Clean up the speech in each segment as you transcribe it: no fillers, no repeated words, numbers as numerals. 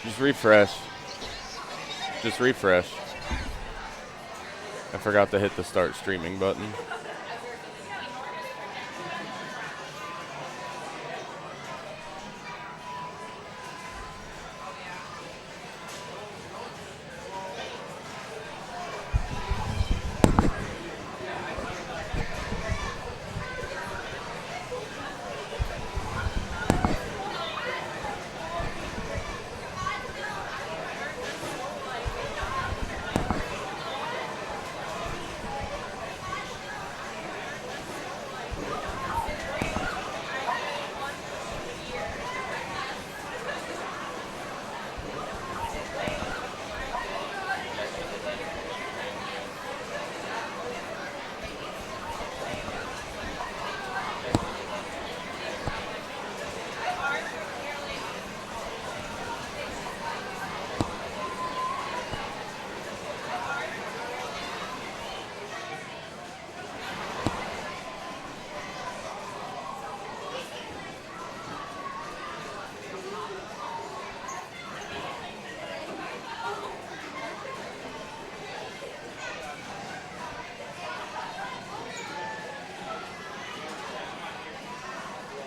Just refresh. Just refresh. I forgot to hit the start streaming button.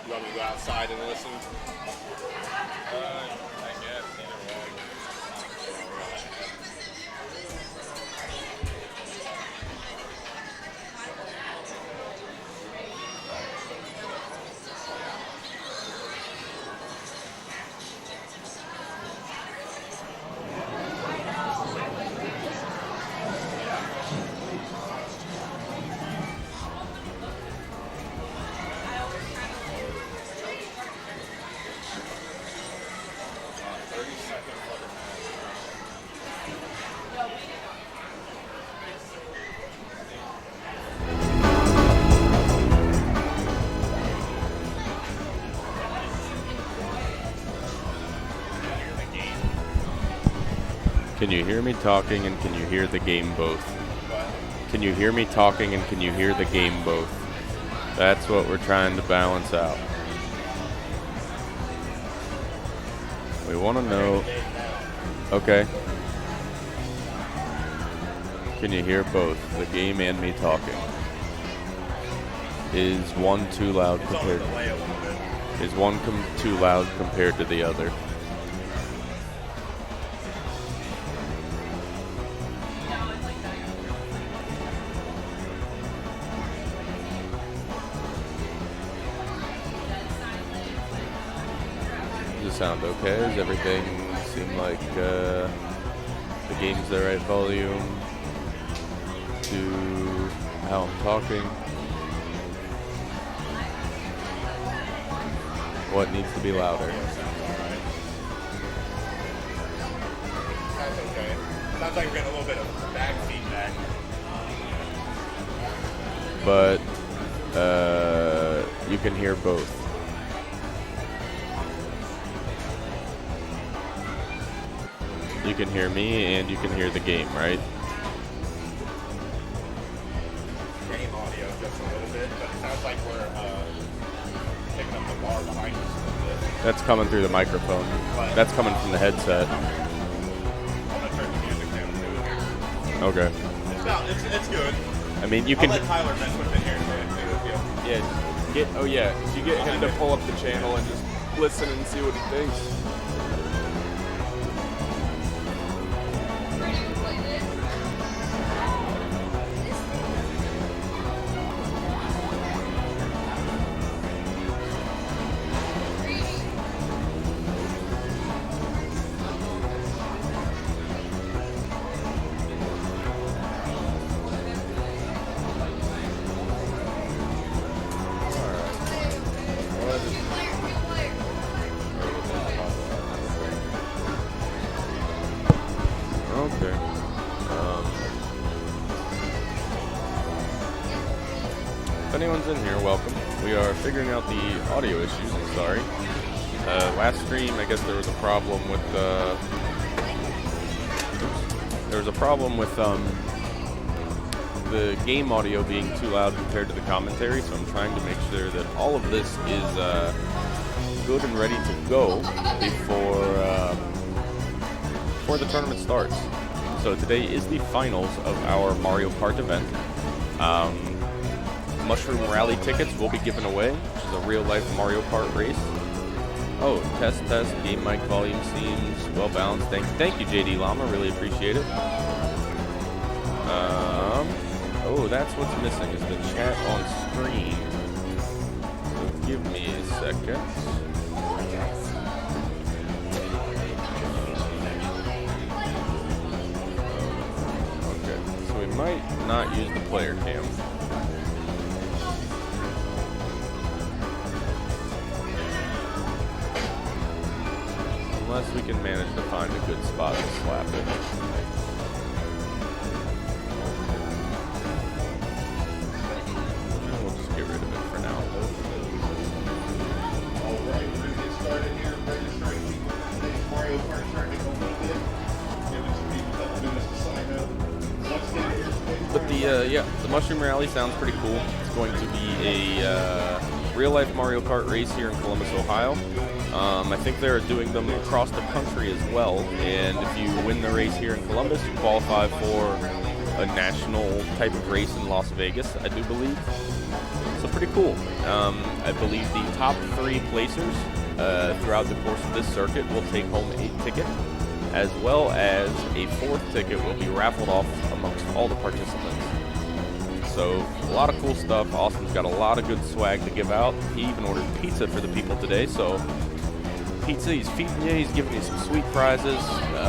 You want me to go outside and listen? I guess, either way. Can you hear me talking and can you hear the game both? Can you hear me talking and can you hear the game both? That's what we're trying to balance out. We want to know. Okay. Can you hear both, the game and me talking? Is one too loud compared? Is one too loud compared to the other? Does it sound okay? Does everything seem like the game's the right volume to how I'm talking? What needs to be louder? Sounds okay. Sounds like we're getting a little bit of back feedback. But you can hear both. You can hear me and you can hear the game, right? Game audio just a little bit, but it sounds like we're picking up the bar behind us a little bit. That's coming through the microphone. That's coming from the headset. I'm gonna turn the music down too. Okay. It's good. I mean, you I'll can. let Tyler mess with it here and You get him to pull up the channel and just listen and see what he thinks. Okay. If anyone's in here, welcome. We are figuring out the audio issues. I'm sorry. Last stream, I guess there was a problem with the game audio being too loud compared to the commentary. So I'm trying to make sure that all of this is good and ready to go before the tournament starts. So today is the finals of our Mario Kart event. Mushroom Rally tickets will be given away, which is a real-life Mario Kart race. Oh, test, game mic volume seems well balanced. Thank you, JD Llama, really appreciate it. Oh, that's what's missing is the chat on screen. So give me a second. Okay, so we might not use the player cam. Unless we can manage to find a good spot to slap it. We'll just get rid of it for now. Alright, we're going to get started here. Registering people for today's Mario Kart tournament a little bit. Giving some people a couple minutes to sign up. Once again, here's today's But the Mushroom Rally sounds pretty cool. It's going to be a real-life Mario Kart race here in Columbus, Ohio. I think they're doing them across the country as well, and if you win the race here in Columbus, you qualify for a national type of race in Las Vegas, I do believe. So pretty cool. I believe the top 3 placers throughout the course of this circuit will take home a ticket, as well as a 4th ticket will be raffled off amongst all the participants. So a lot of cool stuff. Austin's got a lot of good swag to give out. He even ordered pizza for the people today, so pizza, he's feeding you, he's giving you some sweet prizes,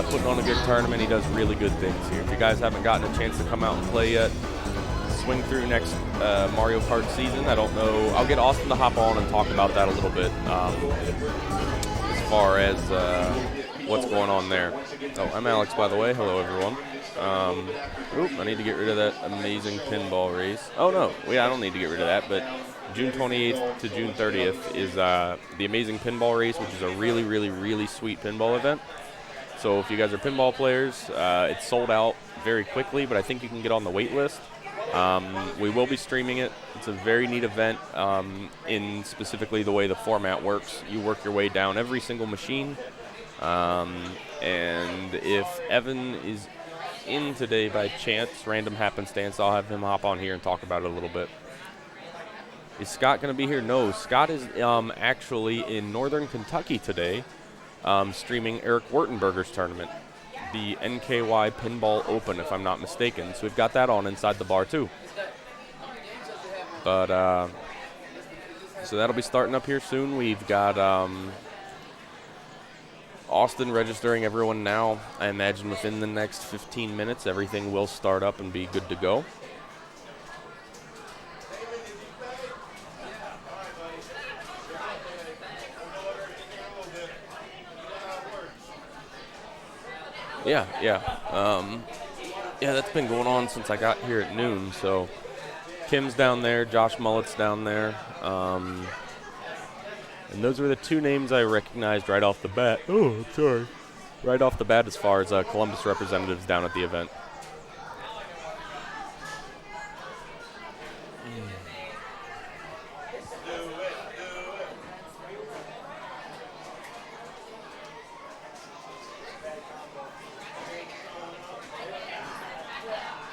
putting on a good tournament. He does really good things here. If you guys haven't gotten a chance to come out and play yet, swing through next Mario Kart season. I don't know, I'll get Austin to hop on and talk about that a little bit as far as what's going on there. Oh, I'm Alex, by the way. Hello, everyone. Oop, I need to get rid of that amazing pinball race. Oh, no, I don't need to get rid of that, but June 28th to June 30th is the Amazing Pinball Race, which is a really, really, really sweet pinball event. So if you guys are pinball players, it's sold out very quickly, but I think you can get on the wait list. We will be streaming it. It's a very neat event in specifically the way the format works. You work your way down every single machine, and if Evan is in today by chance, random happenstance, I'll have him hop on here and talk about it a little bit. Is Scott going to be here? No, Scott is actually in Northern Kentucky today, streaming Eric Wurtenberger's tournament, the NKY Pinball Open, if I'm not mistaken. So we've got that on inside the bar too. But so that'll be starting up here soon. We've got Austin registering everyone now. I imagine within the next 15 minutes, everything will start up and be good to go. Yeah, that's been going on since I got here at noon. So Kim's down there, Josh Mullet's down there, and those were the 2 names I recognized right off the bat. Oh, sorry. Right off the bat as far as Columbus representatives down at the event.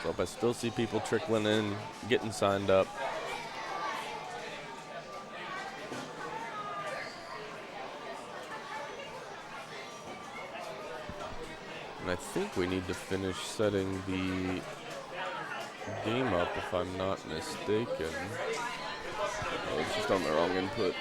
So I still see people trickling in, getting signed up. And I think we need to finish setting the game up, if I'm not mistaken. Oh, it's just on the wrong input.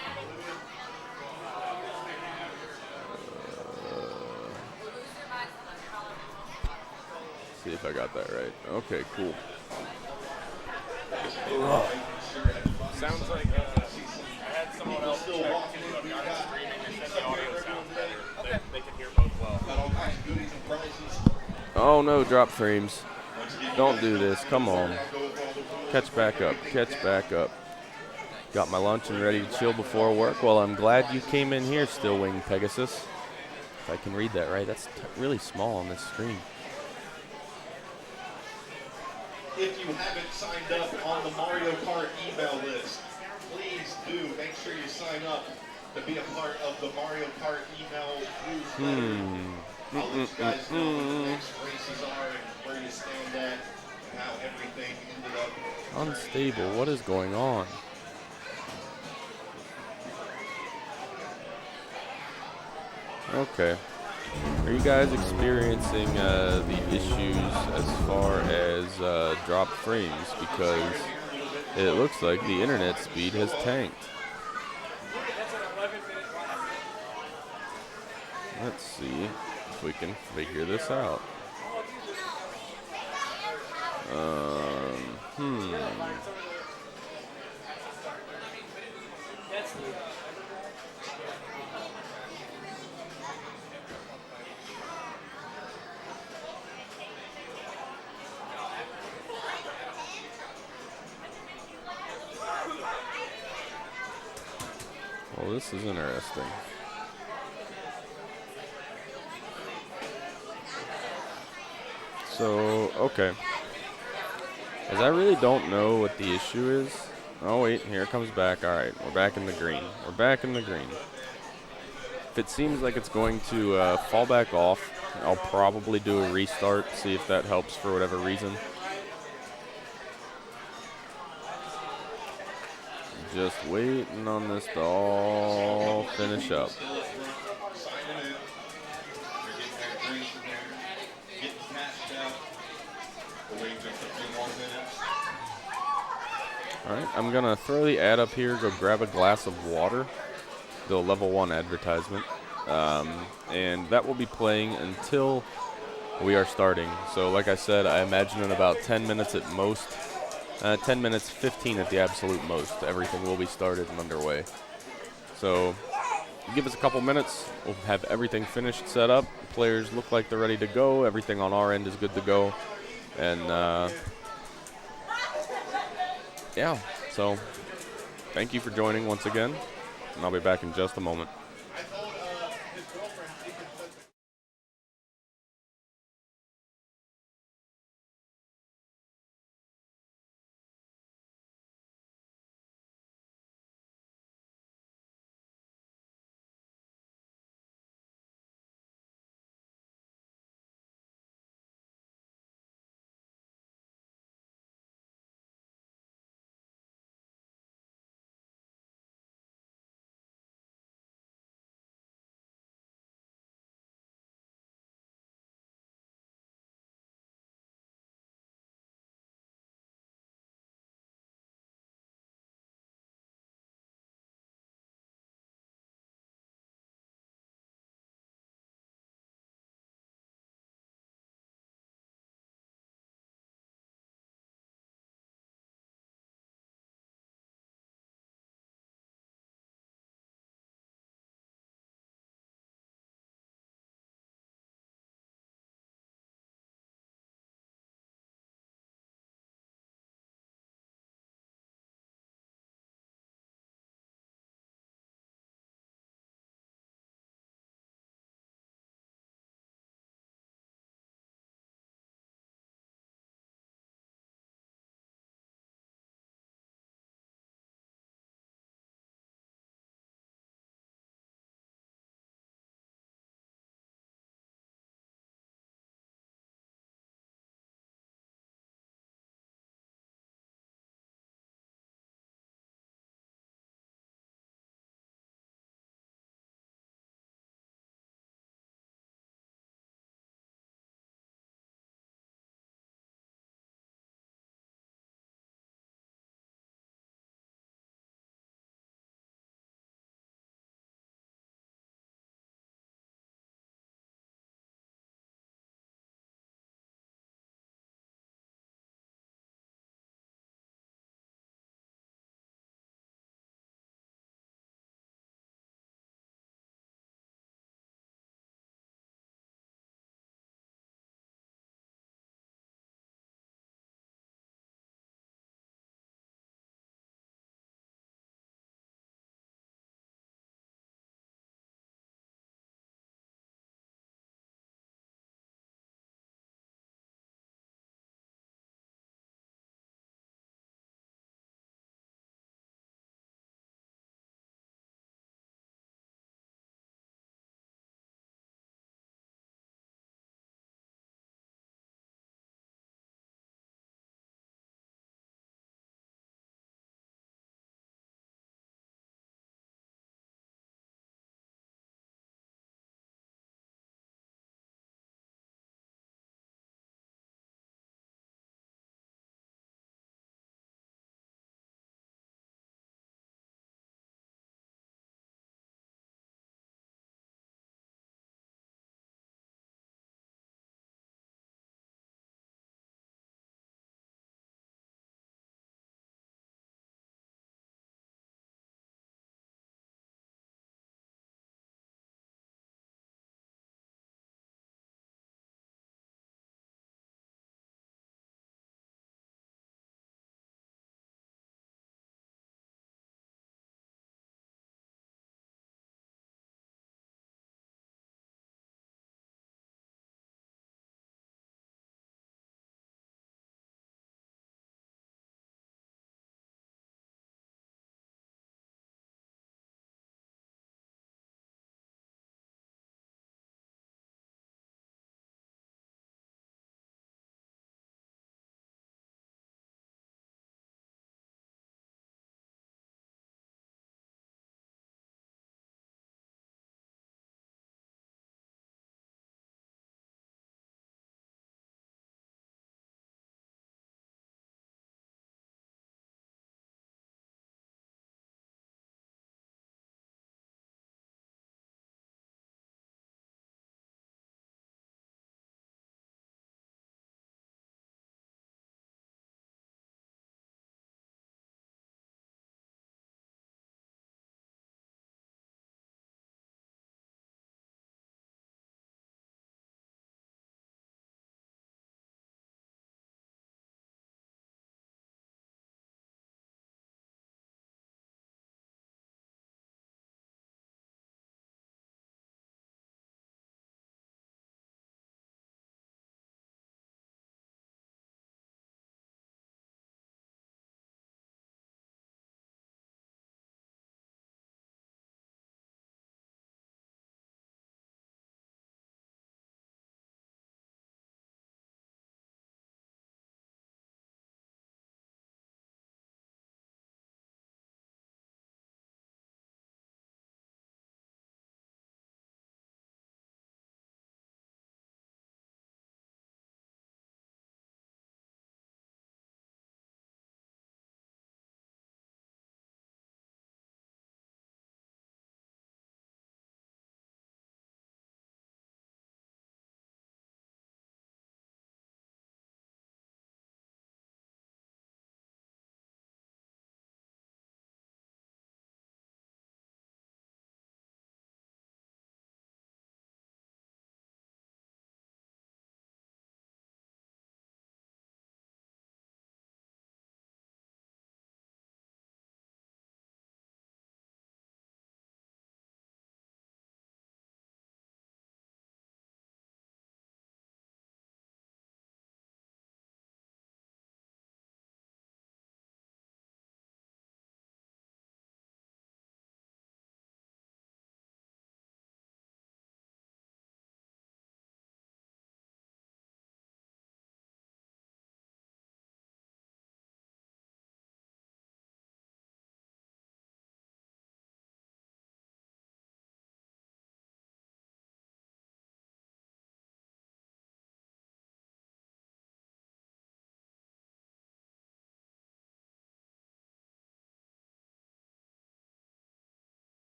See if I got that right. Okay, cool. Sounds like I had someone else check streaming and said the audio sounds better. They can hear both well. Oh no, drop frames. Don't do this. Come on. Catch back up. Catch back up. Got my lunch and ready to chill before work. Well, I'm glad you came in here, Stillwing Pegasus. If I can read that right. That's really small on this screen. If you haven't signed up on the Mario Kart email list, please do. Make sure you sign up. to be a part of the Mario Kart email newsletter. I'll let you guys know when the next races are and where you stand at and how everything ended up. Unstable. What is going on? Okay. Are you guys experiencing the issues as far as dropped frames? Because it looks like the internet speed has tanked. Let's see if we can figure this out. Well, this is interesting. So, okay. As I really don't know what the issue is. Oh, wait, here it comes back. All right, we're back in the green. We're back in the green. If it seems like it's going to fall back off, I'll probably do a restart, see if that helps for whatever reason. Just waiting on this to all finish up. All right, I'm going to throw the ad up here, go grab a glass of water, the level 1 advertisement, and that will be playing until we are starting. So like I said, I imagine in about 10 minutes at most, 10 minutes, 15 at the absolute most, everything will be started and underway. So give us a couple minutes, we'll have everything finished, set up, players look like they're ready to go, everything on our end is good to go, and yeah, so thank you for joining once again, and I'll be back in just a moment.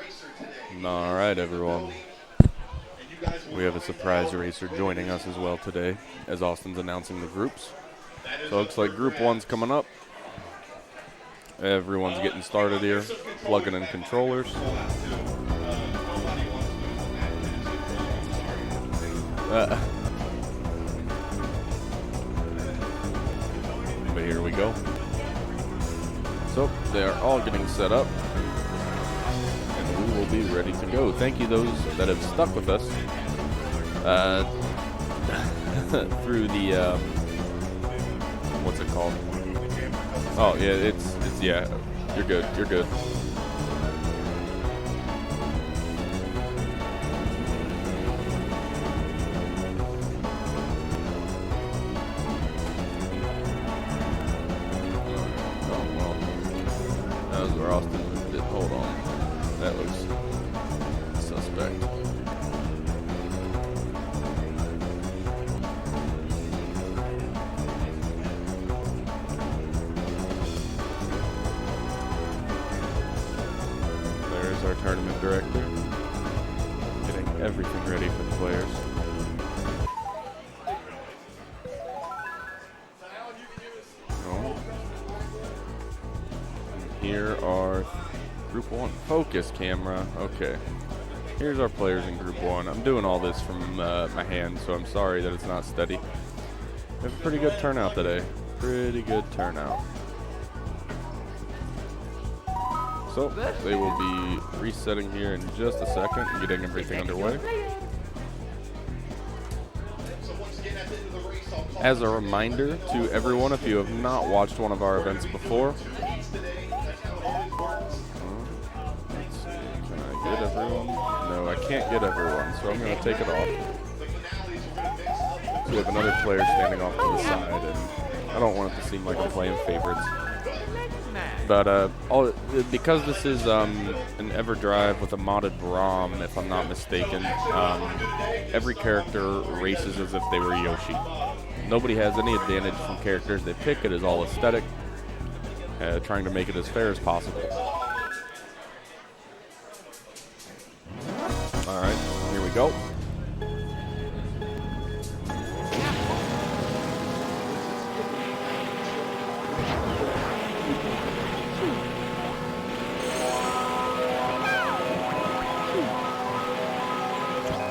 racer today. All right, everyone. We have a surprise racer joining us as well today, as Austin's announcing the groups. So it looks like Group 1's coming up. Everyone's getting started here, plugging in controllers. But here we go. So they are all getting set up, and we will be ready to go. Thank you those that have stuck with us through the what's it called? Oh yeah, it's yeah. You're good. You're good. Hold on. That looks suspect. There's our tournament director. Getting everything ready for the players. Here are Group 1. Focus camera. Okay. Here's our players in Group 1. I'm doing all this from my hand, so I'm sorry that it's not steady. We have a pretty good turnout today. Pretty good turnout. So they will be resetting here in just a second and getting everything underway. As a reminder to everyone, if you have not watched one of our events before, get everyone? No, I can't get everyone, so I'm going to take it off. So we have another player standing off to the side, and I don't want it to seem like I'm playing favorites. But because this is an EverDrive with a modded ROM, if I'm not mistaken, every character races as if they were Yoshi. Nobody has any advantage from characters they pick. It is all aesthetic, trying to make it as fair as possible. All right, here we go. All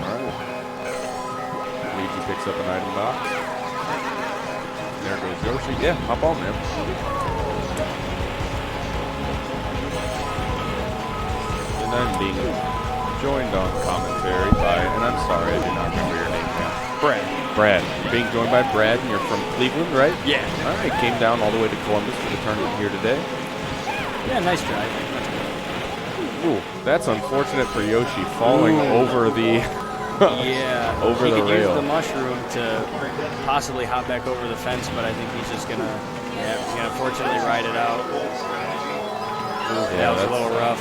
right. Luigi picks up an item box. There goes Yoshi. Yeah, hop on, man. And I'm being joined on commentary by, and I'm sorry, I do not remember your name now. Brad. You're being joined by Brad, and you're from Cleveland, right? Yeah. All right, came down all the way to Columbus for the tournament here today. Yeah, nice drive. Ooh, that's unfortunate for Yoshi, falling over the yeah, over the rail. He could use the mushroom to possibly hop back over the fence, but I think he's just gonna, he's gonna fortunately ride it out. Ooh, that was a little rough.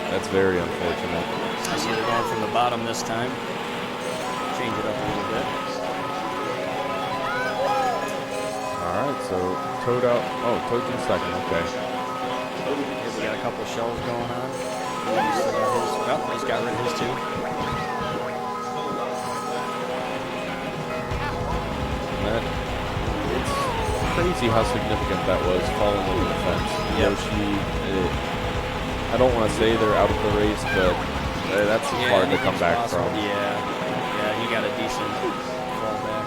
That's very unfortunate. I see they're going from the bottom this time. Change it up a little bit. All right, so Toad out. Oh, Toad's in second. Okay. Here we got a couple shells going on. He's got rid of his too. It's crazy how significant that was, falling over the fence. Yep. Yoshi, I don't want to say they're out of the race, but that's hard to come back from. Yeah, he got a decent fallback.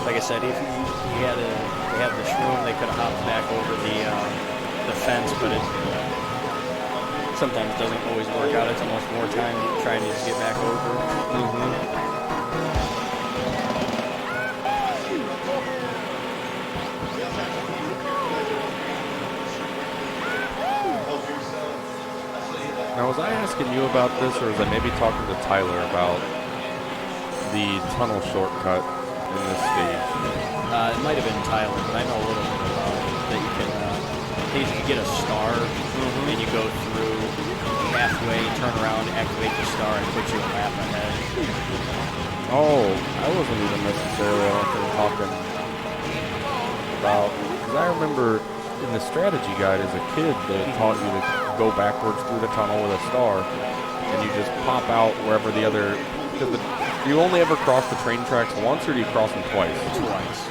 Like I said, if he had the shroom, they could have hopped back over the fence, but it sometimes doesn't always work out. It's almost more time trying to just get back over. Now, was I asking you about this, or was I maybe talking to Tyler about the tunnel shortcut in this stage? It might have been Tyler, but I know a little bit about it. That you can, you get a star, and you go through halfway, turn around, activate the star, and put you a lap ahead. Oh, I wasn't even necessarily, I don't think, talking about, because I remember in the strategy guide as a kid, they taught you to go backwards through the tunnel with a star. and you just pop out wherever the other. Because do you only ever cross the train tracks once, or do you cross them twice? Twice.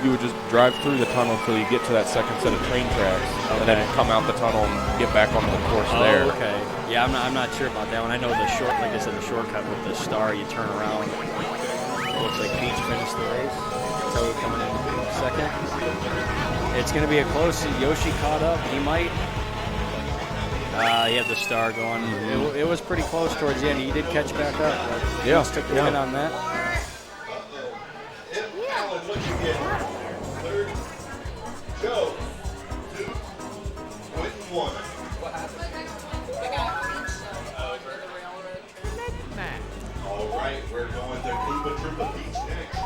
You would just drive through the tunnel until you get to that second set of train tracks, and then come out the tunnel and get back onto the course there. Okay. Yeah, I'm not sure about that one. I know the short, like I said, the shortcut with the star. You turn around. Looks like Peach finished the race. Toad coming in second. It's going to be a close. Yoshi caught up. He might. He had the star going. It was pretty close towards the end. He did catch back up. Yeah. Took the win on that. Alan, what you get? Third. Joe. 2. Quentin 1. All right, we're going to Cuba Truba Beach next.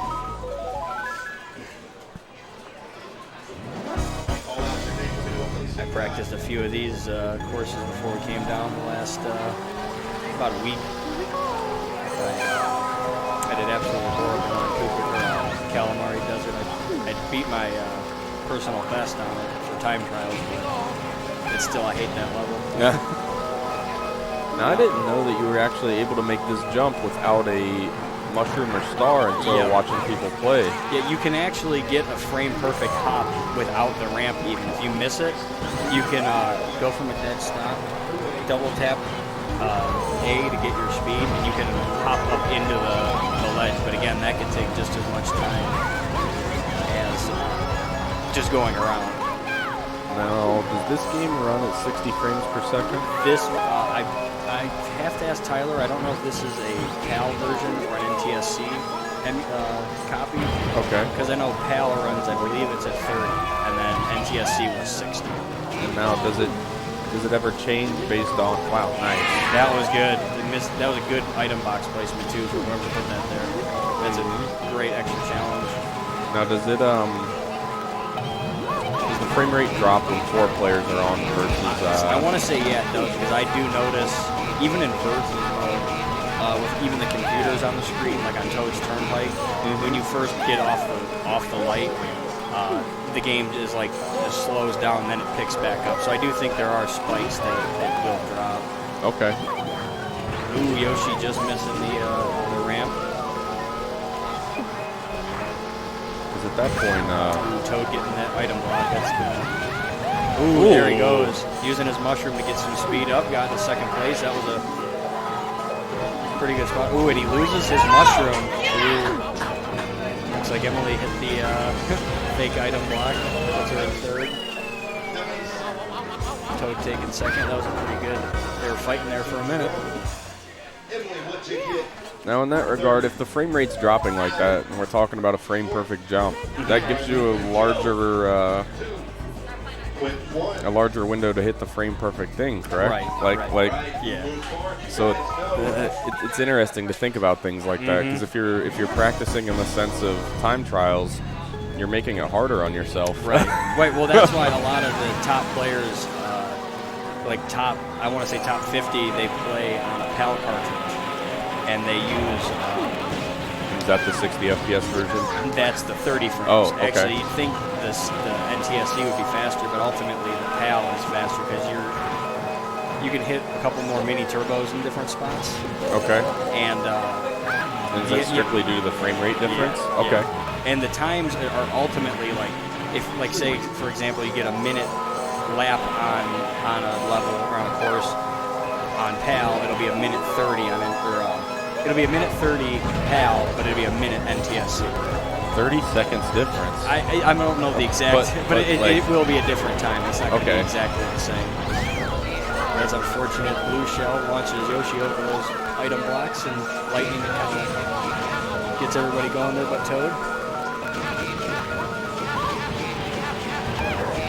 Call out your name for the opening I practiced a few of these courses before we came down the last about a week. I did absolutely horrible on Cooper Calamari Desert. I beat my personal best on it for time trials, but it's still, I hate that level. Yeah. Now, I didn't know that you were actually able to make this jump without a mushroom or star until watching people play. Yeah, you can actually get a frame perfect hop without the ramp even. If you miss it, you can go from a dead stop, double tap A to get your speed, and you can hop up into the ledge. But again, that can take just as much time as just going around. Now, does this game run at 60 frames per second? This, I have to ask Tyler. I don't know if this is a PAL version or an NTSC copy. Okay. Because I know PAL runs, I believe it's at 30, and then NTSC was 60. And now, does it ever change based on? Wow, nice. That was good. That was a good item box placement too for whoever put that there. That's a great extra challenge. Now, does the frame rate drop when 4 players are on versus? I want to say yeah, it does, because I do notice even in versus mode, with even the computers on the screen, like on Toad's Turnpike, when you first get off the light, the game is like just slows down and then it picks back up. So I do think there are spikes that will drop. Okay. Ooh, Yoshi just missing the ramp. Because at that point, Ooh, Toad getting that item block. That's good. Ooh, there he goes, using his mushroom to get some speed up. Got to second place. That was a pretty good spot. Ooh, and he loses his mushroom. Ooh. Looks like Emily hit the fake item block. Puts her in third. Toad taking second. That was pretty good. They were fighting there for a minute. now in that regard, if the frame rate's dropping like that, and we're talking about a frame perfect jump, that gives you a larger window to hit the frame perfect thing, correct? Right. Yeah. So it's interesting to think about things like that, because if you're practicing in the sense of time trials, you're making it harder on yourself. Right. Well, that's why a lot of the top players, I want to say top 50, they play on a PAL cartridge, and they use. Is that the 60 FPS version? That's the 30 frames. Oh, okay. Actually, you'd think the NTSC would be faster, but ultimately the PAL is faster because you can hit a couple more mini turbos in different spots. Okay. And is that strictly due to the frame rate difference? Yeah, okay. Yeah. And the times are ultimately if say for example you get a minute lap on a level or on a course on PAL, it'll be a minute 30 on it, or it'll be a minute 30 PAL, but it'll be a minute NTSC. 30 seconds difference. I don't know the exact, but it will be a different time. It's not going to be exactly the same. That's unfortunate. Blue Shell launches Yoshi over those item blocks, and Lightning kind of gets everybody going there but Toad.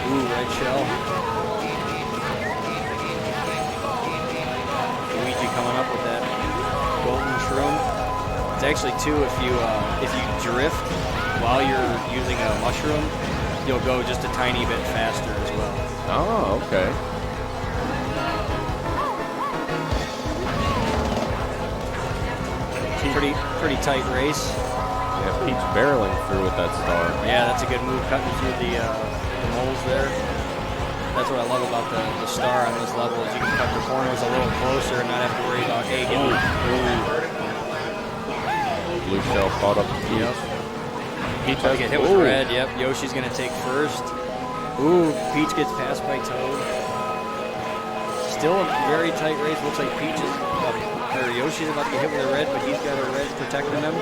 Ooh, Red Shell. Luigi coming up with that golden shroom. It's actually too, if you drift while you're using a mushroom, you'll go just a tiny bit faster as well. Oh, okay. Pretty tight race. Yeah, Peach barreling through with that star. Yeah, that's a good move, cutting through the moles there. That's what I love about the star on those levels. You can cut the corners a little closer and not have to worry about, hey, getting Blue shell caught up. Yep. Peach Trying has to get hit with red. Yep. Yoshi's going to take first. Ooh, Peach gets passed by Toad. Still a very tight race. Looks like Peach is, or Yoshi's about to get hit with a red, but he's got a red protecting him.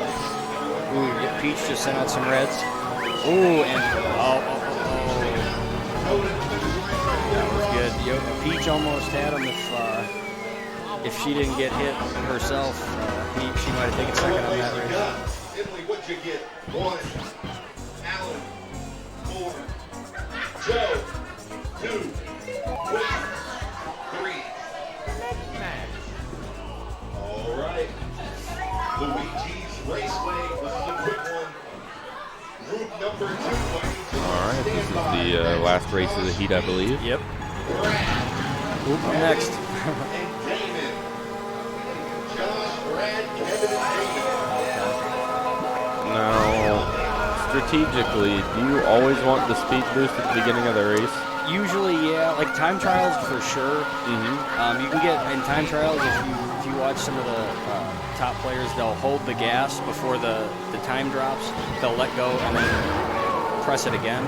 Ooh, Peach just sent out some reds. Ooh, and that was good. Peach almost had him if she didn't get hit herself. She might have taken second on that race. Emily, what'd you get? 1. Alan, 4. Joe, 2. Wes, 3. All right. Luigi's Raceway. This is a quick one. Group number 2. All right, this is the last race of the heat, I believe. Yep. Brad. Oop, next. And Damon. Josh, Brad, Kevin, and Damon. Now, strategically, do you always want the speed boost at the beginning of the race? Usually, yeah. Like time trials for sure. Mm-hmm. You can get in time trials if you watch some of the top players, they'll hold the gas before the time drops. They'll let go and then press it again.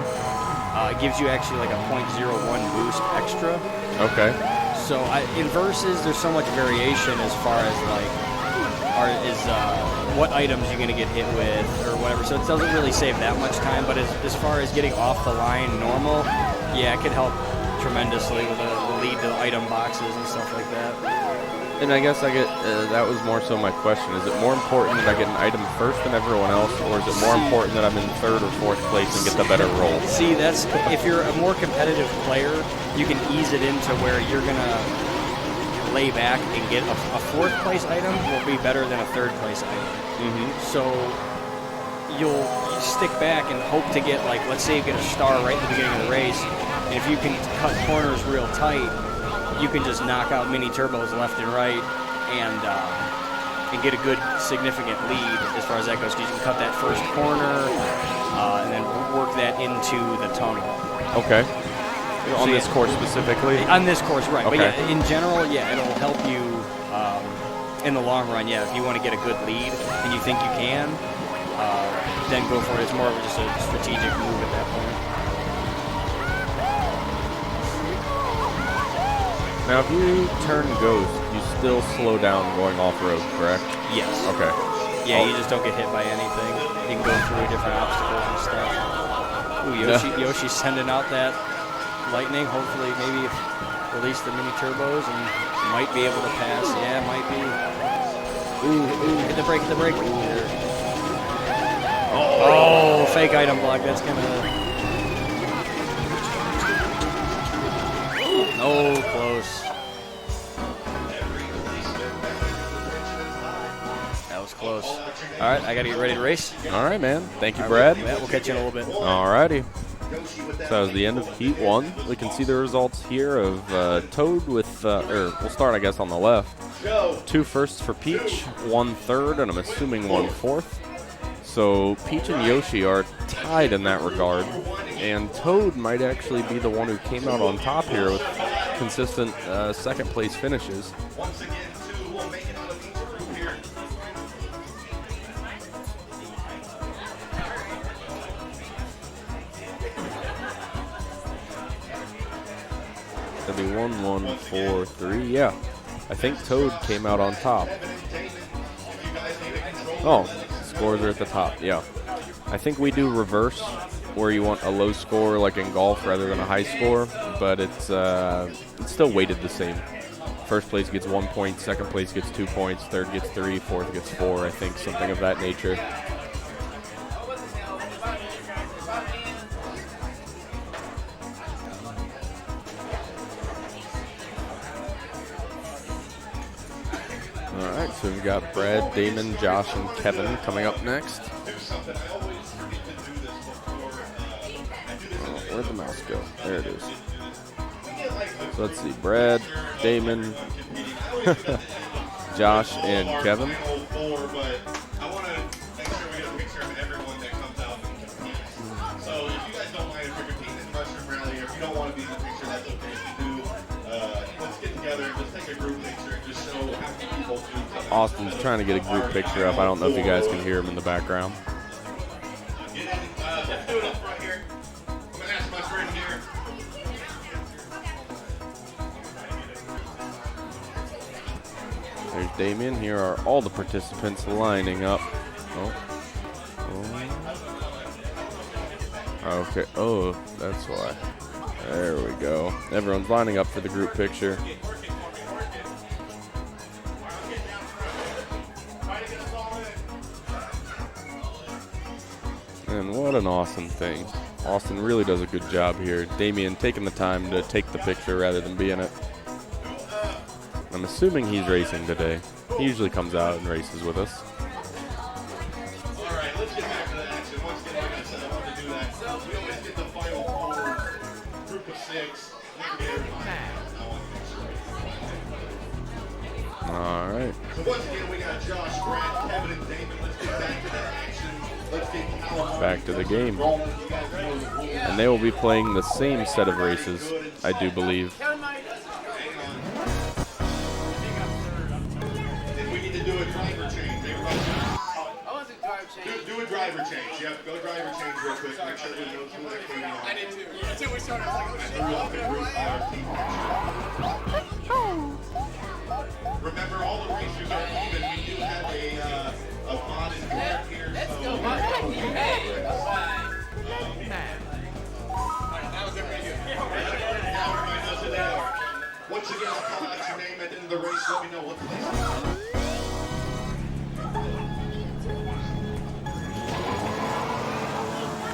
It gives you actually like a 0.01 boost extra. Okay. So in versus, there's so much variation as far as like what items you're going to get hit with or whatever. So it doesn't really save that much time. But as far as getting off the line normal, yeah, it could help tremendously with the lead to item boxes and stuff like that. And I guess that was more so my question. Is it more important that I get an item first than everyone else, or is it more important that I'm in 3rd or 4th place and get the better roll? See, that's if you're a more competitive player, you can ease it into where you're going to lay back and get a 4th place item will be better than a 3rd place item. Mm-hmm. So you stick back and hope to get, like, let's say you get a star right at the beginning of the race, and if you can cut corners real tight, you can just knock out mini turbos left and right and get a good significant lead as far as that goes, because you can cut that first corner and then work that into the tunnel. Okay. On this course specifically? On this course, right. Okay. But yeah, in general, yeah, it'll help you in the long run, yeah. If you want to get a good lead and you think you can, then go for it. It's more of just a strategic move at that point. Now, if you turn Ghost, you still slow down going off-road, correct? Yes. Okay. Yeah, you just don't get hit by anything. You can go through different obstacles and stuff. Ooh, Yoshi's sending out that lightning. Hopefully, maybe release the mini turbos and might be able to pass. Yeah, might be. Ooh, hit the brake, Oh, fake item block. That's gonna. Oh, close. That was close. All right, I got to get ready to race. All right, man. Thank you, Brad. We'll catch you in a little bit. All righty. So that was the end of Heat 1. We can see the results here of Toad with, we'll start, I guess, on the left. 2 firsts for Peach, 1 third, and I'm assuming 1 fourth. So Peach and Yoshi are tied in that regard, and Toad might actually be the one who came out on top here with consistent 2nd place finishes. Once again, 2 will make it out of each group here. That'd be 1, 1, 4, 3. Yeah, I think Toad came out on top. Oh, scores are at the top. Yeah, I think we do reverse, where you want a low score like in golf rather than a high score, but it's still weighted the same. 1st place gets 1 point, 2nd place gets 2 points, 3rd gets 3, 4th gets 4. I think something of that nature. All right, so we've got Brad, Damon, Josh, and Kevin coming up next. Oh, where'd the mouse go? There it is. So let's see, Brad, Damon, Josh, and Kevin. So if you guys don't mind, if you're competing in Mushroom Rally, if you don't want to be in the picture, that's okay. If you do, let's get together and just take a group picture and just show how many people do. Austin's trying to get a group picture up. I don't know if you guys can hear him in the background. Get in, let's do it up front here. I'm going to ask my friend here. There's Damien. Here are all the participants lining up. Oh. Okay. Oh, that's why. There we go. Everyone's lining up for the group picture. And what an awesome thing. Austin really does a good job here. Damien taking the time to take the picture rather than be in it. I'm assuming he's racing today. He usually comes out and races with us. All right, let's get back to the action. Once again, like I said, I wanted to do that. We always get the final four, group of 6. All right. So once again, we got Josh, Grant, Kevin, and Damon. Let's get back to the action. Let's get Callum Back to the game. rolling. You guys know the rules. And they will be playing the same set of races, I do believe. Hang on. If we need to do a driver change, everybody. Do a driver change. Yep, go driver change real quick. Make sure everybody knows who they're putting on. I did too. Until we started, I was like, And we'll pick group our team picture. Remember, all the racers are even. We do have a modded card here. Let's go, that was everybody good. Now everybody knows who they are. Once again, I'll call out your name at the end of the race. Let me know what place you're in.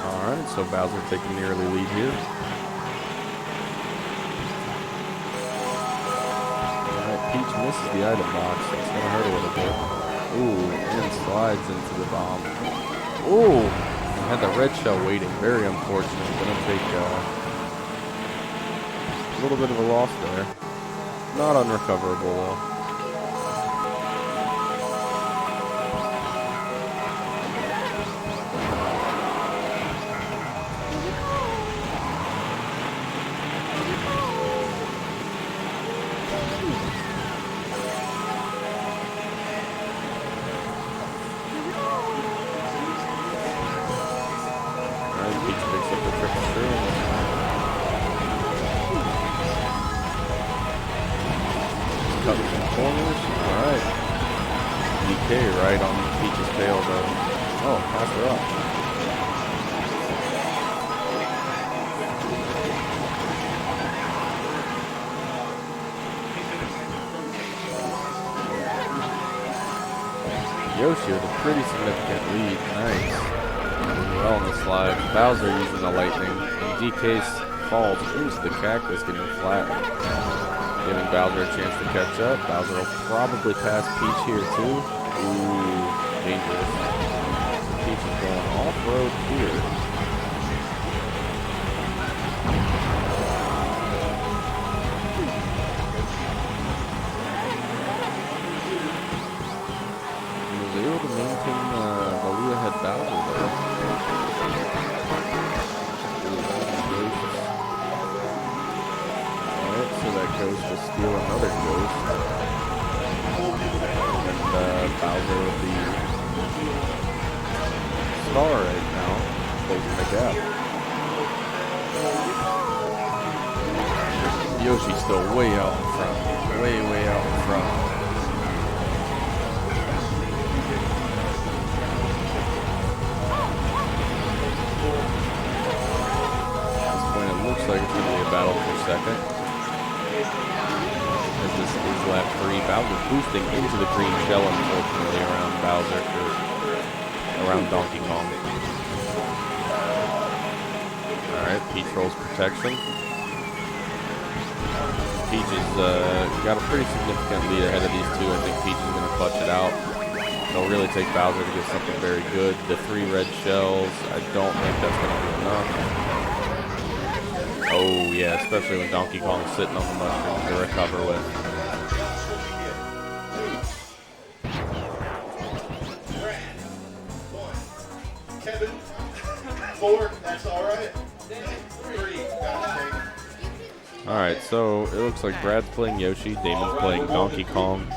All right, so Bowser taking the early lead here. All right, Peach misses the item box. That's going to hurt a little bit. Ooh, and slides into the bomb. Ooh, had the red shell waiting. Very unfortunate. Going to take a little bit of a loss there. Not unrecoverable, though. Right on Peach's tail, though. Oh, pass her up. Yoshi with a pretty significant lead. Nice. Doing well on the slide. Bowser using the lightning. And DK falls into the cactus, getting flat. Giving Bowser a chance to catch up. Bowser will probably pass Peach here, too. Ooh, dangerous. Peach is going off-road here. He was able to maintain the lead ahead Bowser there. Alright, so that goes to steal another ghost. Bowser with the star right now, closing the gap. Yoshi's still way out in front. Way out in front. At this point, it looks like it's going to be a battle for second. As this is lap 3, Bowser boosting into the green shell, unfortunately, around Bowser, around Donkey Kong. Alright, Peach rolls protection. Peach has got a pretty significant lead ahead of these two. I think Peach is going to clutch it out. It'll really take Bowser to get something very good. The 3 red shells, I don't think that's going to be enough. Oh, yeah, especially when Donkey Kong's sitting on the mushroom to recover with. Kevin, 4, that's all right. 3, got it. Alright, so it looks like Brad's playing Yoshi, Damon's playing Donkey Kong,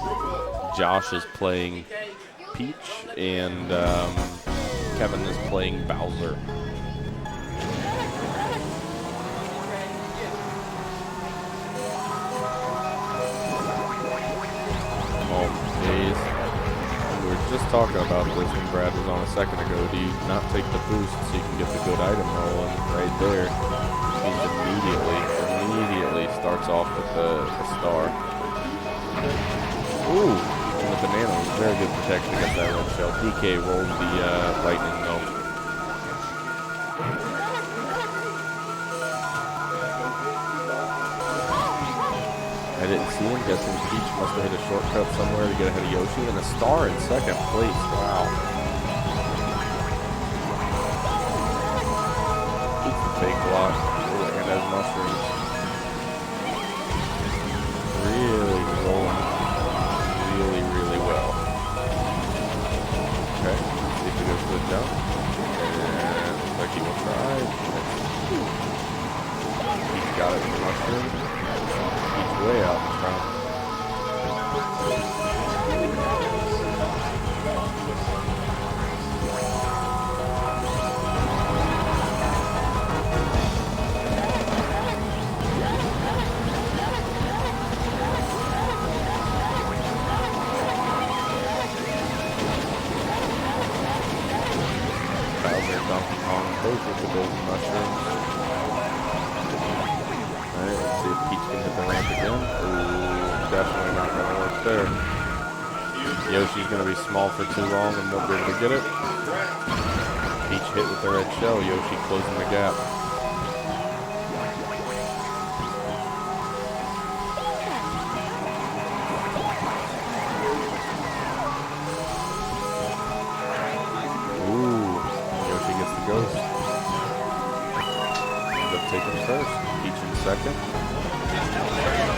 Josh is playing Peach, and Kevin is playing Bowser. Oh, jeez. We were just talking about this when Brad was on a second ago. Do you not take the boost so you can get the good item rolling right there? He immediately starts off with the star. Ooh, and the banana was very good protection against that red shell. DK rolled the lightning though. I didn't see him. Guessing Peach must have hit a shortcut somewhere to get ahead of Yoshi. And a star in second place. Wow. Eats the fake block. And has mushrooms. Really rolling. Really well. Okay. See if he goes for the jump. And looks like he will try. He's got it for mushrooms. He's way out in front. Bowser, Donkey Kong, both with the golden mushrooms. Alright, let's see if Peach can hit the ramp again. Ooh, definitely not going to work there. Yoshi's going to be small for too long and won't be able to get it. Peach hit with the red shell. Yoshi closing the gap. Ooh, Yoshi gets the ghost. Ends up taking first. Peach in second.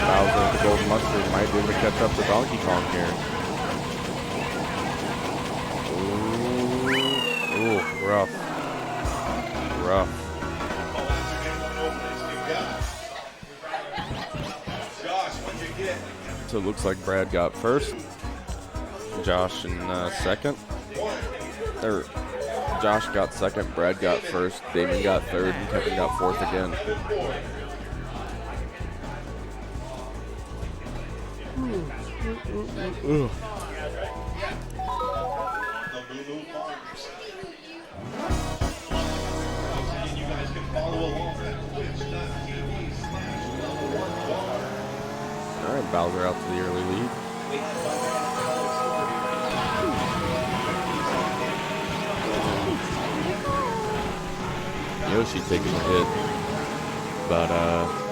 Bowser with the golden mushroom might be able to catch up to Donkey Kong here. Ooh, rough. So it looks like Brad got first. Josh in second. Or Josh got second, Brad got first, Damon got third, and Kevin got fourth again. Alright, Bowser out to the early lead. Yoshi taking the hit, but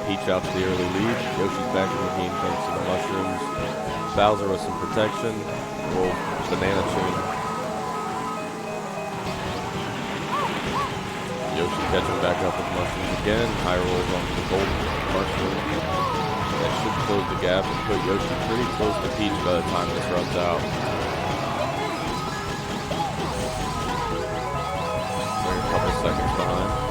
Peach out to the early lead. Yoshi's back in the game thanks to the mushrooms. Bowser with some protection. Roll banana chain. Yoshi catching back up with mushrooms again. High rolls onto the golden mushroom. That should close the gap and put Yoshi pretty close to Peach by the time this runs out. They're a couple seconds behind.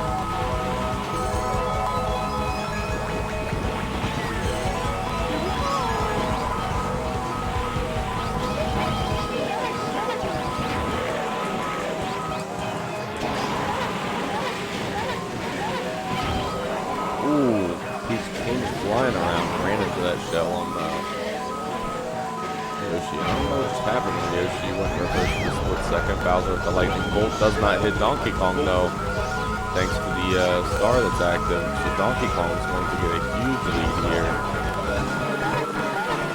Ooh, Peach came flying around, ran into that shell on Yoshi. I don't know what just happened when Yoshi went reverse in a split second. Bowser with the lightning bolt does not hit Donkey Kong though, thanks to the star that's active. So Donkey Kong is going to get a huge lead here.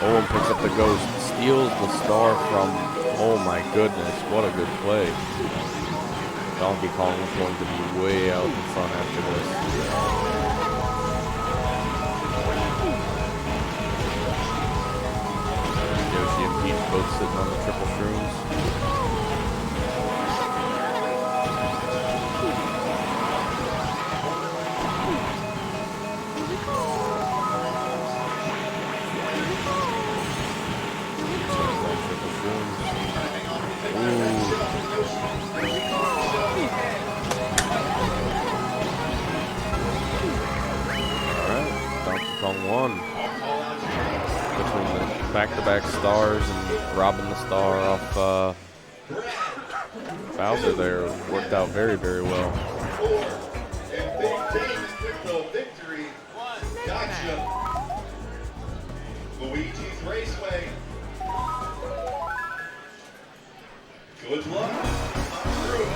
Oh, and picks up the ghost, steals the star from, oh my goodness, what a good play. Donkey Kong is going to be way out in front after this. Yoshi and Peach both sitting on the triple shrooms. long one. Between the back-to-back stars and robbing the star off Bowser there worked out very, very well. And Big James with the victory. Gotcha. Luigi's Raceway. Good luck. Through.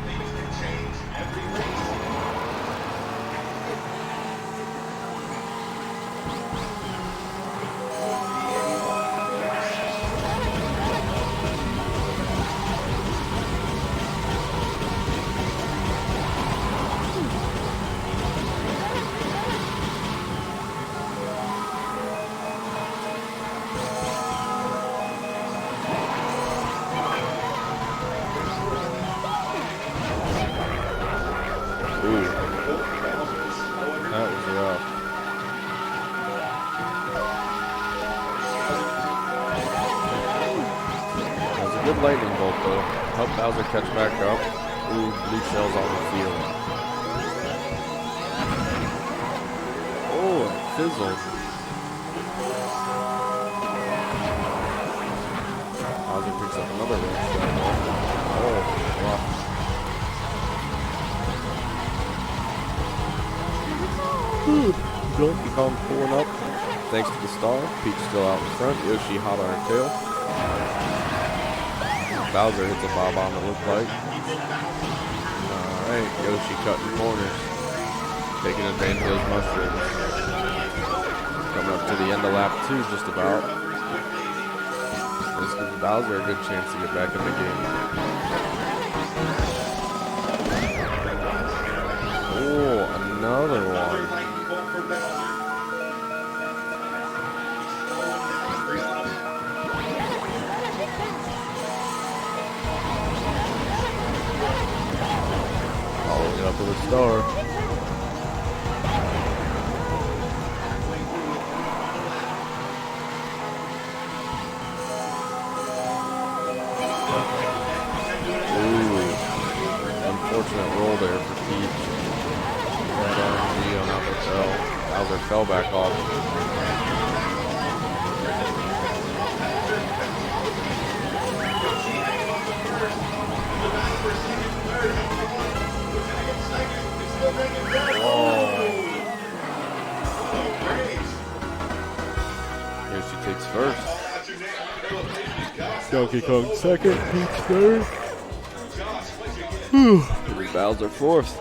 Things can change every race. That was rough. That was a good lightning bolt though. Help Bowser catch back up. Ooh, blue shells on the field. Oh, it fizzled. Bowser picks up another red shell. Oh, rough. Donkey Kong pulling up thanks to the star. Peach still out in front. Yoshi hot on her tail. Bowser hits a bob on it looked like. Alright, Yoshi cutting corners. Taking advantage of those mushrooms. Coming up to the end of lap 2 just about. This gives Bowser a good chance to get back in the game. Oh, another one. Following up with a star. Ooh, unfortunate roll there for Peach. That RNG on how they fell. Bowser fell back off. Here she takes first. Donkey Kong second, Peach third. Bowser fourth.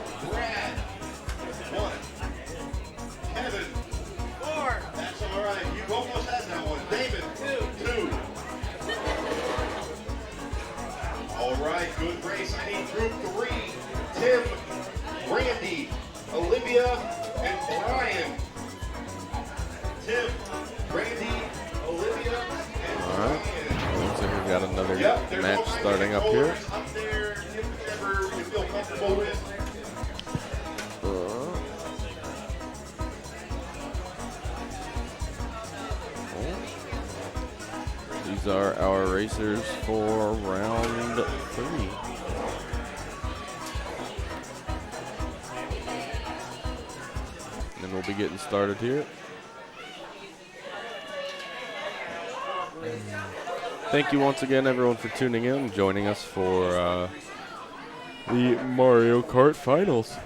Good race. I need group 3. Tim, Randy, Olivia, and Brian. Tim, Randy, Olivia, and Alright. Brian. Looks like we've got another Yep, match starting up here. Up there, whichever you feel comfortable with. These are our racers for round 3. And we'll be getting started here. Thank you once again, everyone, for tuning in and joining us for the Mario Kart Finals.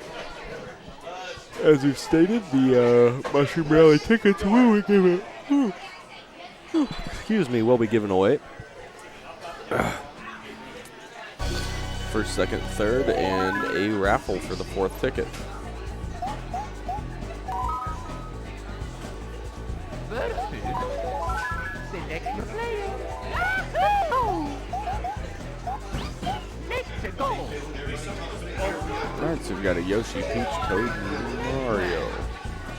As we've stated, the Mushroom Rally tickets will be given. Excuse me, will be given away. First, second, third, and a raffle for the 4th ticket. Select your player. Let's go. Alright, so we've got a Yoshi, Peach, Toad, and Mario.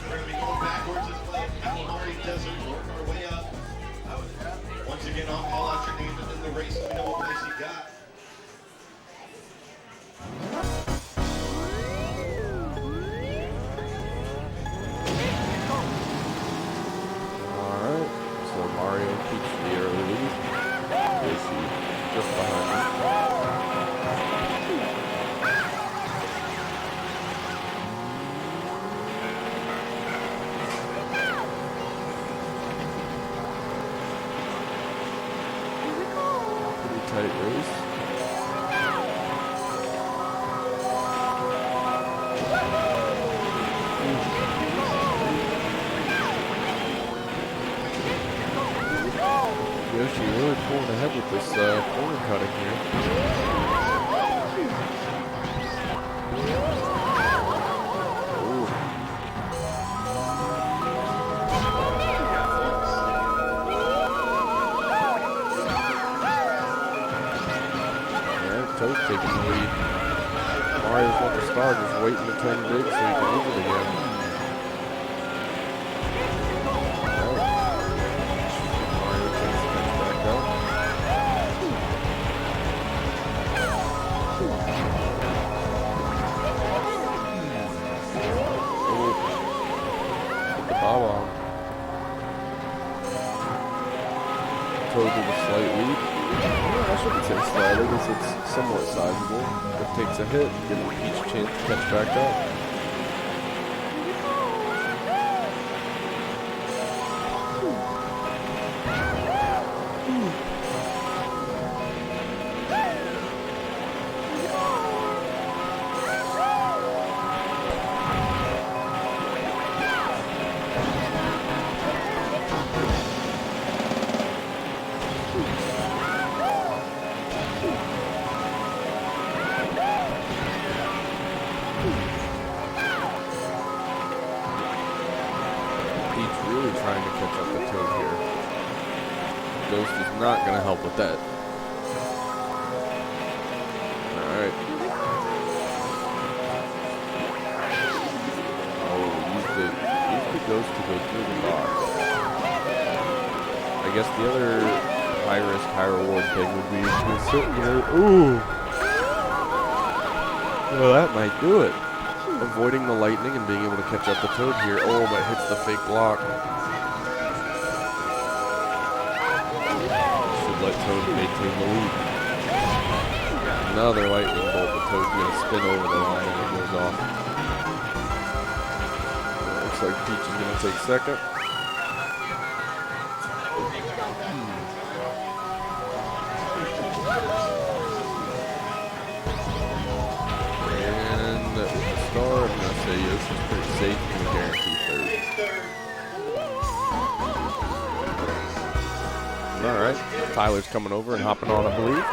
We're going to be going backwards as well. Calamari Desert, work our way up. Once again, I'll call out your name and then the race. Let me know what place you got. Alright, so Mario and Peach the early lead. Yoshi just behind them. going ahead with this corner cutting here. Ooh. Alright, Toad taking the lead. Mario's want to start, just waiting to turn big so he can use it again. Toad with a slight lead. Well, I shouldn't say slight. I guess it's somewhat sizable. It takes a hit, gives Peach a chance to catch back up. Really trying to catch up with Toad here. Ghost is not going to help with that. Alright. Oh, use the Ghost to go through the box. I guess the other high risk, high reward thing would be to sit here. Ooh! Well, that might do it. Avoiding the lightning and being able to catch up the Toad here. Oh, but hits the fake block. Should let Toad maintain the lead. Another lightning bolt. The Toad's going to spin over the line and it goes off. Looks like Peach is going to take second. I'm going to say Yoshi's pretty safe and we guarantee third. Alright, Tyler's coming over and hopping on, I believe.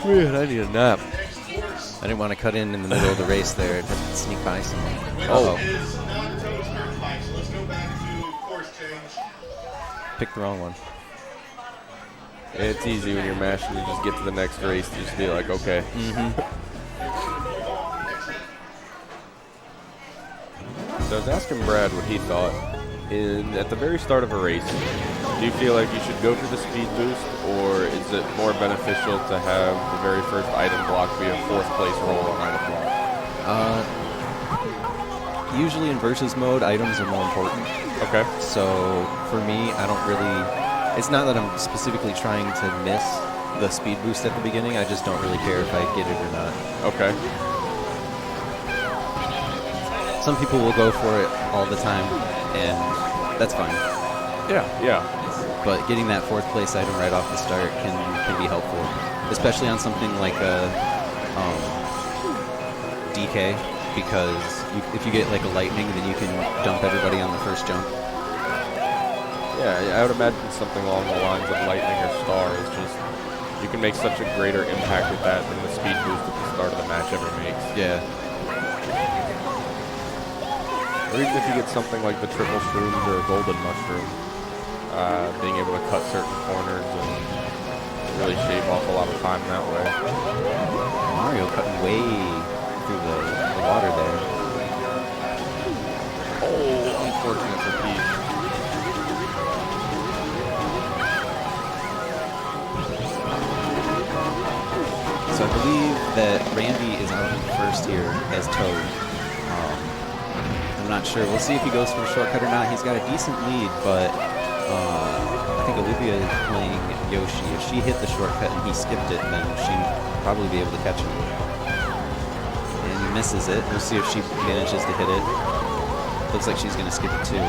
Man, I need a nap. I didn't want to cut in the middle of the race there to sneak by someone. Oh. Picked the wrong one. It's easy when you're mashing to just get to the next race to just be like, okay. So I was asking Brad what he thought. At the very start of a race, do you feel like you should go for the speed boost, or is it more beneficial to have the very first item block be a fourth place roll on item block? Usually in versus mode, items are more important. Okay. So for me, I don't really, it's not that I'm specifically trying to miss the speed boost at the beginning. I just don't really care if I get it or not. Okay. Some people will go for it all the time, and that's fine. Yeah, yeah. But getting that fourth place item right off the start can be helpful, especially on something like a DK, because if you get like a lightning, then you can dump everybody on the first jump. Yeah, I would imagine something along the lines of lightning or star is just, you can make such a greater impact with that than the speed boost at the start of the match ever makes. Yeah. Or even if you get something like the triple shrooms or a golden mushroom, being able to cut certain corners and really shave off a lot of time that way. Mario cutting way through the water there. Oh, unfortunate for Peach. So I believe that Randy is out first here as Toad. I'm not sure. We'll see if he goes for a shortcut or not. He's got a decent lead, but I think Olivia is playing Yoshi. If she hit the shortcut and he skipped it, then she'd probably be able to catch him. And he misses it. We'll see if she manages to hit it. Looks like she's going to skip it too.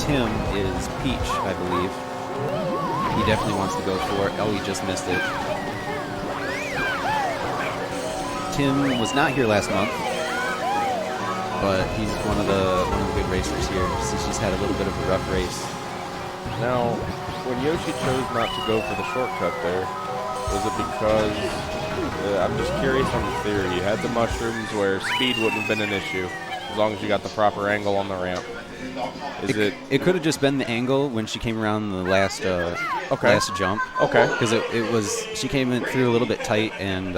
Tim is Peach, I believe. He definitely wants to go for it. Oh, he just missed it. Tim was not here last month, but he's one of the good racers here. Since he's had a little bit of a rough race. Now, when Yoshi chose not to go for the shortcut there, was it because, I'm just curious on the theory, you had the mushrooms where speed wouldn't have been an issue, as long as you got the proper angle on the ramp. It could have just been the angle when she came around the last last jump. Okay. Because it was, she came in through a little bit tight and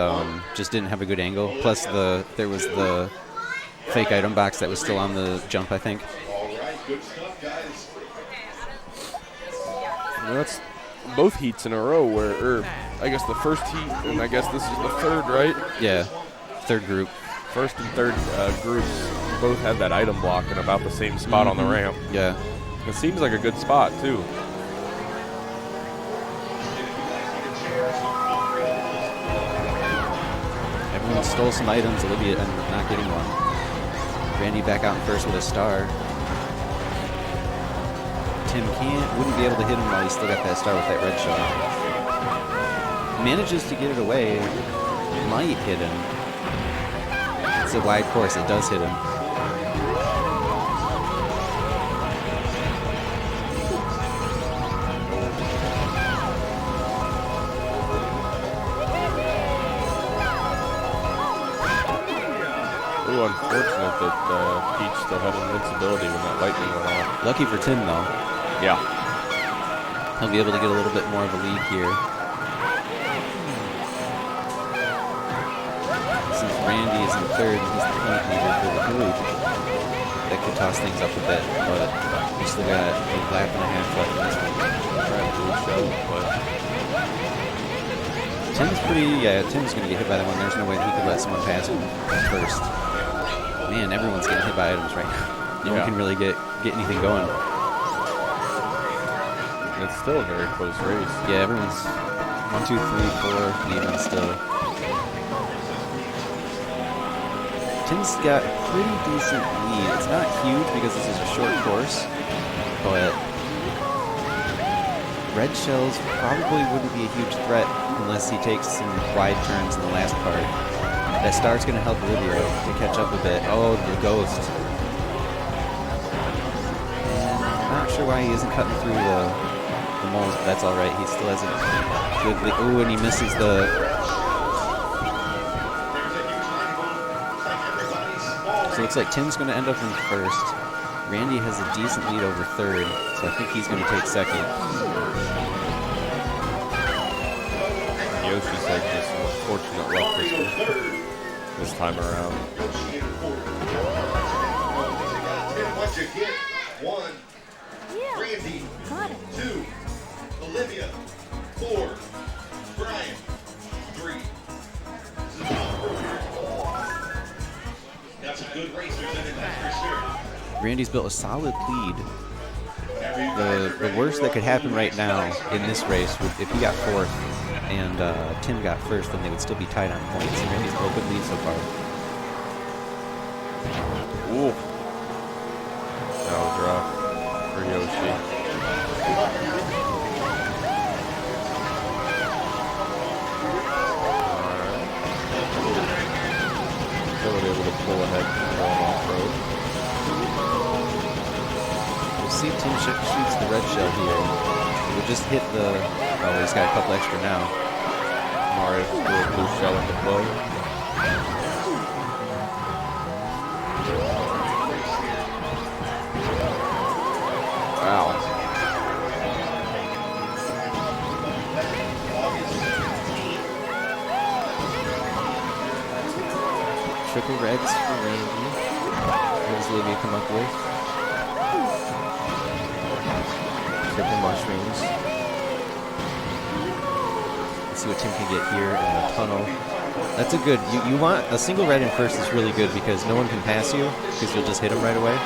just didn't have a good angle. Plus there was the fake item box that was still on the jump, I think. All right, good stuff, guys. Well, that's both heats in a row where, I guess the first heat, and I guess this is the third, right? Yeah, third group. First and third groups both have that item block in about the same spot on the ramp. Yeah. It seems like a good spot, too. Everyone stole some items. Olivia ended up not getting one. Randy back out in first with a star. Tim wouldn't be able to hit him while he's still got that star with that red shot. Manages to get it away. Might hit him. It's a wide course. It does hit him. Ooh, unfortunate that Peach still had invincibility when that lightning went off. Lucky for Tim, though. Yeah. He'll be able to get a little bit more of a lead here. Since Randy is in third, he's the point leader for the group. That could toss things up a bit, but we still got a lap and a half left in this one. Trying to do a show, but Tim's going to get hit by that one. There's no way he could let someone pass him first. Man, everyone's getting hit by items right now. No one can really get anything going. it's still a very close race. Yeah, everyone's 1, 2, 3, 4 even still. Tim's got a pretty decent lead. It's not huge because this is a short course, but red shells probably wouldn't be a huge threat unless he takes some wide turns in the last part. That star's going to help Olivia to catch up a bit. Oh, the ghost. And I'm not sure why he isn't cutting through the moles, but that's all right. He still has a good lead. Ooh, and he misses the... So it looks like Tim's going to end up in first. Randy has a decent lead over third, so I think he's going to take second. Yoshi's had just some unfortunate luck this time around. What'd you get? 1, Yeah. Randy. Got it. 2, Olivia. 4, Brian. 3, got some good racers in it, that's for sure. Randy's built a solid lead. The worst that could happen right now in this race would if he got fourth and Tim got first, then they would still be tied on points. And Randy's built a good lead so far. Ooh. That was rough for Yoshi. Still able to pull ahead from going off-road. We'll see if Tim shoots the red shell here. We'll just hit the... Oh, he's got a couple extra now. Mario just threw a blue shell into play. Wow. Triple reds for Randy. What does Olivia come up with? Triple mushrooms. Let's see what Tim can get here in the tunnel. That's a good... You want... A single red in first is really good because no one can pass you because you'll just hit him right away.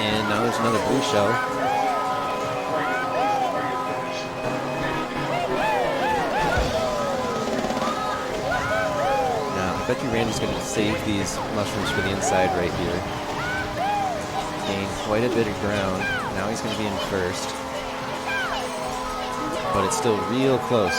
And now there's another blue shell. Now, I bet you Randy's going to save these mushrooms for the inside right here. gained quite a bit of ground. Now he's going to be in first. But it's still real close.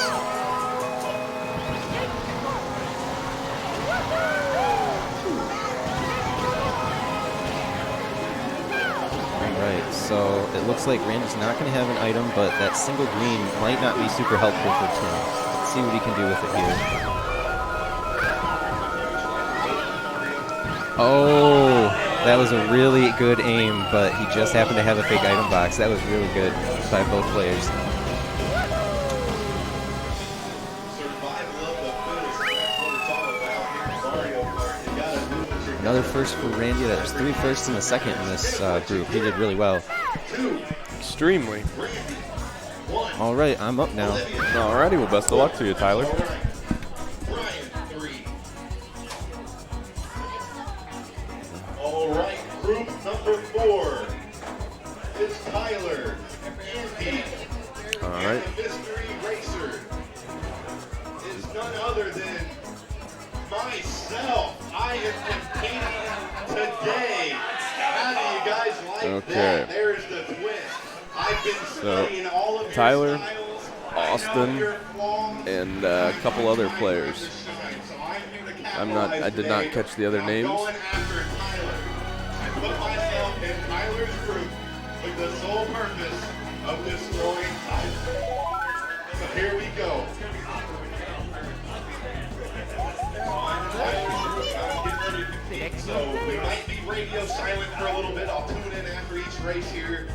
Alright, so it looks like Randy's not going to have an item, but that single green might not be super helpful for Tim. Let's see what he can do with it here. Oh, that was a really good aim, but he just happened to have a fake item box. That was really good by both players. Another first for Randy. That was 3 firsts and a second in this group. He did really well. Extremely. All right, I'm up now. Alrighty, well, best of luck to you, Tyler. All right, group number 4. It's Tyler, Andy, All right. and the mystery racer is none other than myself. I am competing today. How do you guys like Okay. that? There's the twist. I've been studying all of your Tyler, styles, Austin, your flaws, and a couple other players. So I'm here to I did not capitalize catch the other today. names. I'm going after Tyler. I put myself in Tyler's group with the sole purpose of destroying Tyler. So here we go. So we might be radio silent for a little bit. I'll tune in after each race here.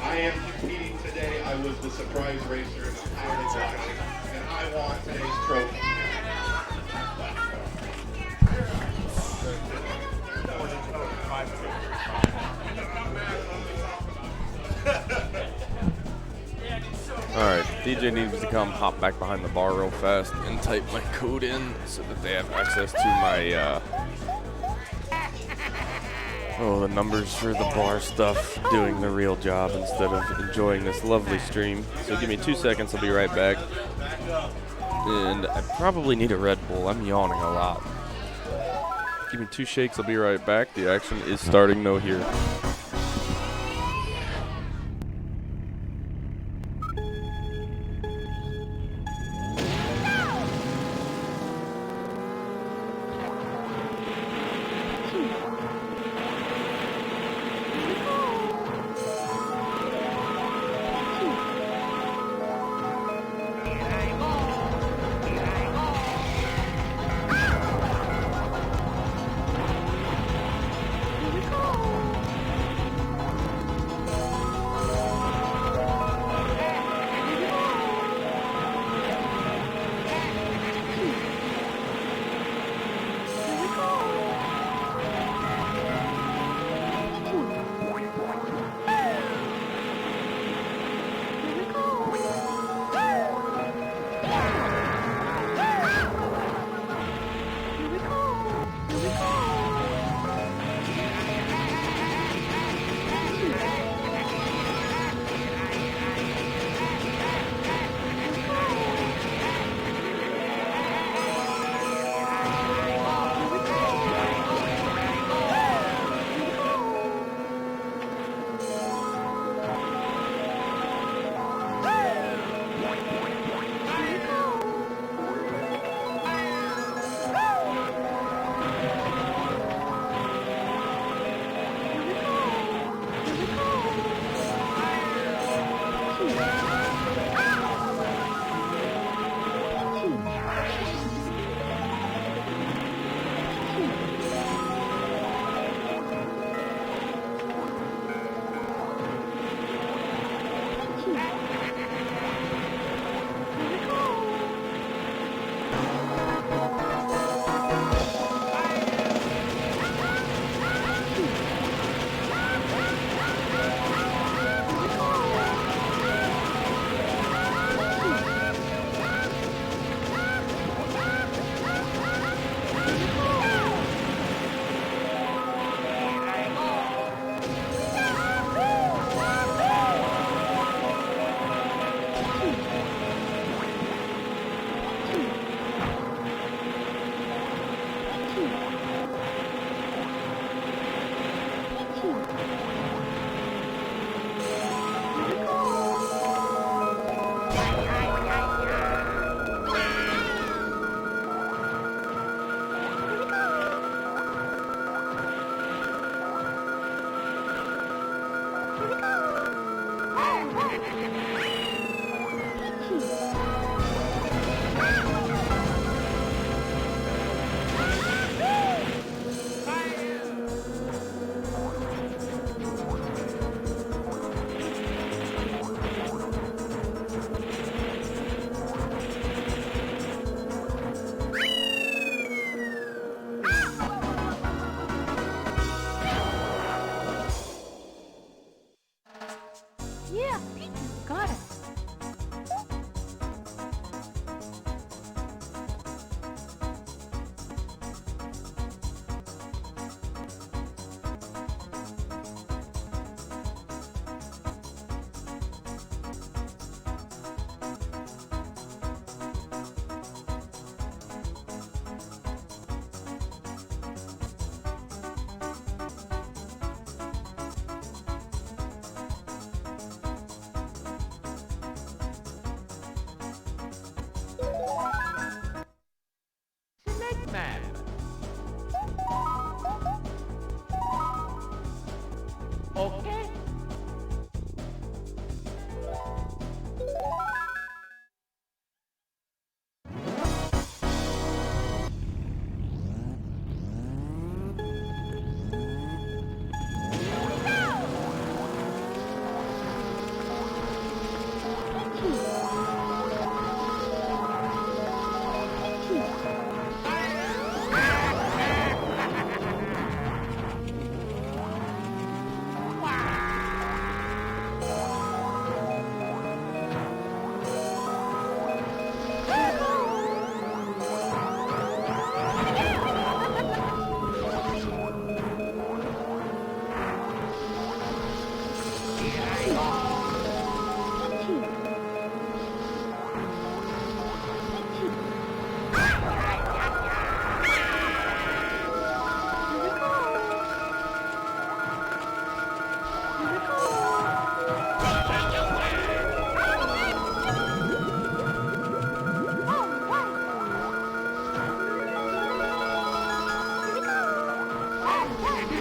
I am competing today. I was the surprise racer in the entirely watching, and I want today's trophy. Alright, DJ needs to come hop back behind the bar real fast and type my code in so that they have access to my, the numbers for the bar stuff, doing the real job instead of enjoying this lovely stream. So give me 2 seconds, I'll be right back. And I probably need a Red Bull, I'm yawning a lot. Give me 2 shakes, I'll be right back. The action is starting no here.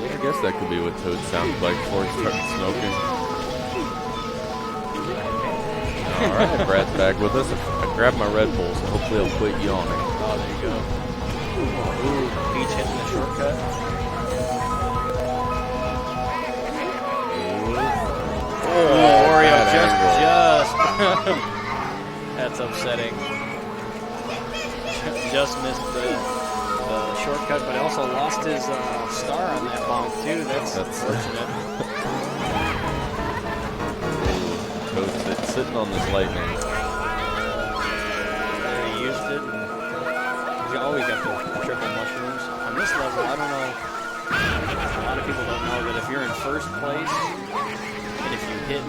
I guess that could be what Toad sounds like before he started smoking. All right, Brad's back with us. I grabbed my Red Bull, so hopefully I'll quit yawning. Oh, there you go. Ooh, Peach hitting the shortcut. Oh, Wario just. That's upsetting. Just missed the shortcut, but also lost his star on that bonk too. That's unfortunate. Toad's sitting on this lightning. There he used it. He's always got the triple mushrooms. On this level, I don't know. A lot of people don't know that if you're in first place, and if you hit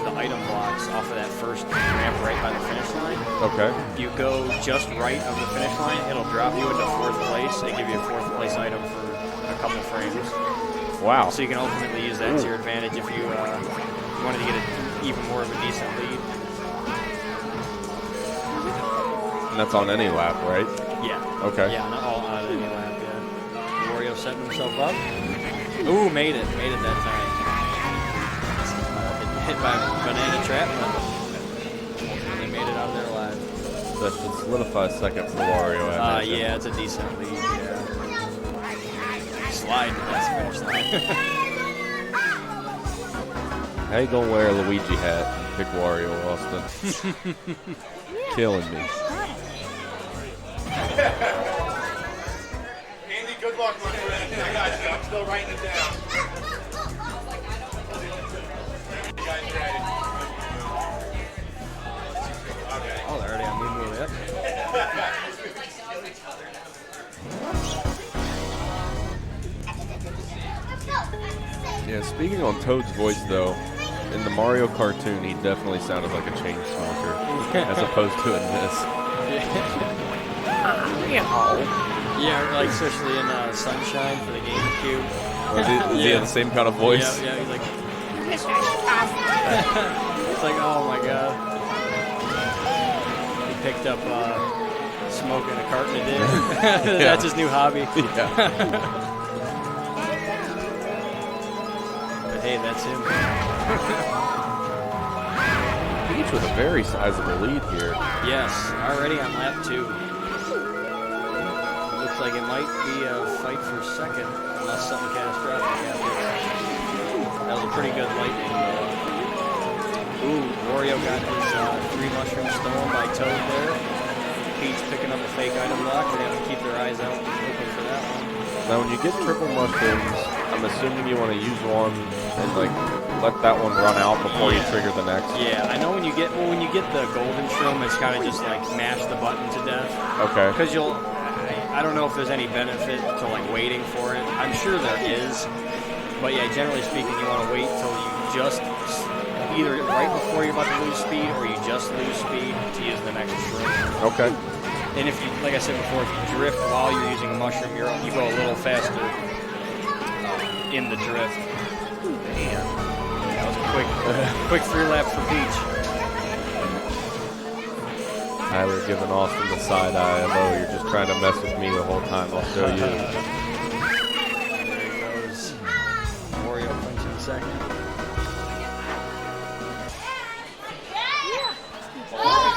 the item blocks off of that first ramp right by the finish line, Okay. you go just right of the finish line, it'll drop you into fourth place and give you a fourth place item for a couple frames. Wow. So you can ultimately use that to your advantage if you wanted to get even more of a decent lead. And that's on any lap, right? Yeah. Okay. Yeah, not all on any lap, yeah. Wario setting himself up. Ooh, made it. Made it that time. Hit by a banana trap, but they made it out there alive. That should solidify second for Wario, I imagine. Yeah, it's a decent lead, yeah. Slide past the finish line. How you gonna wear a Luigi hat and pick Wario, Austin? Killing me. Andy, good luck, my friend. I got you. I'm still writing it down. You guys ready? Oh, they're already on Moon Move, yep. Yeah, speaking on Toad's voice, though, in the Mario cartoon, he definitely sounded like a chain smoker, as opposed to in this. Yeah, like especially in Sunshine for the GameCube. Was he had the same kind of voice? Yeah, he's like, it's like, oh my god. He picked up smoking a carton a day. That's his new hobby. Yeah. But hey, that's him. Peach with a very sizable lead here. Yes, already on lap 2. Looks like it might be a fight for second, unless something catastrophic happens. That was a pretty good lightning. Ooh, Wario got his 3 mushrooms stolen by Toad there. Peach picking up a fake item block. They're going to keep their eyes out open for that one. Now, when you get triple mushrooms, I'm assuming you want to use one and like let that one run out before you trigger the next. Yeah, I know when you get the golden shroom, it's kind of just like mash the button to death. Okay. Because I don't know if there's any benefit to like waiting for it. I'm sure there is, but yeah, generally speaking, you want to wait till you just either right before you're about to lose speed or you just lose speed to use the next shroom. Okay. And if you, like I said before, if you drift while you're using a mushroom, you go a little faster in the drift. Damn. That was a quick 3 laps for Peach. Tyler giving Austin the side eye. Hello, you're just trying to mess with me the whole time. I'll show you. There he goes. Wario punching second.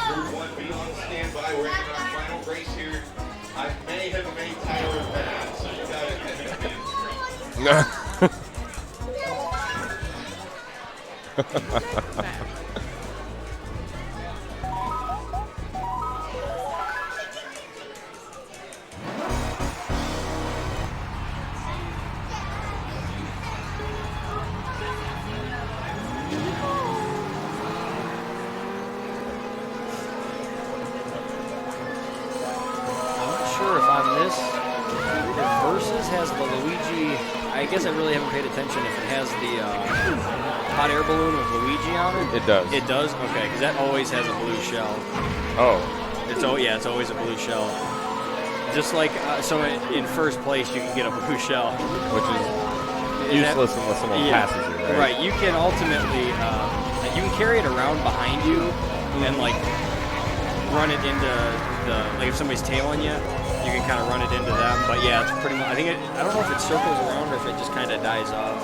Group 1B on standby. We're in our final race here. I may have made Tyler mad, so you got to guess I really haven't paid attention if it has the hot air balloon with Luigi on it. It does. It does? Okay, because that always has a blue shell. Oh. It's always a blue shell. Just like, so in first place you can get a blue shell. Which is useless unless someone passes you, right? Right, you can ultimately, you can carry it around behind you and like run it into like if somebody's tailing you, you can kind of run it into them. But yeah, it's pretty much, I don't know if it circles around or if it just kind of dies off.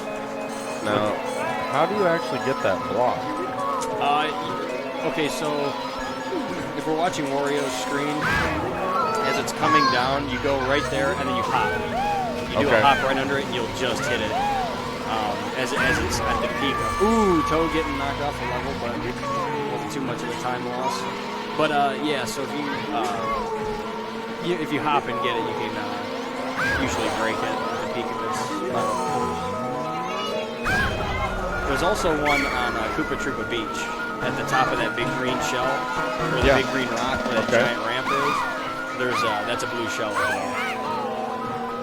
Now, how do you actually get that block? Okay, so if we're watching Wario's screen, as it's coming down, you go right there and then you hop. You do a hop right under it and you'll just hit it as it's at the peak. Ooh, Toad getting knocked off the level, but wasn't too much of a time loss. But yeah, so if you hop and get it, you can usually break it at the peak of its level. There's also one on Koopa Troopa Beach at the top of that big green shell, or the big green rock where that giant ramp is. That's a blue shell as well.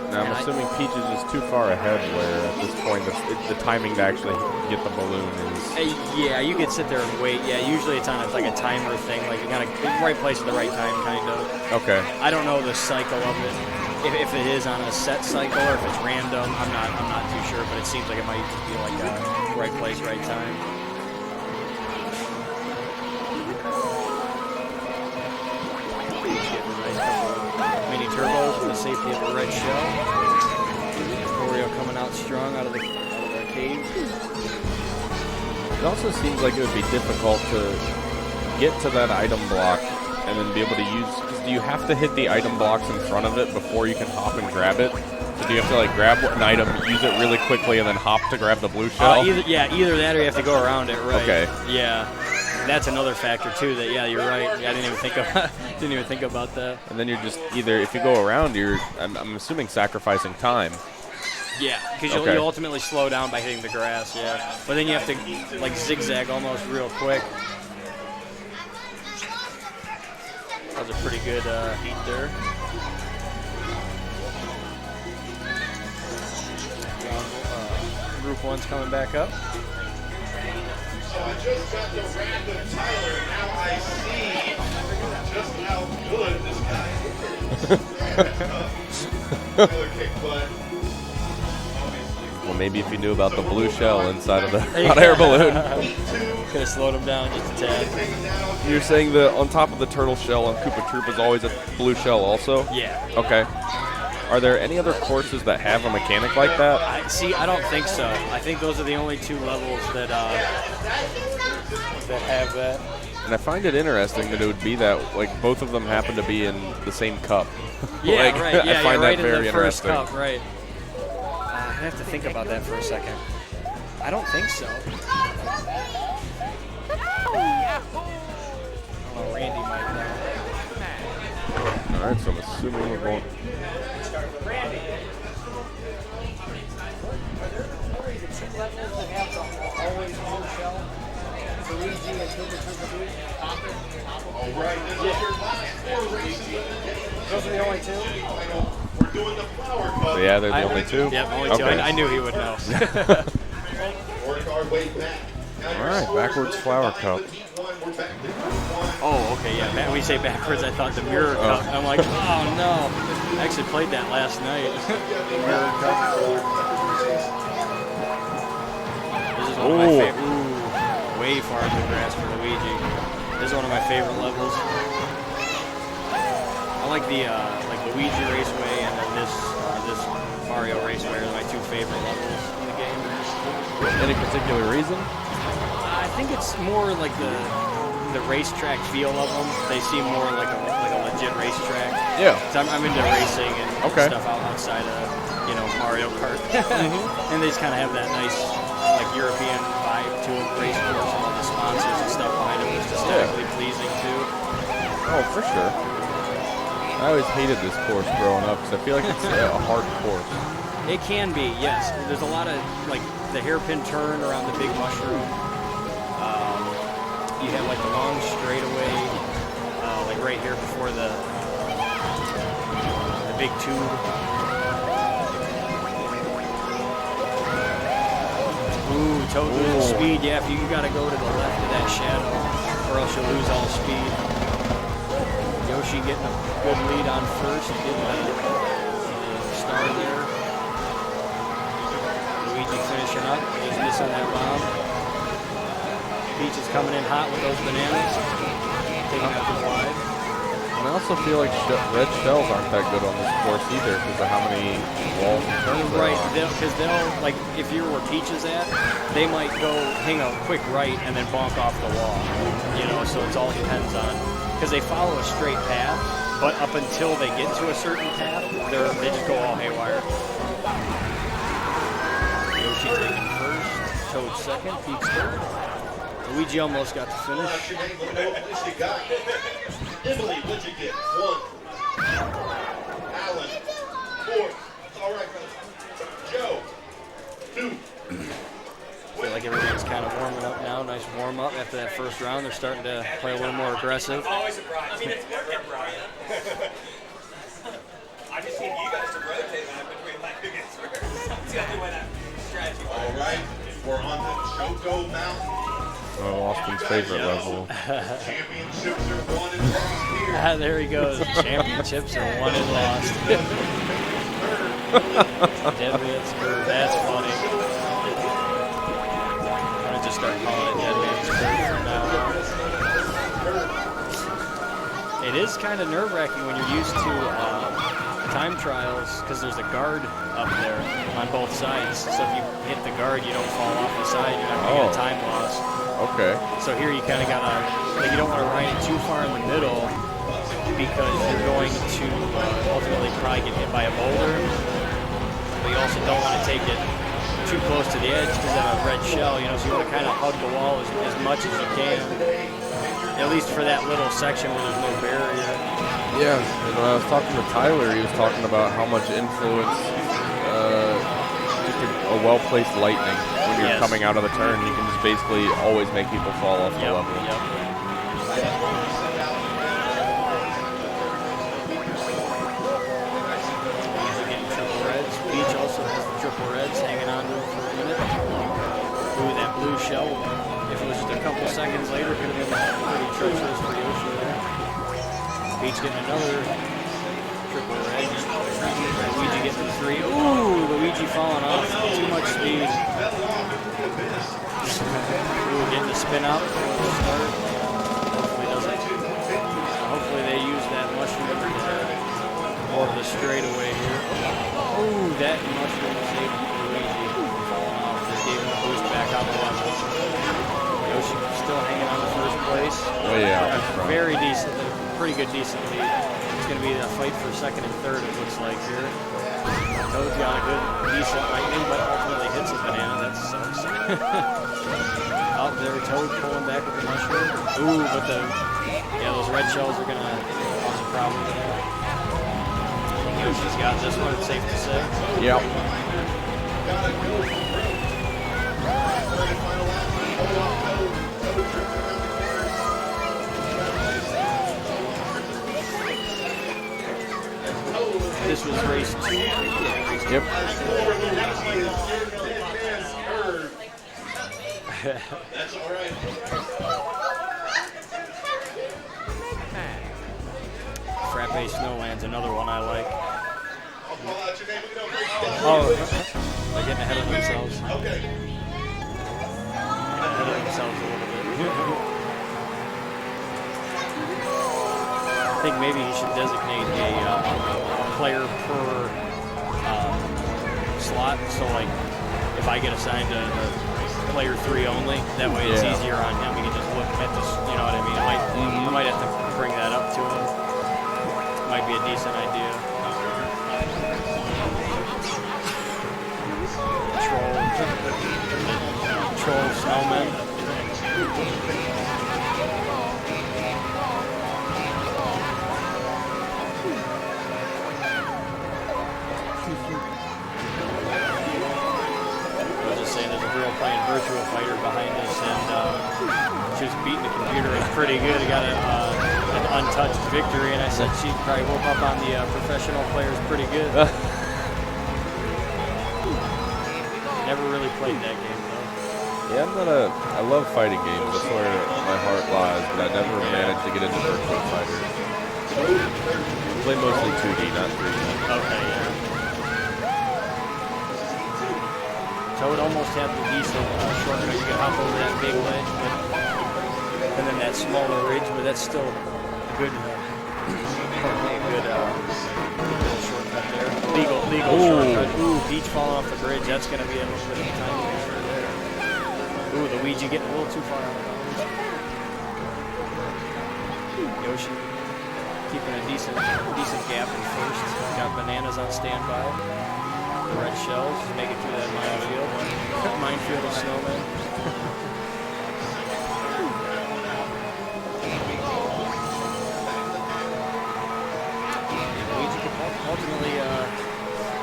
Now, I'm assuming Peach is just too far ahead where at this point the timing to actually get the balloon is... Yeah, you could sit there and wait. Yeah, usually it's on like a timer thing, like you gotta the right place at the right time, kind of. Okay. I don't know the cycle of it. If it is on a set cycle or if it's random, I'm not too sure, but it seems like it might just be like right place, right time. Mini turbos for the safety of the red shell. Wario coming out strong out of the cave. It also seems like it would be difficult to get to that item block and then be able to use... Because do you have to hit the item blocks in front of it before you can hop and grab it? So do you have to like grab an item, use it really quickly, and then hop to grab the blue shell? Either that or you have to go around it, right? Okay. Yeah. That's another factor too. That you're right. I didn't even think about that. And then you're just either if you go around, I'm assuming sacrificing time. Yeah, because you ultimately slow down by hitting the grass. Yeah, but then you have to like zigzag almost real quick. That was a pretty good heat there. Group 1's coming back up. So I just got the random Tyler. Now I see just how good this guy is. Tyler kicked butt. Well, maybe if you knew about the blue shell inside of the hot air balloon. Could have slowed him down just a tad. You're saying that on top of the turtle shell on Koopa Troop is always a blue shell also? Yeah. Okay. Are there any other courses that have a mechanic like that? I don't think so. I think those are the only two levels that have that. And I find it interesting that it would be that like both of them happen to be in the same cup. Yeah, like, right. Yeah, I find right that very in the first interesting. cup, right. I have to think about that for a second. I don't think so. Oh, Randy might know. All right, so I'm assuming we're going. All right, this is your last 4 races of the day. Those are the only two? We're doing the flower cup. So yeah, they're the only two. Yep, only two. Okay. I knew he would know. Work our way back. All right, backwards flower cup. Oh, okay, yeah. When you say backwards, I thought the mirror cup. I'm like, oh no. I actually played that last night. Mirror cup. This is one of my favorite. Ooh, way far in the grass for Luigi. This is one of my favorite levels. I like the Luigi Raceway and then this Mario Raceway are my two favorite levels in the game. Any particular reason? I think it's more like the racetrack feel of them. They seem more like a legit racetrack. Yeah. So I'm into racing and stuff outside of Mario Kart, and they just kind of have that nice like European vibe to a race course and all the sponsors and stuff behind them. It's aesthetically pleasing too. Oh, for sure. I always hated this course growing up because I feel like it's a hard course. It can be, yes. There's a lot of like the hairpin turn around the big mushroom. You have like the long straightaway, like right here before the big tube. Toad losing speed. Yeah, if you got to go to the left of that shadow, or else you'll lose all speed. Yoshi getting a good lead on first, getting the star there. Luigi finishing up, just missing that bomb. Peach is coming in hot with those bananas, taking up the wide. And I also feel like red shells aren't that good on this course either because of how many walls and turns there Right, are. because they'll, like, if you're where Peach is at, they might go hang a quick right and then bonk off the wall. You know, so it all depends on, because they follow a straight path, but up until they get to a certain path, they just go all haywire. Yoshi taking first, Toad second, Peach third. Luigi almost got the finish. What's your name? Let me know what list you got. Emily, what'd you get? 1. Alan, 4. It's all right, brother. Joe, 2. I feel like everyone's kind of warming up now. Nice warm up after that first round. They're starting to play a little more aggressive. Always a Brian. I mean, it's working, Brian. I just need you guys to rotate that between like who gets first. That's the only way that strategy works. All right, we're on the Choco Mountain. Oh, Austin's favorite level. Championships are won and lost here. There he goes. Championships are won and lost. Dead Man's Curve. That's funny. I'm going to just start calling it Dead Man's Curve from now on. It is kind of nerve-wracking when you're used to time trials because there's a guard up there on both sides. So if you hit the guard, you don't fall off the side. You're not going to get a time loss. Okay. So here you kind of got to, like, you don't want to ride it too far in the middle because you're going to ultimately probably get hit by a boulder. But you also don't want to take it too close to the edge because of a red shell, you know, so you want to kind of hug the wall as much as you can. At least for that little section where there's no barrier. Yeah, and when I was talking to Tyler, he was talking about how much influence just a well-placed lightning when you're coming out of the turn. You can just basically always make people fall off the level. Getting triple reds. Peach also has the triple reds hanging on to it for a minute. Ooh, that blue shell. If it was just a couple seconds later, could have been pretty treacherous for Yoshi there. Peach getting another triple red. Luigi getting the 3. Ooh, Luigi falling off. Too much speed. Ooh, getting the spin out before the start. Hopefully they use that mushroom more of the straightaway here. Ooh, that mushroom saved Luigi falling off. Just gave him a boost back on the level. Yoshi still hanging on to first place. Oh yeah. Very decent, pretty good, decent lead. It's going to be a fight for second and third, it looks like here. Toad's got a good, decent lightning, but ultimately hits a banana. That sucks. Out there, Toad pulling back with the mushroom. Ooh, but those red shells are going to cause a problem there. Yoshi's got this one, it's safe to say. Yep. This was race 2. Yep. That's all right. Frappe Snowland's another one I like. I'll call out your name. We don't break it. Oh, they're getting ahead of themselves. Okay. Ahead of themselves a little bit. I think maybe he should designate a player per slot. So, like, if I get assigned a player 3 only, that way it's easier on him. He can just look at this, you know what I mean? I might have to bring that up to him. Might be a decent idea. Troll snowman. I was just saying, there's a girl playing Virtua Fighter behind us, and she was beating the computer. It was pretty good. It got an untouched victory, and I said she probably woke up on the professional players pretty good. Never really played that game, though. Yeah, I love fighting games. That's where my heart lies, but I never managed to get into Virtua Fighter. I play mostly 2D, not 3D. Okay, yeah. Toad almost had the decent shortcut. You could hop over that big ledge, and then that smaller ridge, but that's still good. Good shortcut there. Legal shortcut. Ooh, Peach falling off the bridge. That's going to be a little bit of a time waster there. Ooh, Luigi getting a little too far out of bounds. Yoshi keeping a decent gap in first. Got bananas on standby. The red shells make it through that minefield. Minefield of snowmen. Luigi could ultimately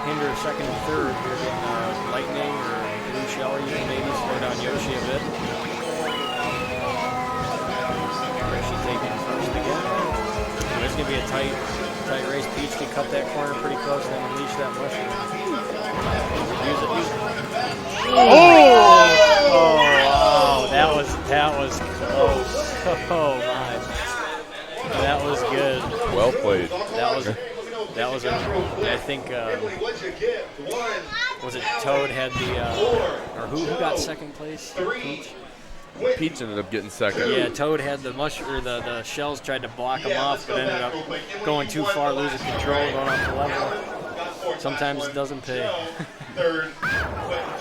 hinder second and third. Here getting lightning or blue shell, or you can maybe slow down Yoshi a bit. Yoshi taking first again. It's going to be a tight race. Peach can cut that corner pretty close and then unleash that mushroom. Use it. Oh, wow. That was close. Oh, my. That was good. Well played. That was I think, was it Toad had the, or who got second place? Peach? Peach ended up getting second. Yeah, Toad had the the shells tried to block him off, but ended up going too far, losing control, going off the level. Sometimes it doesn't pay. Third,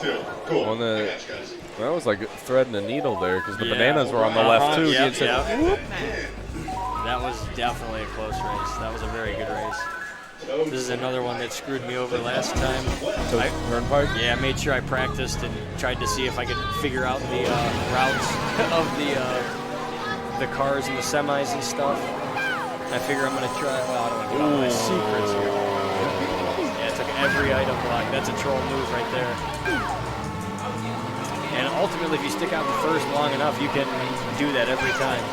two. Cool. On the, that was like threading a needle there because the bananas were on the left too. Yep, He had said, That was definitely a close race. That was a very good race. This is another one that screwed me over last time. Turnpike? Yeah, I made sure I practiced and tried to see if I could figure out the routes of the cars and the semis and stuff. I figure I'm going to try. Well, I don't want to get all my secrets here. Yeah, it took every item block. That's a troll move right there. And ultimately, if you stick out in first long enough, you can do that every time.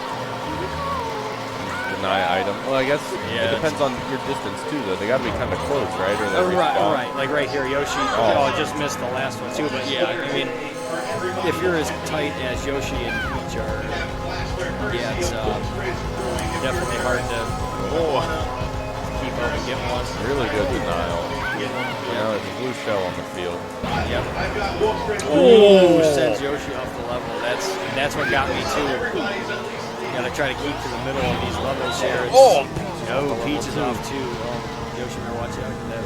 Deny item. Well, I guess it depends on your distance too, though. They got to be kind of close, right? Or Right. Like right here, Yoshi. Oh, just missed the last one too. But yeah, I mean, if you're as tight as Yoshi and Peach are, yeah, it's definitely hard to keep up and get one. Really good denial. Yeah, there's a blue shell on the field. Yep. Ooh, sends Yoshi off the level. That's what got me too. Got to try to keep to the middle of these levels here. No, Peach is off too. Yoshi, better watch out for that.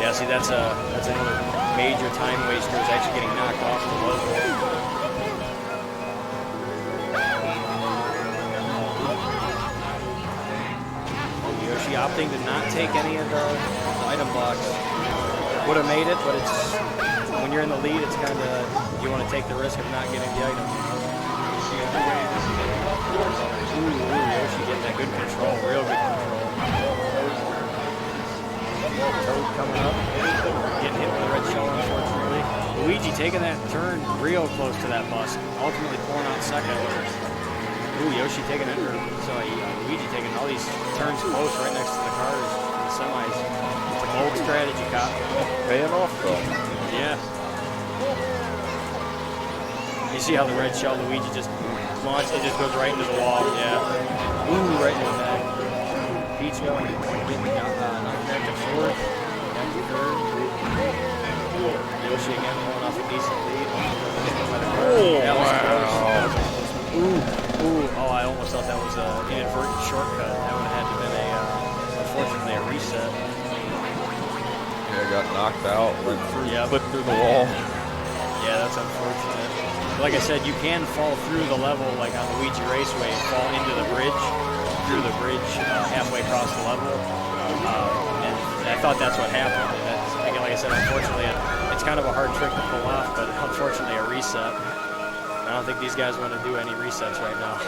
Yeah, see, that's another major time waster. Is actually getting knocked off the level. Yoshi opting to not take any of the item blocks. Would have made it, but it's when you're in the lead, it's kind of you want to take the risk of not getting the item. Ooh, Yoshi getting that good control, real good control. Toad coming up, getting hit with a red shell, unfortunately. Luigi taking that turn real close to that bus, ultimately pulling out second. Ooh, Yoshi taking it, Luigi taking all these turns close right next to the cars and the semis. It's a bold strategy, Cop. Paying off, though. Yeah. You see how the red shell Luigi just launched, it just goes right into the wall. Yeah. Ooh, right into the back. Peach going, getting knocked back to fourth, back to third. Yoshi again pulling off a decent lead. That was close. Ooh. Oh, I almost thought that was an inadvertent shortcut. That would have had to have been unfortunately, a reset. Yeah, got knocked out, went through, flipped through the wall. Yeah, that's unfortunate. Like I said, you can fall through the level, like on Luigi Raceway, and fall into the bridge, through the bridge, halfway across the level. And I thought that's what happened. And that's, like I said, unfortunately, it's kind of a hard trick to pull off, but unfortunately, a reset. I don't think these guys want to do any resets right now.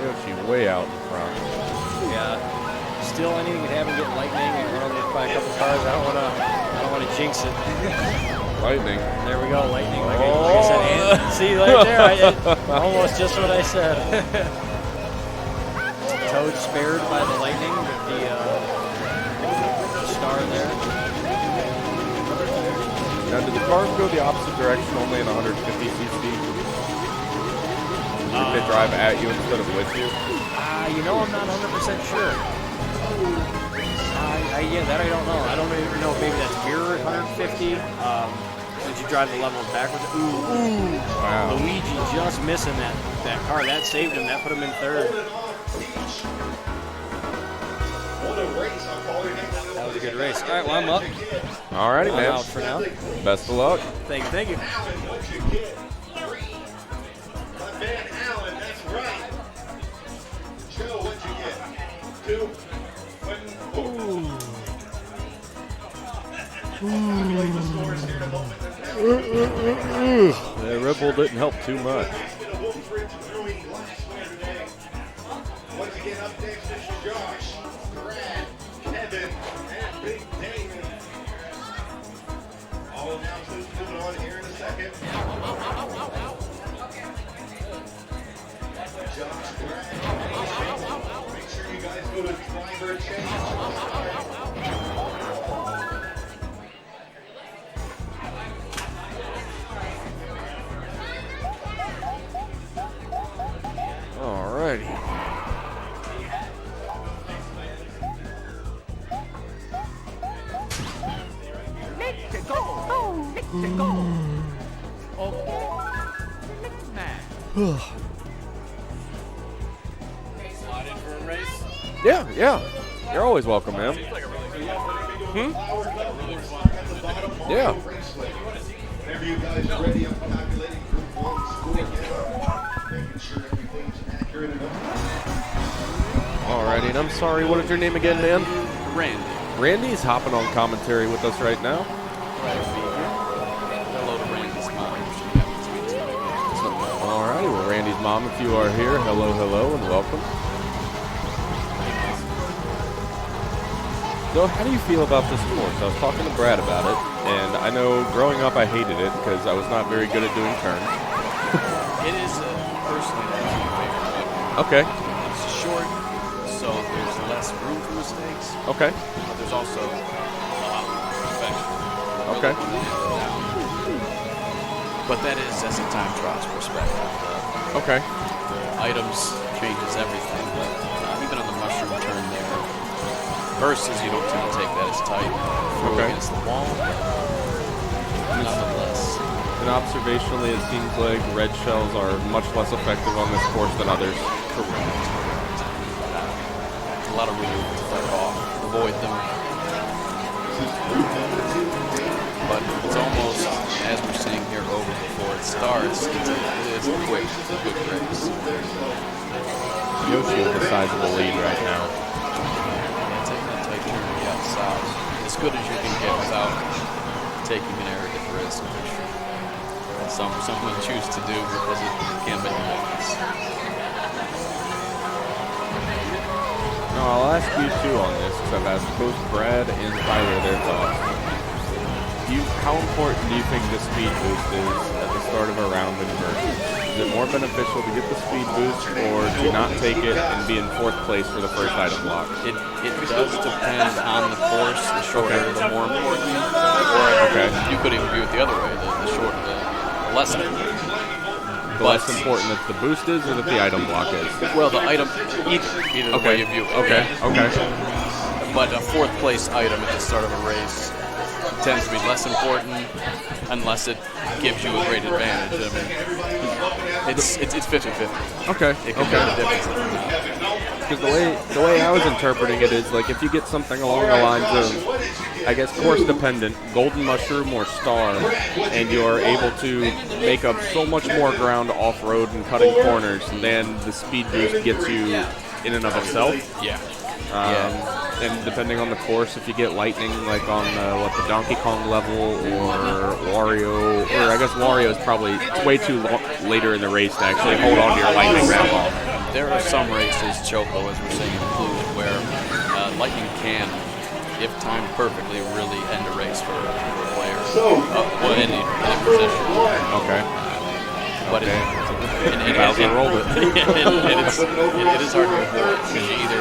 Yoshi way out in front. Yeah. Still, anything could happen. Get lightning and run over by a couple cars. I don't want to jinx it. Lightning. There we go, lightning. Like I said, and see right there, almost just what I said. Toad spared by the lightning with the star there. Now, do the cars go the opposite direction only in 150cc? Did they drive at you instead of with you? You know, I'm not 100% sure. Yeah, that I don't know. I don't even know if maybe that's mirror at 150. Did you drive the level backwards? Ooh. Wow. Luigi just missing that car. That saved him. That put him in third. That was a good race. All right, well, I'm up. All righty, I'm man. out for now. Best of luck. Thank you. My man Allen, that's right. Joe, what'd you get? 2? Calculate the scores here in a moment. The Red Bull didn't help too much. Brewing glassware today. Once again, up next is Josh, Brad, Kevin, and Big David. All announcements moving on here in a second. Josh, Brad, make sure you guys go to driver change. Alrighty. Let's go. Let's go. Okay. Next man. Slide in for a race. Yeah. You're always welcome, man. Yeah. Whenever you guys are ready, I'm calculating Group 1 score again. Making sure everything's accurate enough. Alrighty, and I'm sorry, what is your name again, man? Randy. Randy's hopping on commentary with us right now. Hello to Randy's mom. Alrighty, well, Randy's mom, if you are here, hello, and welcome. So, how do you feel about this course? I was talking to Brad about it, and I know growing up I hated it because I was not very good at doing turns. It is personally my favorite. Okay. It's short, so there's less room for mistakes. Okay. But there's also a lot of perfection. Okay. But that is as a time trials perspective. Okay. The items changes everything. But even on the mushroom turn there, versus you don't tend to take that as tight. Throw Okay. against the wall. Nonetheless. And observationally, it seems like red shells are much less effective on this course than others. Correct. A lot of room to fight off, avoid them. But it's almost, as we're seeing here over before it starts, it's a quick, good race. Yoshi with a sizable lead right now. Yeah, taking that tight turn to the outside. As good as you can get without taking an arrogant risk, which some would choose to do because it can make a difference. Now, I'll ask you too on this, because I've asked both Brad and Tyler their thoughts. How important do you think the speed boost is at the start of a round in versus? Is it more beneficial to get the speed boost or to not take it and be in fourth place for the first item block? It does depend on the course. The shorter, the more important. Okay. You could even view it the other way. The shorter, the less important. The less important that the boost is or that the item block is? Well, the item, either the way you view it. Okay. But a fourth place item at the start of a race tends to be less important unless it gives you a great advantage. I mean, it's 50-50. Okay. It can make a difference. Because the way I was interpreting it is like if you get something along the lines of, I guess, course dependent, golden mushroom or star, and you're able to make up so much more ground off road and cutting corners than the speed boost gets you in and of itself. Yeah. And depending on the course, if you get lightning, like on the Donkey Kong level, or Wario, or I guess Wario is probably way too later in the race to actually hold on to your lightning that long. There are some races, Choco, as we're saying, included, where lightning can, if timed perfectly, really end a race for a player. Well, any position. Okay. But it is hard to avoid because you either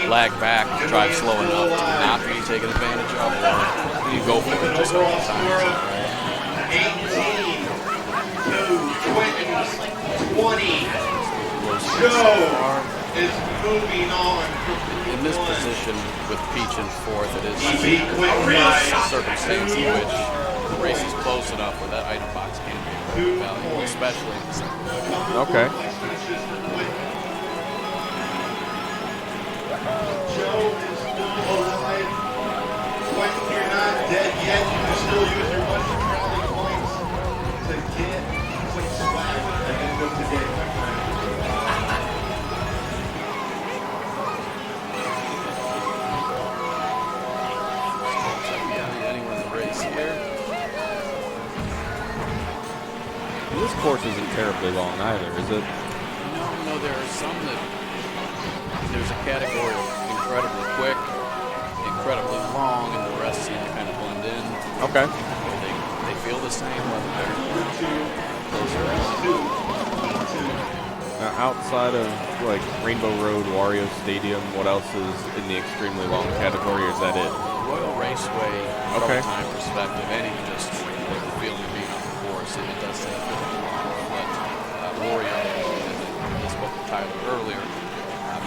lag back, drive slow enough to not be taken advantage of, or you go for it just all the time. 18 to Quentin's 20. Joe is moving on. In this position with Peach in fourth, it is He beat Quentin by a circumstance in which the race is close enough where that item box can be valuable, especially in the second. Okay. Joe is still alive. Quentin, you're not dead yet. You can still use your mushroom rally points to get some swag at the end of today, my friend. Anyone in the race here? This course isn't terribly long either, is it? No, there are some that there's a category of incredibly quick, incredibly long, and the rest seem to kind of blend in. Okay. They feel the same, whether they're closer or Now, outside of like Rainbow Road, Wario Stadium, what else is in the extremely long category, or is that it? Royal Raceway, from Okay. a time perspective, and even just the feeling of being on the course, it does seem to be long. But Wario, I spoke with Tyler earlier,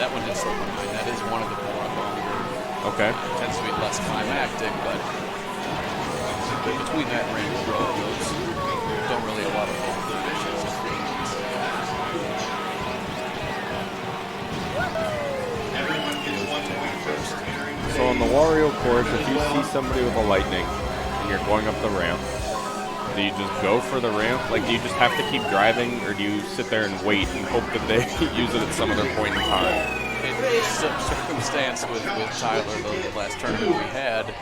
that one did slip my mind. That is one of the more longer. Okay. It tends to be less climactic, but between that and Rainbow Road, those don't really have a lot of long divisions. Everyone gets 1 point first. So on the Wario course, if you see somebody with a lightning and you're going up the ramp, do you just go for the ramp? Like, do you just have to keep driving, or do you sit there and wait and hope that they use it at some other point in time? It's a circumstance with Tyler, the last tournament we had,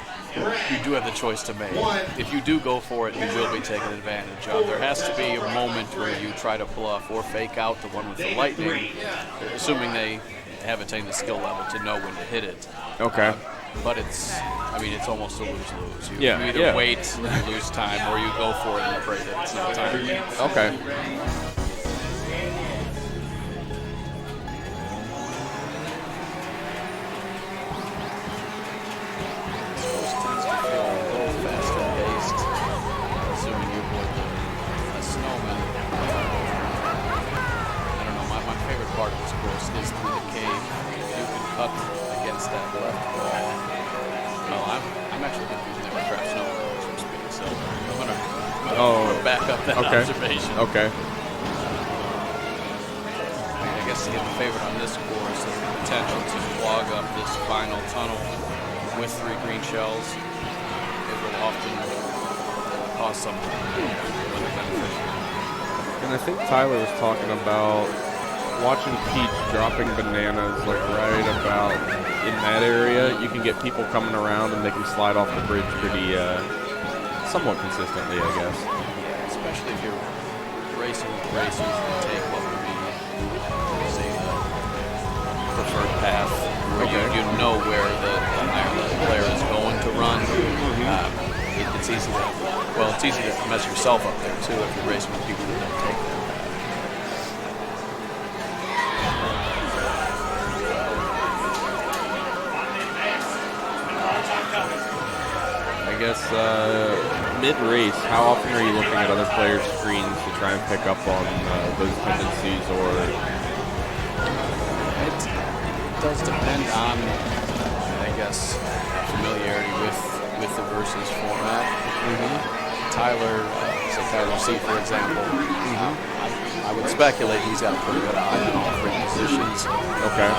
you do have the choice to make. If you do go for it, you will be taken advantage of. There has to be a moment where you try to bluff or fake out the one with the lightning, assuming they have attained the skill level to know when to hit it. Okay. But it's almost a lose-lose. You Yeah, either yeah. wait and you lose time, or you go for it and pray that it's not time. Okay. Course tends to feel a little faster paced, assuming you avoid a snowman. I don't know, my favorite part of this course is through the cave. You can cut against that left wall. Well, I'm actually confusing it with trap snowman from speed, so I'm gonna back up that observation. Okay. I guess to get the favorite on this course is the potential to clog up this final tunnel with 3 green shells. It will often cause some other beneficial. And I think Tyler was talking about watching Peach dropping bananas like right about in that area. You can get people coming around and they can slide off the bridge pretty somewhat consistently, I guess. Yeah, especially if you're racing with racers that take what would be, say, the preferred path, where you know where the higher level player is going to run. It's easy to mess yourself up there too if you're racing with people who don't take that path. I guess mid-race, how often are you looking at other players' screens to try and pick up on those tendencies, or? It does depend on, I guess, familiarity with the versus format. Tyler C, for example, I would speculate he's got a pretty good eye on all 3 positions. Okay.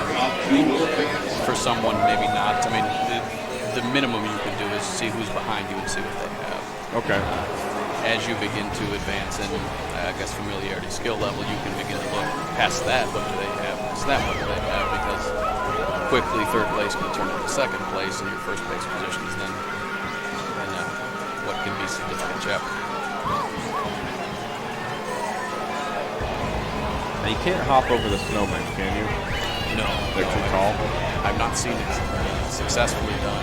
For someone, maybe not. I mean, the minimum you can do is see who's behind you and see what they have. Okay. As you begin to advance in, I guess, familiarity skill level, you can begin to look past that. What do they have? Past that, what do they have? Because quickly, 3rd place can turn into 2nd place, and your 1st place positions then what can be significant jeopardy. Now you can't hop over the snowmen, can you? No, They're too tall? I've not seen it successfully done.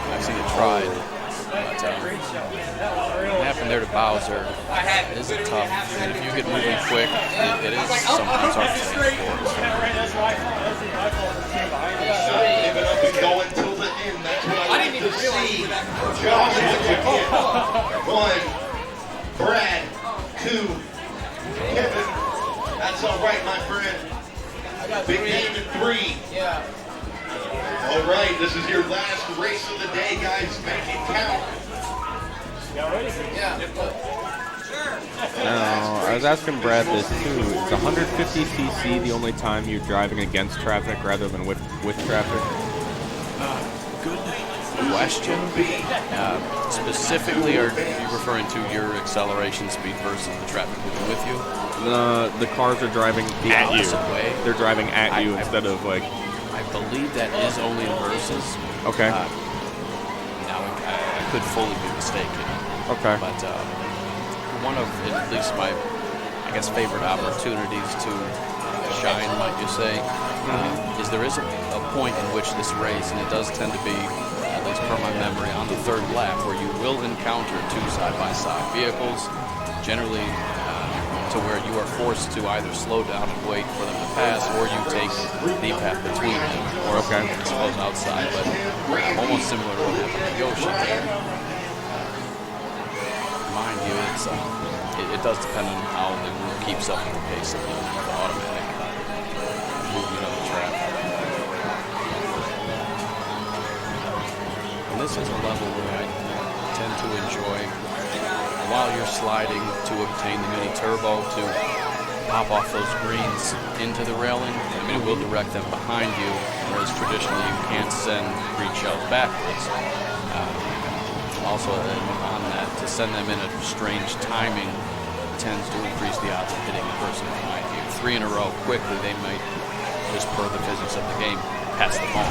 I've seen it tried. But what happened there to Bowser is tough. And if you get moving quick, it is sometimes hard to stay forward. Live it up and go until the end. That's what I like to to C. Josh with the hit. 1. Brad. 2. Kevin. That's all right, my friend. Big game in 3. Yeah. All right, this is your last race of the day, guys. Make it count. Yeah. Now, I was asking Brad this too. Is 150cc the only time you're driving against traffic rather than with traffic? Good question. Specifically, are you referring to your acceleration speed versus the traffic moving with you? The cars are driving The at you. opposite way? They're driving at you instead of like. I believe that is only in versus. Okay. Now, I could fully be mistaken. Okay. But one of, at least my, I guess, favorite opportunities to shine, might you say, is there is a point in which this race, and it does tend to be, at least per my memory, on the 3rd lap, where you will encounter 2 side-by-side vehicles, generally to where you are forced to either slow down and wait for them to pass, or you take the path between them, or I suppose outside, but almost similar to what happened to Yoshi there. Mind you, it does depend on how the group keeps up with the pace of the automatic movement of the track. And this is a level where I tend to enjoy, while you're sliding to obtain the mini turbo to pop off those greens into the railing. I mean, it will direct them behind you, whereas traditionally you can't send green shells backwards. Also, on that, to send them in a strange timing tends to increase the odds of hitting the person behind you. 3 in a row quickly, they might, just per the physics of the game, pass the ball.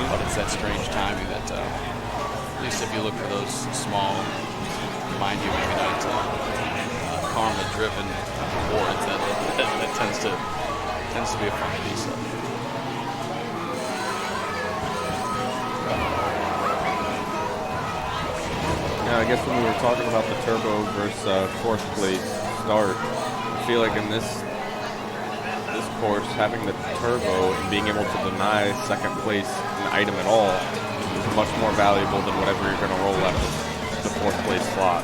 But it's that strange timing that, at least if you look for those small, mind you, maybe not karma-driven boards, that tends to be a fun piece of it. Yeah, I guess when we were talking about the turbo versus 4th place start, I feel like in this course, having the turbo and being able to deny 2nd place an item at all is much more valuable than whatever you're going to roll out of the 4th place slot.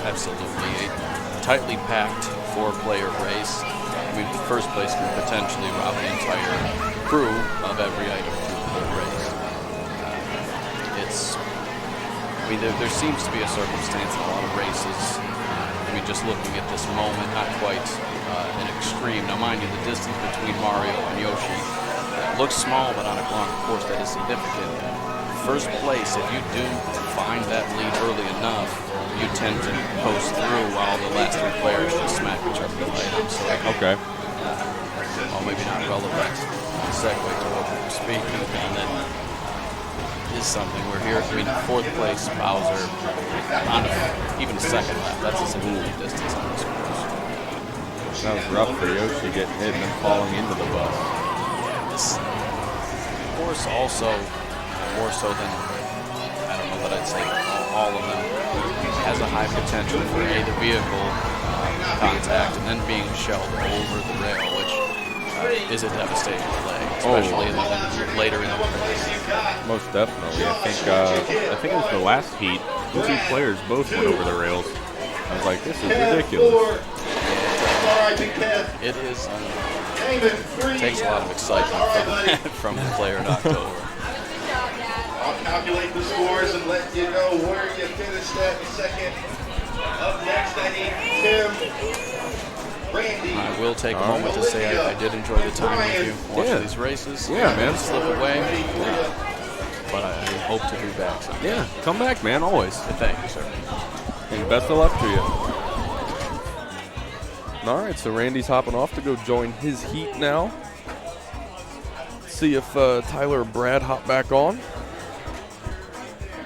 Absolutely. A tightly packed 4-player race. I mean, the 1st place can potentially rob the entire crew of every item through the whole race. I mean, there seems to be a circumstance in a lot of races. I mean, just looking at this moment, not quite an extreme. Now, mind you, the distance between Mario and Yoshi looks small, but on a long course, that is significant. 1st place, if you do find that lead early enough, you tend to post through while the last 3 players just smack each other with items. So, okay. Well, maybe not relevant segue to what we were speaking, and then is something where here, I mean, 4th place Bowser on even 2nd lap. That's a significant distance on this course. That was rough for Yoshi getting hit and then falling into the bus. This course also, more so than, I don't know that I'd say all of them, has a high potential for the vehicle contact and then being shelled over the rail, which is a devastating delay, especially later in the race. Most definitely. I think it was the last heat. The 2 players both went over the rails. I was like, this is ridiculous. It is. Takes a lot of excitement from the player knocked over. I'll calculate the scores and let you know where you finished at in 2nd. Up next, I need Tim, Randy. I will take a moment to say I did enjoy the time with you watching these races. Yeah, man. Slip away, but I hope to be back someday. Yeah, come back, man, always. Thank you, sir. And best of luck to you. All right, so Randy's hopping off to go join his heat now. See if Tyler or Brad hop back on.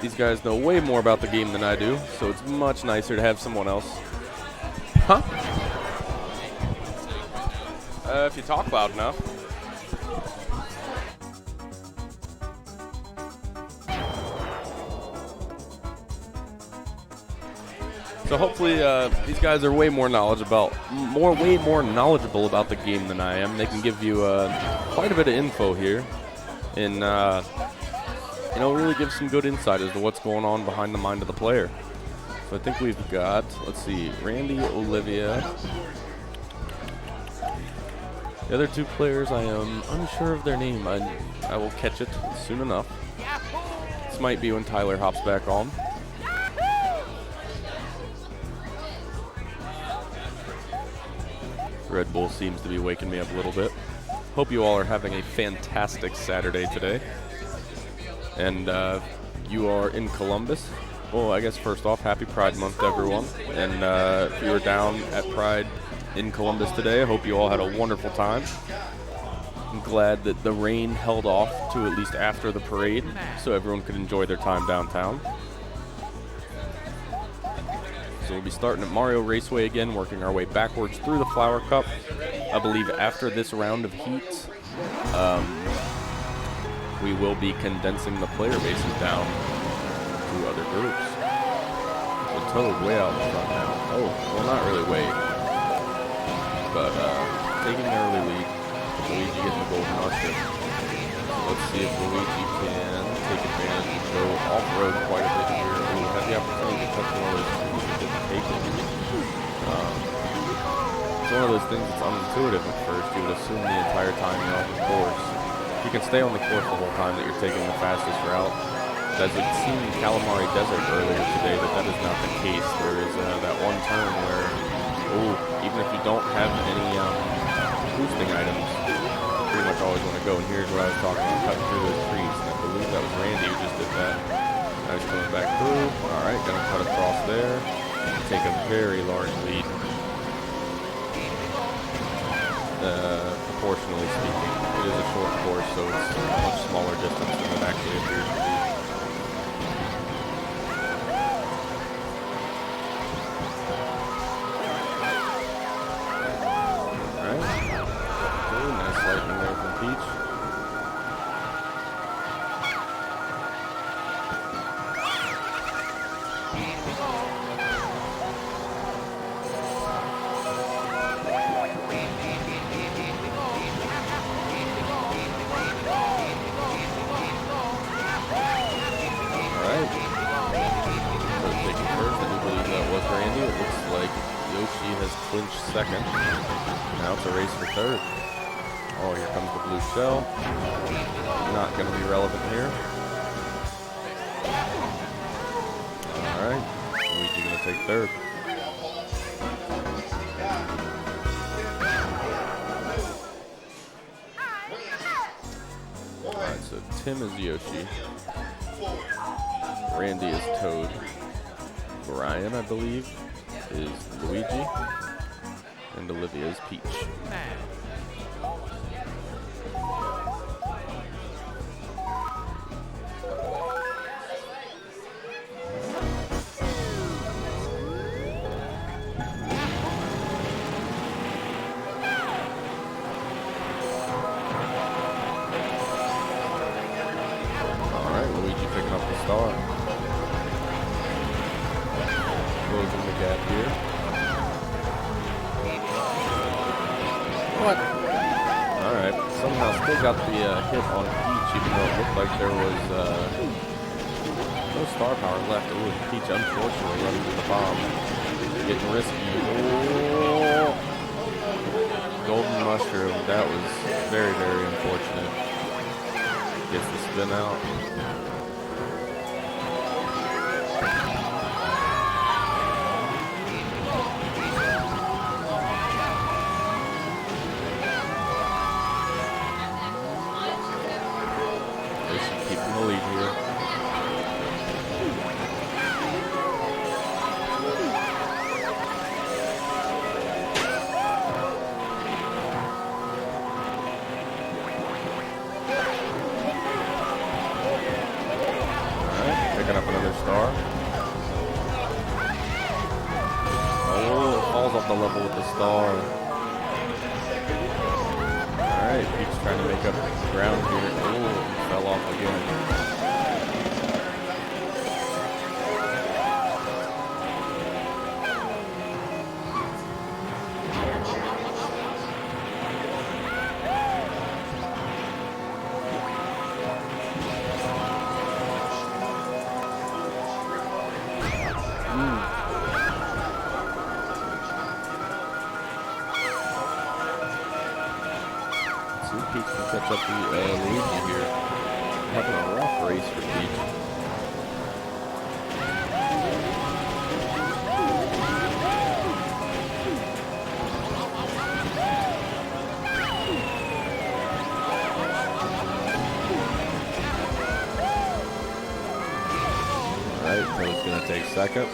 These guys know way more about the game than I do, so it's much nicer to have someone else. Huh? If you talk loud enough. So hopefully these guys are way more knowledgeable about the game than I am. They can give you quite a bit of info here in you know, really gives some good insight as to what's going on behind the mind of the player. So I think we've got, let's see, Randy, Olivia. The other 2 players, I am unsure of their name. I will catch it soon enough. This might be when Tyler hops back on. Red Bull seems to be waking me up a little bit. Hope you all are having a fantastic Saturday today. And you are in Columbus. Well, I guess first off, happy Pride Month to everyone. And if you were down at Pride in Columbus today, I hope you all had a wonderful time. I'm glad that the rain held off to at least after the parade so everyone could enjoy their time downtown. So we'll be starting at Mario Raceway again, working our way backwards through the Flower Cup. I believe after this round of heats, we will be condensing the player bases down to other groups. So Toad way out in front now. Oh, well, not really way, but taking the early lead. Luigi getting the golden mushroom. Let's see if Luigi can take advantage and go off-road quite a bit here. Ooh, have the opportunity to touch one of those trees and didn't take it. It's one of those things that's unintuitive at first. You would assume the entire time you're on the course, you can stay on the course the whole time that you're taking the fastest route. As it seemed in Calamari Desert earlier today, that is not the case. There is that one turn where, even if you don't have any boosting items, you pretty much always want to go. And here's what I was talking about, cutting through those trees. And I believe that was Randy who just did that. Now he's coming back through. All right, gonna cut across there. Take a very large lead. Proportionally speaking, it is a short course, so it's a much smaller distance than it actually appears to be. Lightning there from Peach. Alright. So taking first, I do believe that was Randy. It looks like Yoshi has clinched second. Now it's a race for third. Oh, here comes the blue shell. Not going to be relevant here. Alright. Luigi going to take third. Alright, so Tim is Yoshi. Randy is Toad. Brian, I believe, is Luigi. And Olivia is Peach. Star. Closing the gap here. What? Alright, somehow still got the hit on Peach, even though it looked like there was no star power left. Ooh, Peach unfortunately running to the bomb. Getting risky. Oh! Golden mushroom, that was very, very unfortunate. Gets the spin out. Picking up another star. Oh, it falls off the level with the star. Alright, Peach trying to make up ground here. Oh, fell off again. See if Peach can catch up to Luigi here. Having a rough race for Peach. Alright, Toad's gonna take second.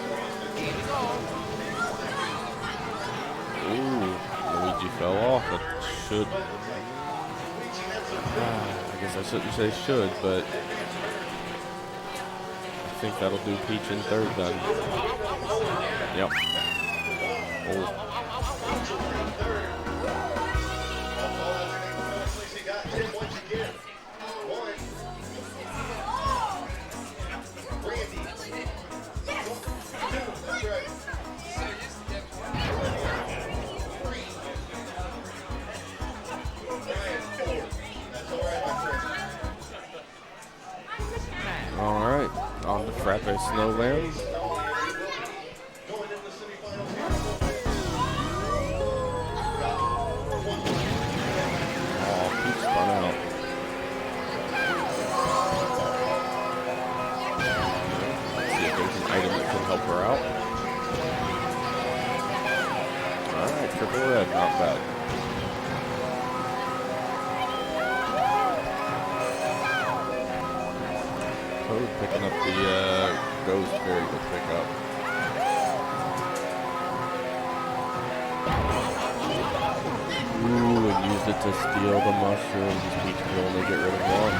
Ooh, Luigi fell off. That should. I guess I shouldn't say should, but I think that'll do Peach in third then. Yep. Oh. All right, on to Frappe Snowland. Oh, Peach spun out. Let's see if there's an item that can help her out. All right, triple red, not bad. Picking up the Ghost, very good pickup. Ooh, and used it to steal the mushrooms. Peach can only get rid of one.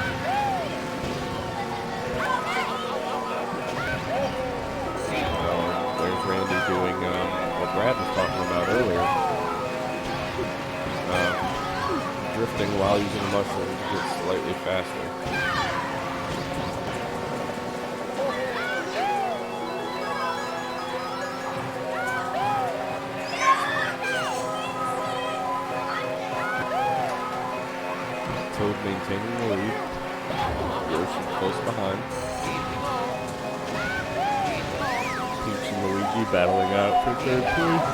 There's Randy doing what Brad was talking about earlier. Drifting while using mushrooms to get slightly faster. Toad maintaining the lead. Yoshi close behind. Peach and Luigi battling out for third place.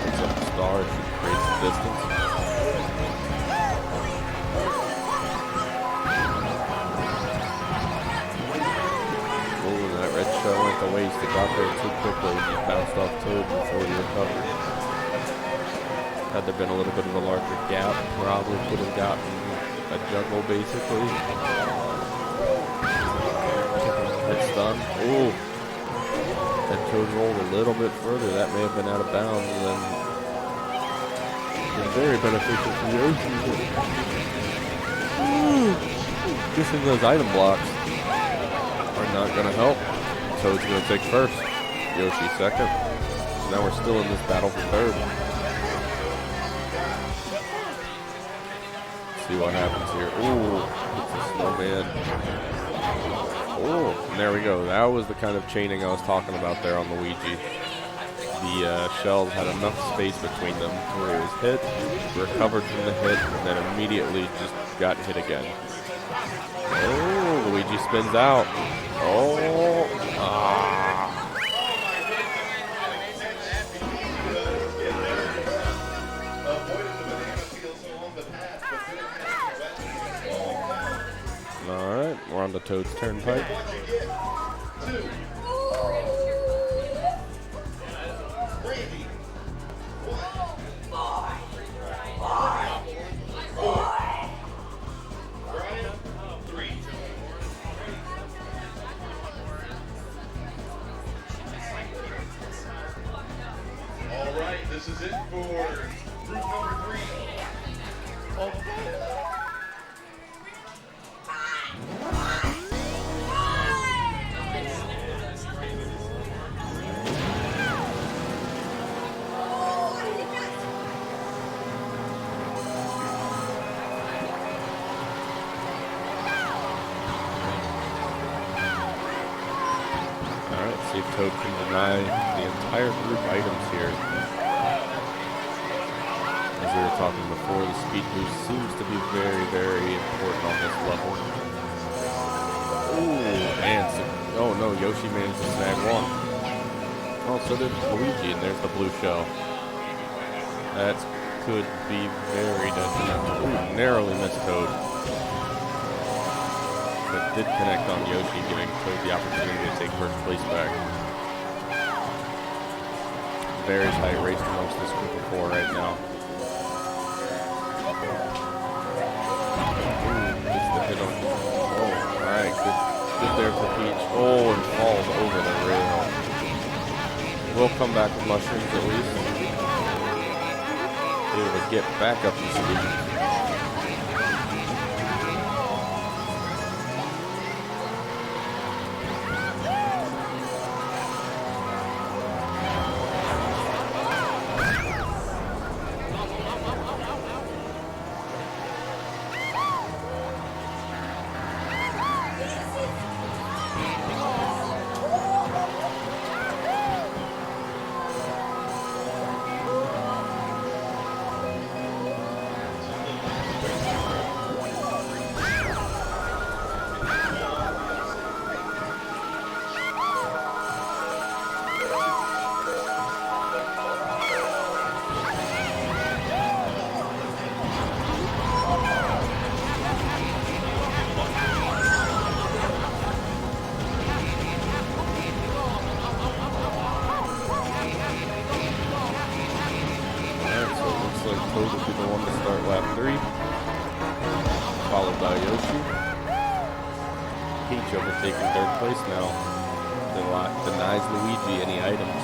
Picks up the star as she creates the distance. That red shell went to waste. It got there too quickly and bounced off Toad before he recovered. Had there been a little bit of a larger gap, probably could have gotten a juggle basically. Hit stun. Ooh. And Toad rolled a little bit further. That may have been out of bounds and then been very beneficial for Yoshi. Guessing those item blocks are not going to help. Toad's going to take first. Yoshi second. So now we're still in this battle for third. See what happens here. Ooh, it's a snowman. Oh, and there we go. That was the kind of chaining I was talking about there on Luigi. The shells had enough space between them to where it was hit, recovered from the hit, and then immediately just got hit again. Oh, Luigi spins out. Oh, All right, we're on the Toad's Turnpike. All right, this is it for group number 3. See if Toad can deny the entire group items here. As we were talking before, the speed boost seems to be very, very important on this level. Ooh, and oh no, Yoshi managed to snag one. Oh, so did Luigi, and there's the blue shell. That could be very detrimental. Ooh, narrowly missed Toad. But did connect on Yoshi, giving Toad the opportunity to take first place back. Very tight race amongst this group of 4 right now. Ooh, gets the hit on. Oh, alright, good there for Peach. Oh, and falls over the rail. We'll come back with mushrooms at least. Be able to get back up to speed. Toad will be the one to start lap 3, followed by Yoshi. Peach overtaking 3rd place now. Denies Luigi any items.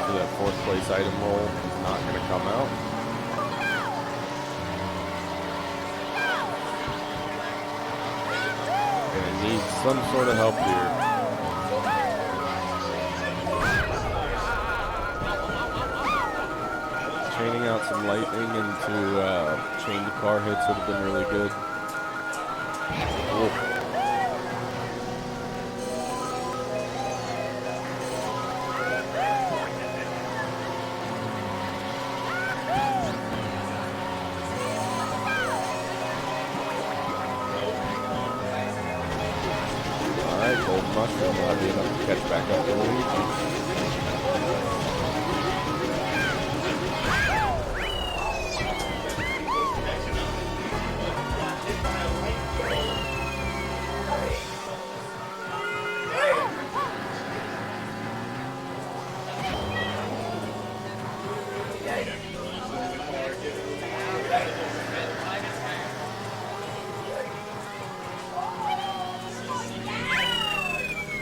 So that 4th place item roll is not going to come out. And it needs some sort of help here. Chaining out some lightning into chain to car hits would have been really good. Oh. Alright, golden mushroom will be enough to catch back up to Luigi.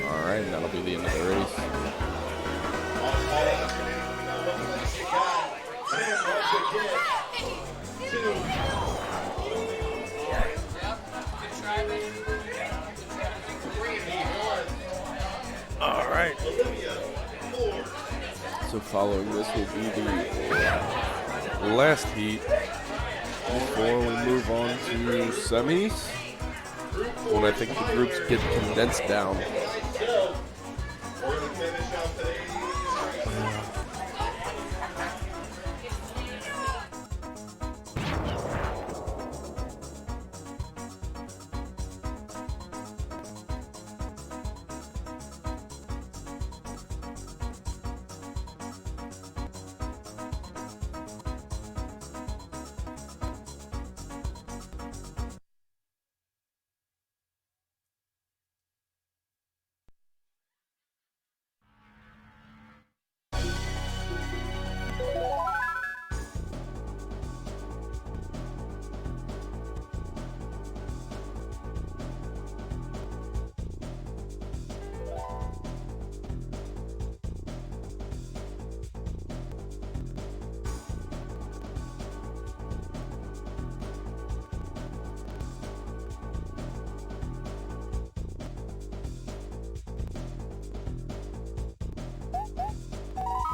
Alright, that'll be the end of the race. Alright. So following this will be the last heat before we move on to semis, when I think the groups get condensed down.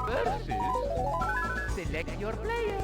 Versus. Select your player.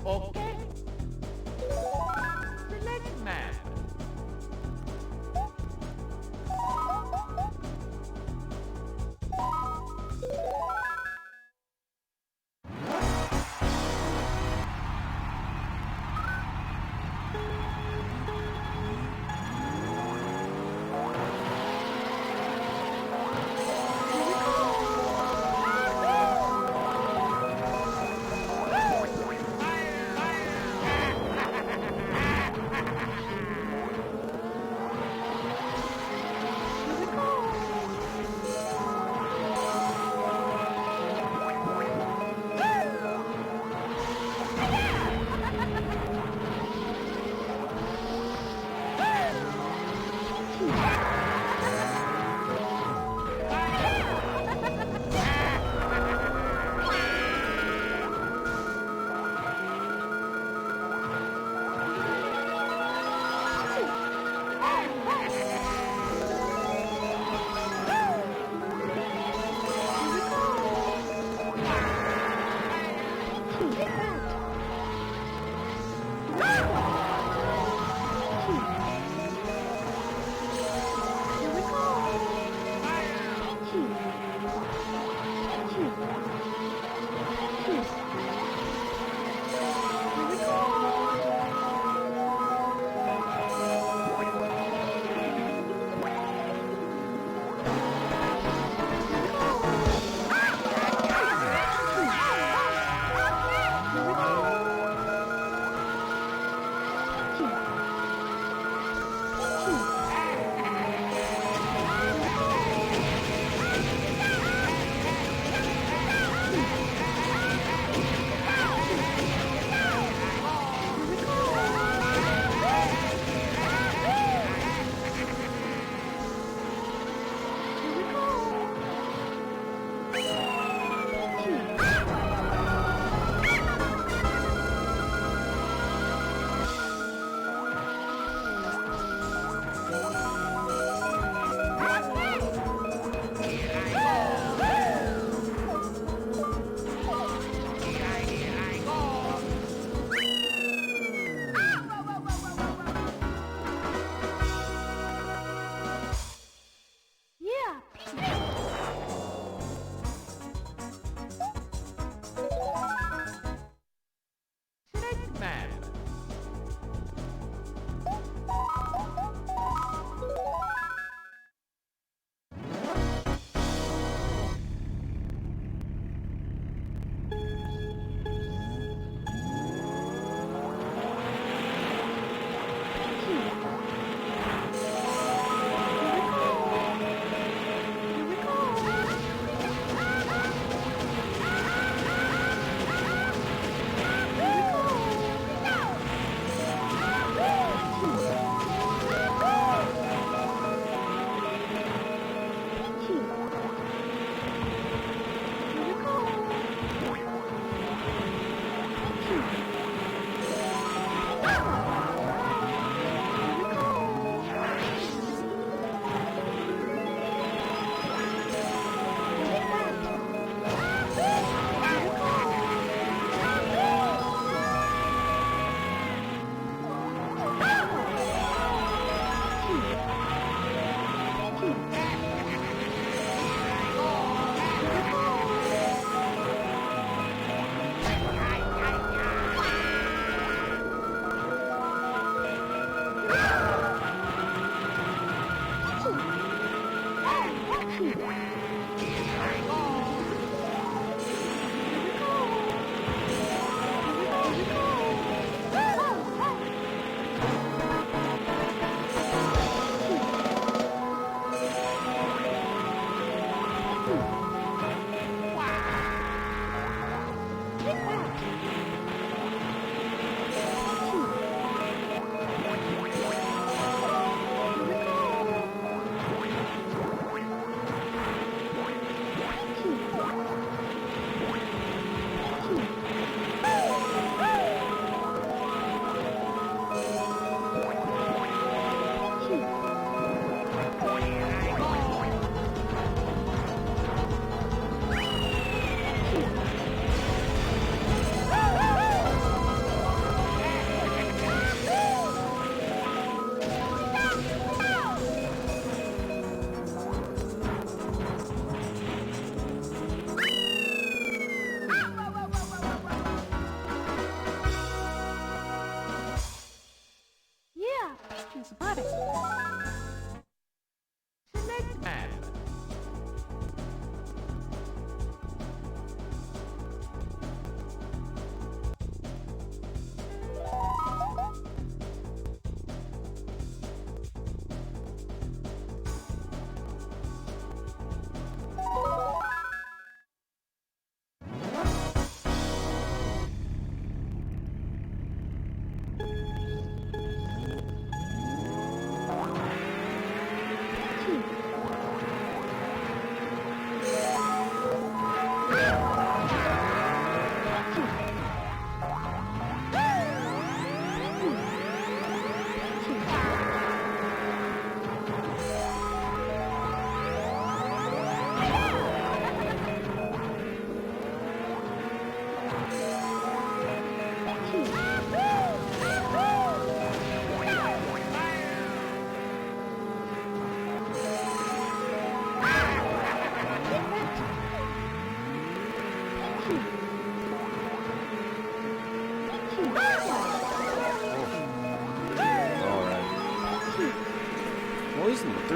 Okay. Select map.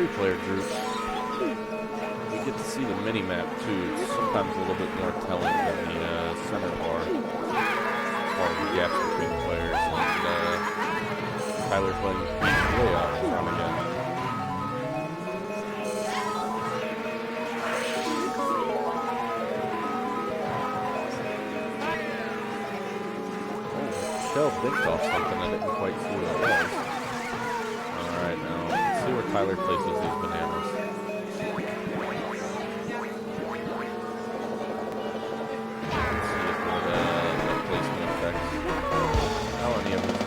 3-player groups, we get to see the mini map too. It's sometimes a little bit more telling than the center bar, as far as the gaps between players. And Tyler's letting Pete way out in front again. Shell dinked off something. I didn't quite see what it was. Alright, now let's see where Tyler places these bananas. Let's see if the placement affects how any of this is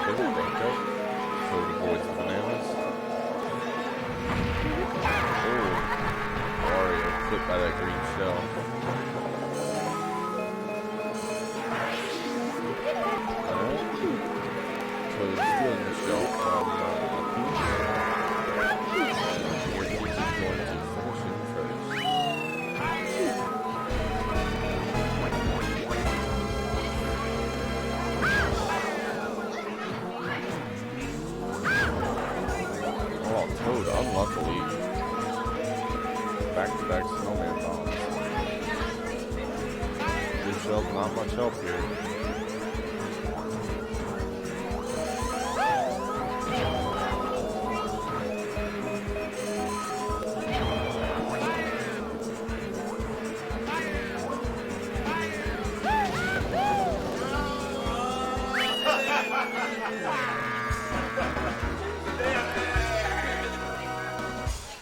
going to go. So the boys the bananas. Oh, Mario clipped by that green shell. Alright. So he's stealing the shell from Peach. And we're going to finish him first. Toad, unluckily, back-to-back snowman bombs. This shell's not much help here.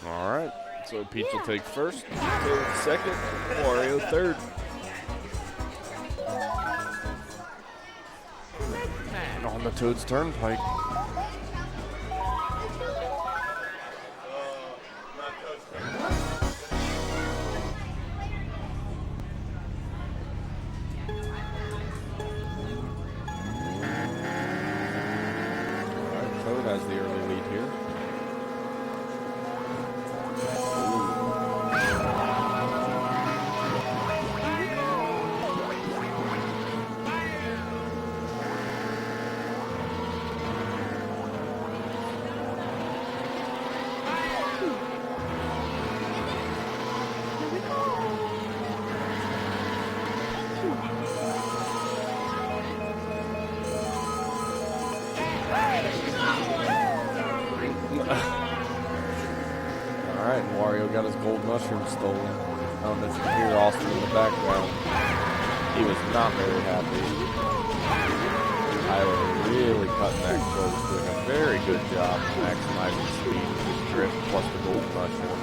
Alright, so Peach will take first, Toad second, Wario third. And on the Toad's turnpike. Alright, Toad has the early lead here. Alright, and Wario got his gold mushroom stolen. I don't know if you can hear Austin in the background. He was not very happy. Tyler really cutting that close, doing a very good job maximizing speed with his drift plus the gold mushroom.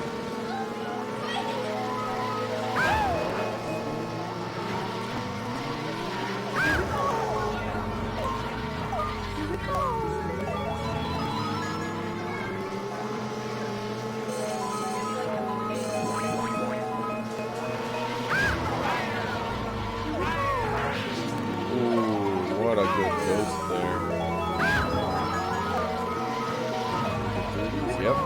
What a good ghost there. Yep.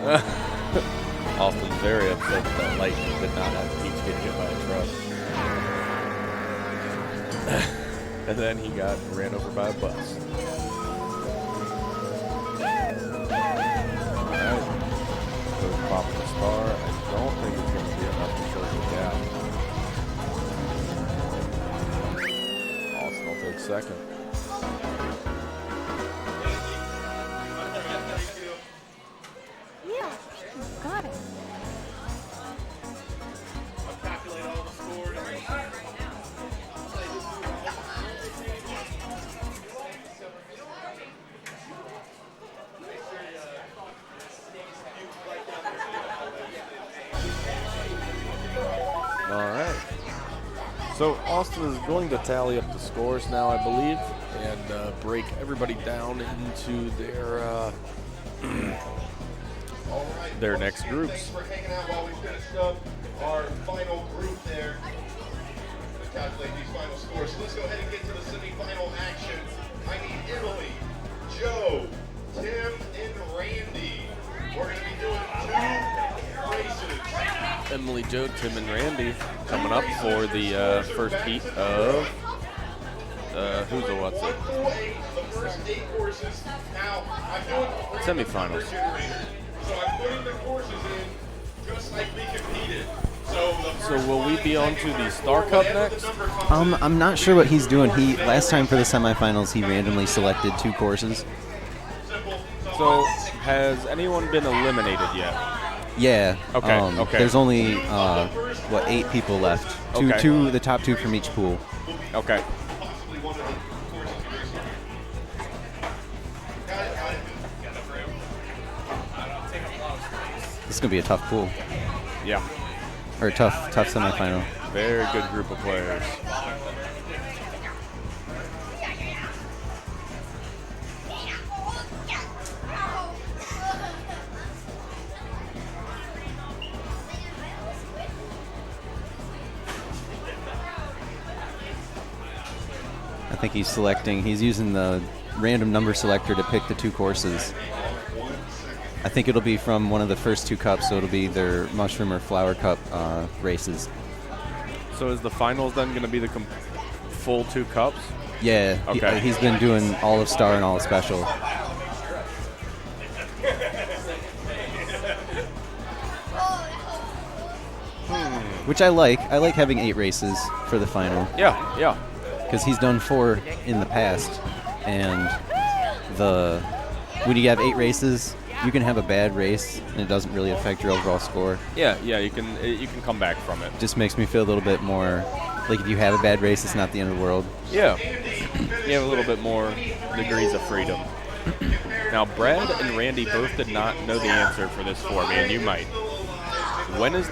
Austin's very upset that Lightning did not have Peach get hit by a truck. And then he got ran over by a bus. Alright. Goes pop the star. I don't think it's going to be enough to close the gap. Austin will take second. Yeah, got it. All right. So Austin is going to tally up the scores now, I believe, and break everybody down into their next groups. Thanks for hanging out while we finished up our final group there. To calculate these final scores. So let's go ahead and get to the semifinal action. I need Emily, Joe, Tim, and Randy. We're going to be doing 2 races. Emily, Joe, Tim, and Randy coming up for the first heat of who's the what's it? The first 8 courses. Now, I'm doing Semifinals. So I'm putting the courses in just like we competed. So will we be on to the Star Cup next? I'm not sure what he's doing. Last time for the semifinals, he randomly selected 2 courses. So has anyone been eliminated yet? Yeah. Okay, okay. There's only 8 people left. Okay. The top 2 from each pool. Okay. This is gonna be a tough pool, Yeah. or a tough semifinal. Very good group of players. I think he's using the random number selector to pick the 2 courses. I think it'll be from one of the first 2 cups, so it'll be their Mushroom or Flower Cup races. So is the finals then going to be the full 2 cups? Yeah, Okay. he's been doing all of Star and all of Special. Which I like. I like having 8 races for the final. Yeah. Because he's done 4 in the past, and when you have 8 races, you can have a bad race and it doesn't really affect your overall score. Yeah. You can come back from it. Just makes me feel a little bit more like if you have a bad race, it's not the end of the world. Yeah. You have a little bit more degrees of freedom. Now, Brad and Randy both did not know the answer for this for me, and you might. When is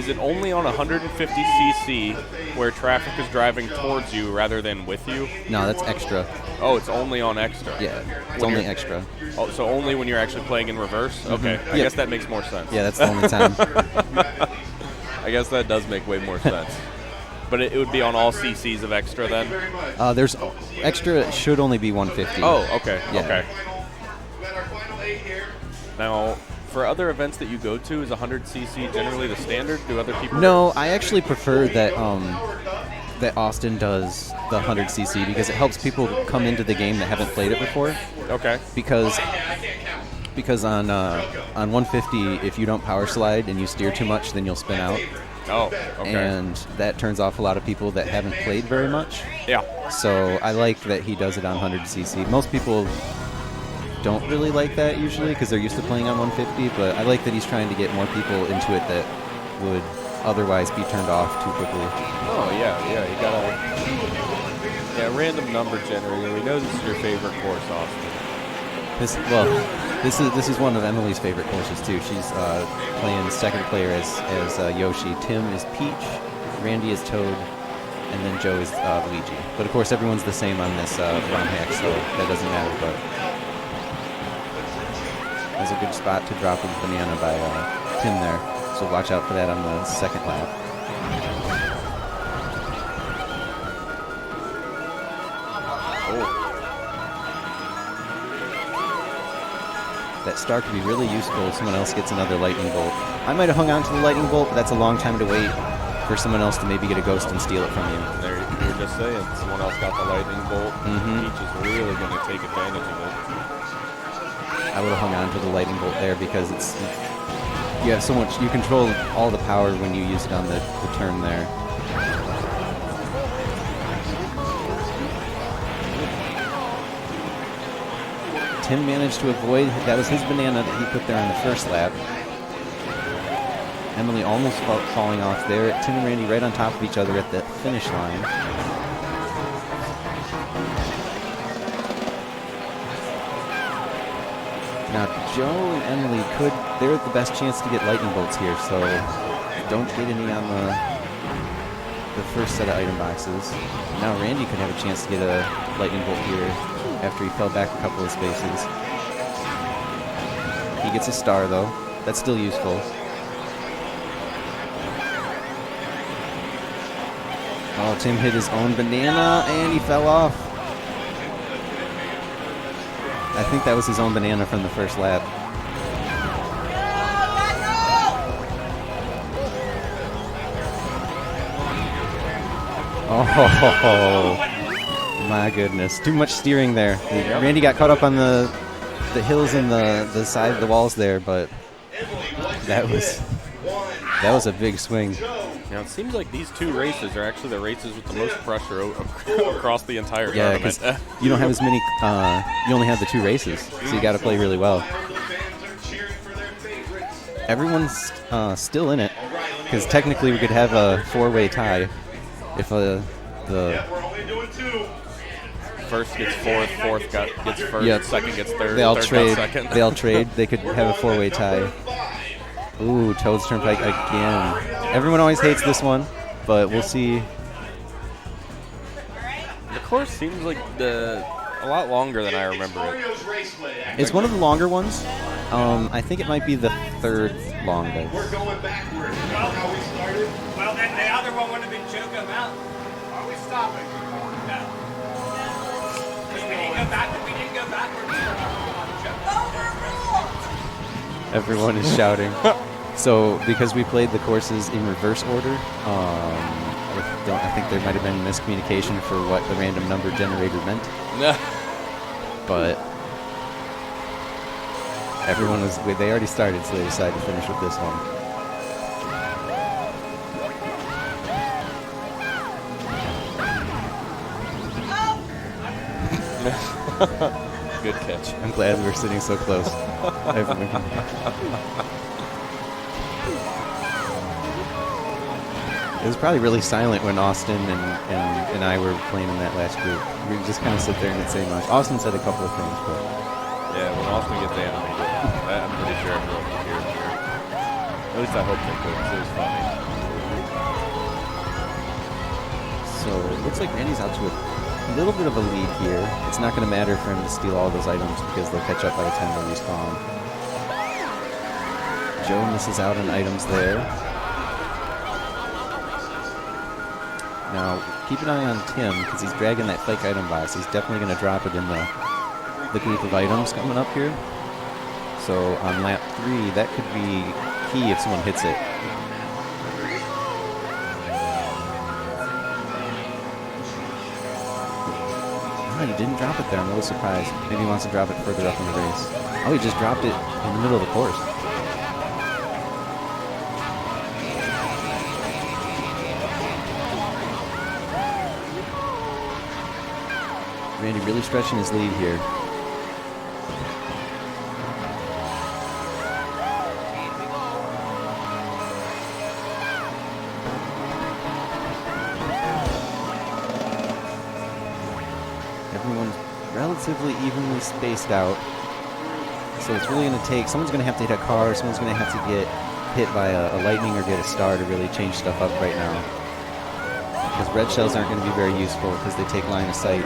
it only on 150cc where traffic is driving towards you rather than with you? No, that's extra. Oh, it's only on extra. Yeah, it's When only you're- extra. Oh, so only when you're actually playing in reverse? Okay, I Yeah. guess that makes more sense. Yeah, that's the only time. I guess that does make way more sense. But it would be on all CCs of extra then? There's extra should only be 150. Oh, okay, Yeah. okay. We got our final 8 here. Now, for other events that you go to, is 100cc generally the standard? Do other people? No, I actually prefer that that Austin does the 100cc because it helps people come into the game that haven't played it before. Okay. Because on 150, if you don't power slide and you steer too much, then you'll spin out, Oh, okay. and that turns off a lot of people that haven't played very much. Yeah. So I like that he does it on 100cc. Most people don't really like that usually because they're used to playing on 150, but I like that he's trying to get more people into it that would otherwise be turned off too quickly. Oh, yeah, you gotta... Yeah, random number generator. We know this is your favorite course, Austin. This is one of Emily's favorite courses too. She's playing second player as Yoshi. Tim is Peach, Randy is Toad, and then Joe is Luigi. But of course, everyone's the same on this ROM hack, so that doesn't matter. But that's a good spot to drop a banana by Tim there. So watch out for that on the second lap. That star could be really useful if someone else gets another lightning bolt. I might have hung on to the lightning bolt, but that's a long time to wait for someone else to maybe get a ghost and steal it from you. There, you were just saying, someone else got the lightning bolt. Peach is really going to take advantage of it. I would have hung on to the lightning bolt there because you have so much, you control all the power when you use it on the turn there. Tim managed to avoid, that was his banana that he put there on the first lap. Emily almost falling off there. Tim and Randy right on top of each other at the finish line. Now, Joe and Emily they're the best chance to get lightning bolts here, so don't get any on the first set of item boxes. Now Randy could have a chance to get a lightning bolt here after he fell back a couple of spaces. He gets a star, though. That's still useful. Oh, Tim hit his own banana, and he fell off. I think that was his own banana from the first lap. Oh, my goodness. Too much steering there. Randy got caught up on the hills and the side of the walls there, but that was a big swing. Now, it seems like these two races are actually the races with the most pressure across the entire tournament. Yeah, you don't have as many, you only have the two races, so you got to play really well. Everyone's still in it, because technically we could have a four-way tie if the first gets fourth, fourth gets first, yep. Second gets third, they all third trade. gets second. They all trade. They could have a four-way tie. Ooh, Toad's Turnpike again. Everyone always hates this one, but we'll see. The course seems like a lot longer than I remember it. It's one of the longer ones. I think it might be the third longest. We're going backwards. Remember how we started? Well, then the other one would have been Choco Mountain. Are we stopping? No. We didn't go backwards. Everyone is shouting. So, because we played the courses in reverse order, I think there might have been miscommunication for what the random number generator meant. But everyone they already started, so they decided to finish with this one. Good catch. I'm glad we're sitting so close. Everyone can. It was probably really silent when Austin and I were playing in that last group. We would just kind of sit there and not say much. Austin said a couple of things, but Yeah, when Austin gets animated, I'm pretty sure everyone can hear it here. At least I hope they could. It was funny. so it looks like Randy's out to a little bit of a lead here. It's not going to matter for him to steal all those items because they'll catch up by the time they respawn. Joe misses out on items there. Now, keep an eye on Tim, because he's dragging that fake item box. He's definitely going to drop it in the group of items coming up here. So on lap 3, that could be key if someone hits it. Oh, he didn't drop it there. I'm a little surprised. Maybe he wants to drop it further up in the race. Oh, he just dropped it in the middle of the course. Randy really stretching his lead here. Everyone's relatively evenly spaced out. So it's really going to take, someone's going to have to hit a car, someone's going to have to get hit by a lightning or get a star to really change stuff up right now. Because red shells aren't going to be very useful because they take line of sight.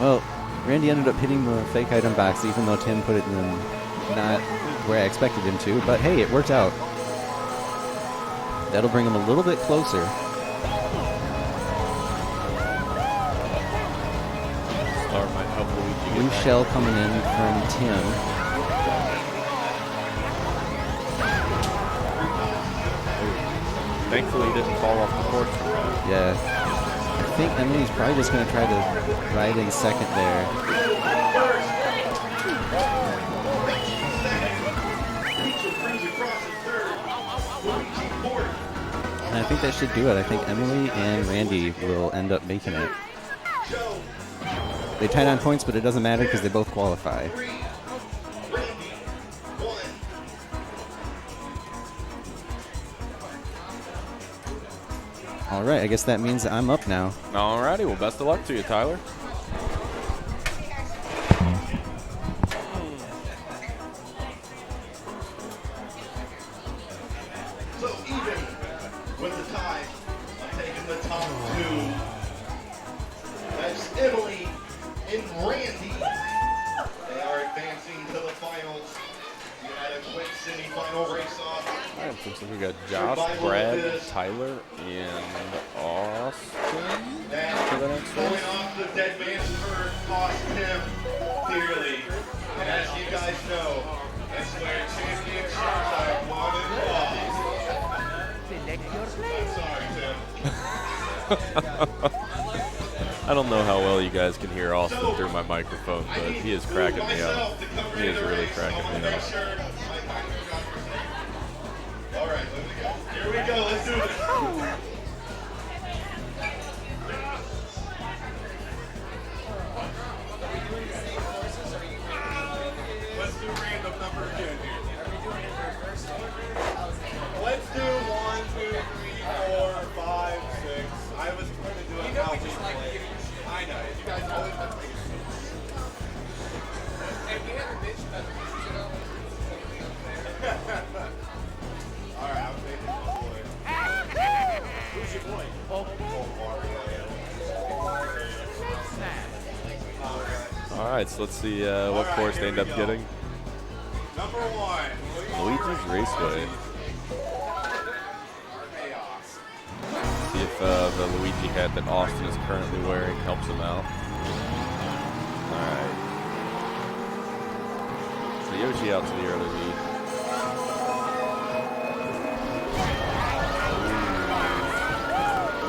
Well, Randy ended up hitting the fake item box even though Tim put it in not where I expected him to, but hey, it worked out. That'll bring him a little bit closer. Star might help Luigi get Blue back. shell coming in from Tim. Thankfully, he didn't fall off the course from that. Yeah. I think Emily's probably just going to try to ride in second there. And I think that should do it. I think Emily and Randy will end up making it. They tied on points, but it doesn't matter because they both qualify. All right, I guess that means I'm up now. Alrighty, well, best of luck to you, Tyler. So even with the tie, I'm taking the top two. That's Emily and Randy. They are advancing to the finals. We had a quick semi-final race-off. All right, looks like we got Josh, Brad, Tyler, and Austin for the next Going race. off the dead man's turn cost him dearly. And as you guys know, that's where championships are won and lost. Select your player. Sorry, Tim. I don't know how well you guys can hear Austin through my microphone, but he is cracking me up. He is really cracking me up. All right, let's go. Here we go. Let's do this. Let's do random number again here. Let's do 1, 2, 3, 4, 5, 6. I was going to do it how we play. I know. You guys always have to make it. All right, I'm taking my boy. Who's your boy? All right, so let's see what course they end up getting. Number 1. Luigi's Raceway. See if the Luigi hat that Austin is currently wearing helps him out. All right. So Yoshi out to the early lead.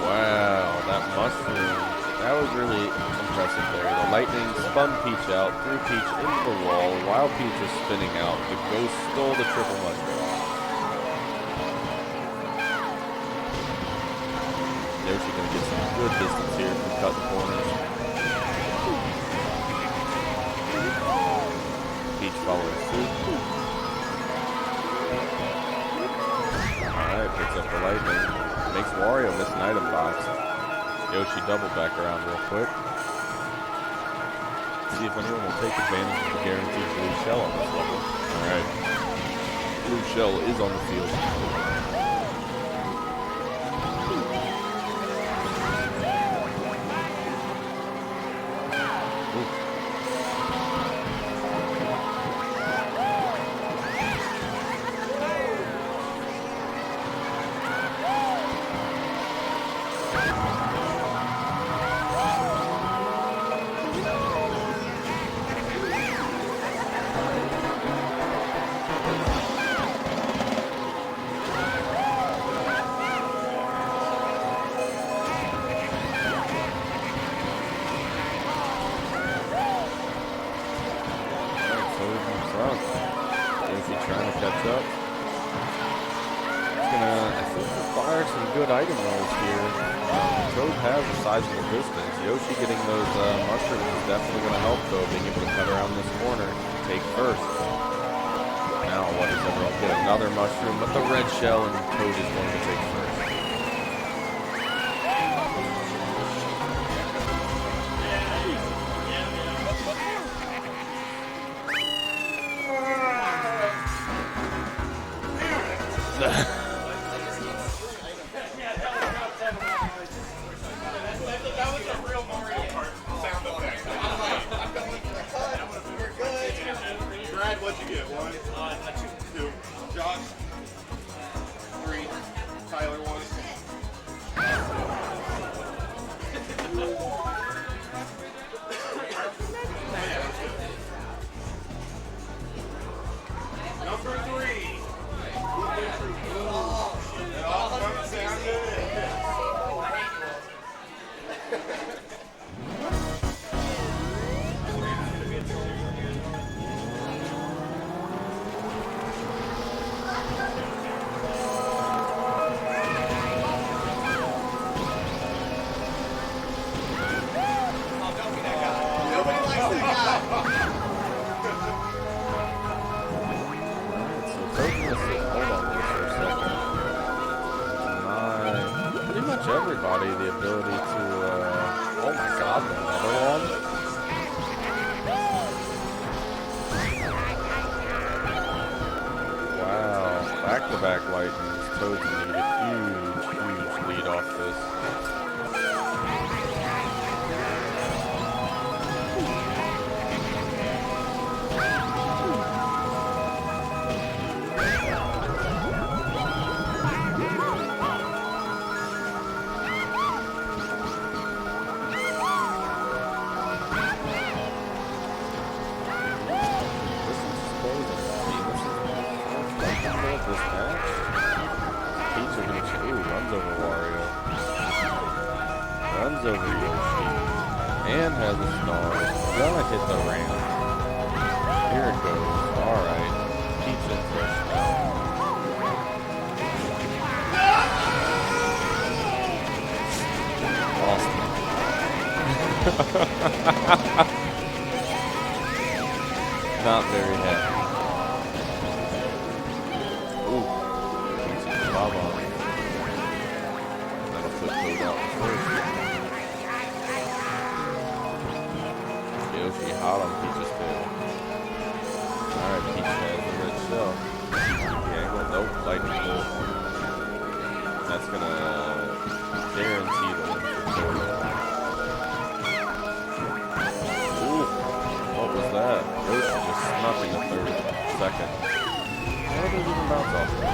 Wow, that mushroom. That was really impressive there. The lightning spun Peach out, threw Peach into the wall while Peach was spinning out. The ghost stole the triple mushroom. Yoshi gonna get some good distance here from cutting corners. Peach following suit. Alright, picks up the lightning. Makes Wario miss an item box. Yoshi double back around real quick. See if anyone will take advantage of the guaranteed blue shell on this level. Alright. Blue shell is on the field. Item rolls here. Toad has a sizable distance. Yoshi getting those mushrooms is definitely going to help, though, being able to cut around this corner, take first. Now, what does everyone get? Another mushroom, but the red shell, and Toad is going to take first. What'd you get? 1, 2, Josh, 3, Tyler, much everybody the ability to, oh my god, another one? Wow, back-to-back lightnings. Toad's gonna get a huge lead off this. This match. Peach are gonna runs over Wario. Runs over Yoshi. And has a star. Gonna hit the ramp. Here it goes. Alright. Peach in first now. Awesome. Not very happy. That'll flip Toad out first. Yoshi hot on Peach's tail. Alright, Peach has the red shell. Angle. Nope, lightning bolt. That's gonna guarantee the win for Toad. Ooh, what was that? Yoshi just snuffing a second. How did those even bounce off that?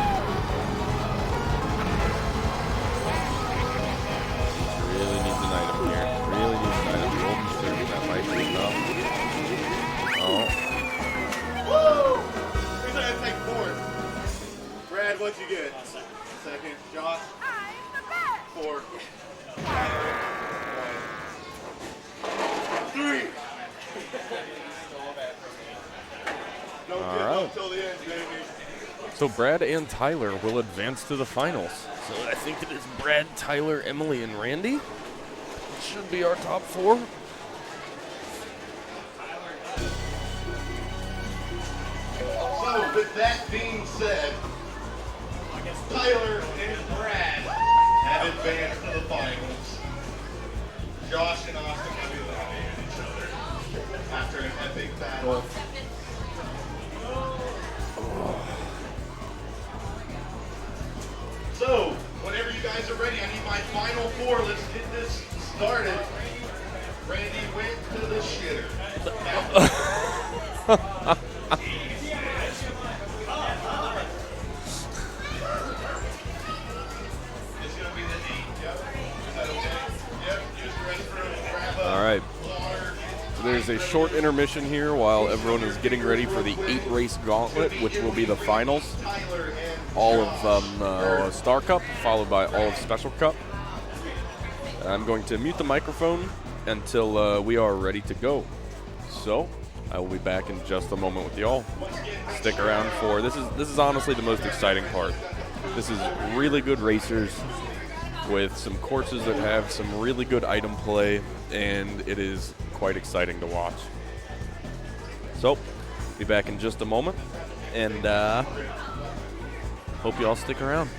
Really needs an item here. Really needs an item. Golden Circuit, that might be enough. Oh. Woo! Who's gonna take fourth? Brad, what'd you get? Second. Josh? Fourth. Three. Don't give up till the end, baby. So Brad and Tyler will advance to the finals. So I think it is Brad, Tyler, Emily, and Randy. It should be our top four. So with that being said, Tyler and Brad have advanced to the finals. Josh and Austin have eliminated each other after an epic battle. So, whenever you guys are ready, I need my final four. Let's get this started. Randy went to the shitter. It's going to be the 8. Yep. Is that okay? Yep. Use the restroom. Grab up. All right. Water. So there's a short intermission here while everyone is getting ready for the 8-race gauntlet, which will be the finals. All of Star Cup, followed by all of Special Cup. I'm going to mute the microphone until we are ready to go. So I will be back in just a moment with y'all. Stick around for this is honestly the most exciting part. This is really good racers with some courses that have some really good item play, and it is quite exciting to watch. So be back in just a moment, and hope you all stick around.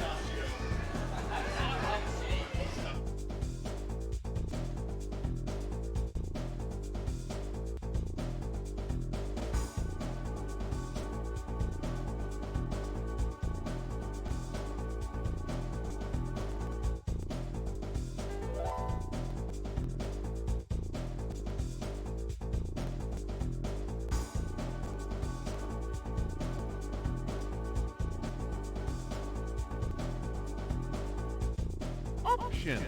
Versus.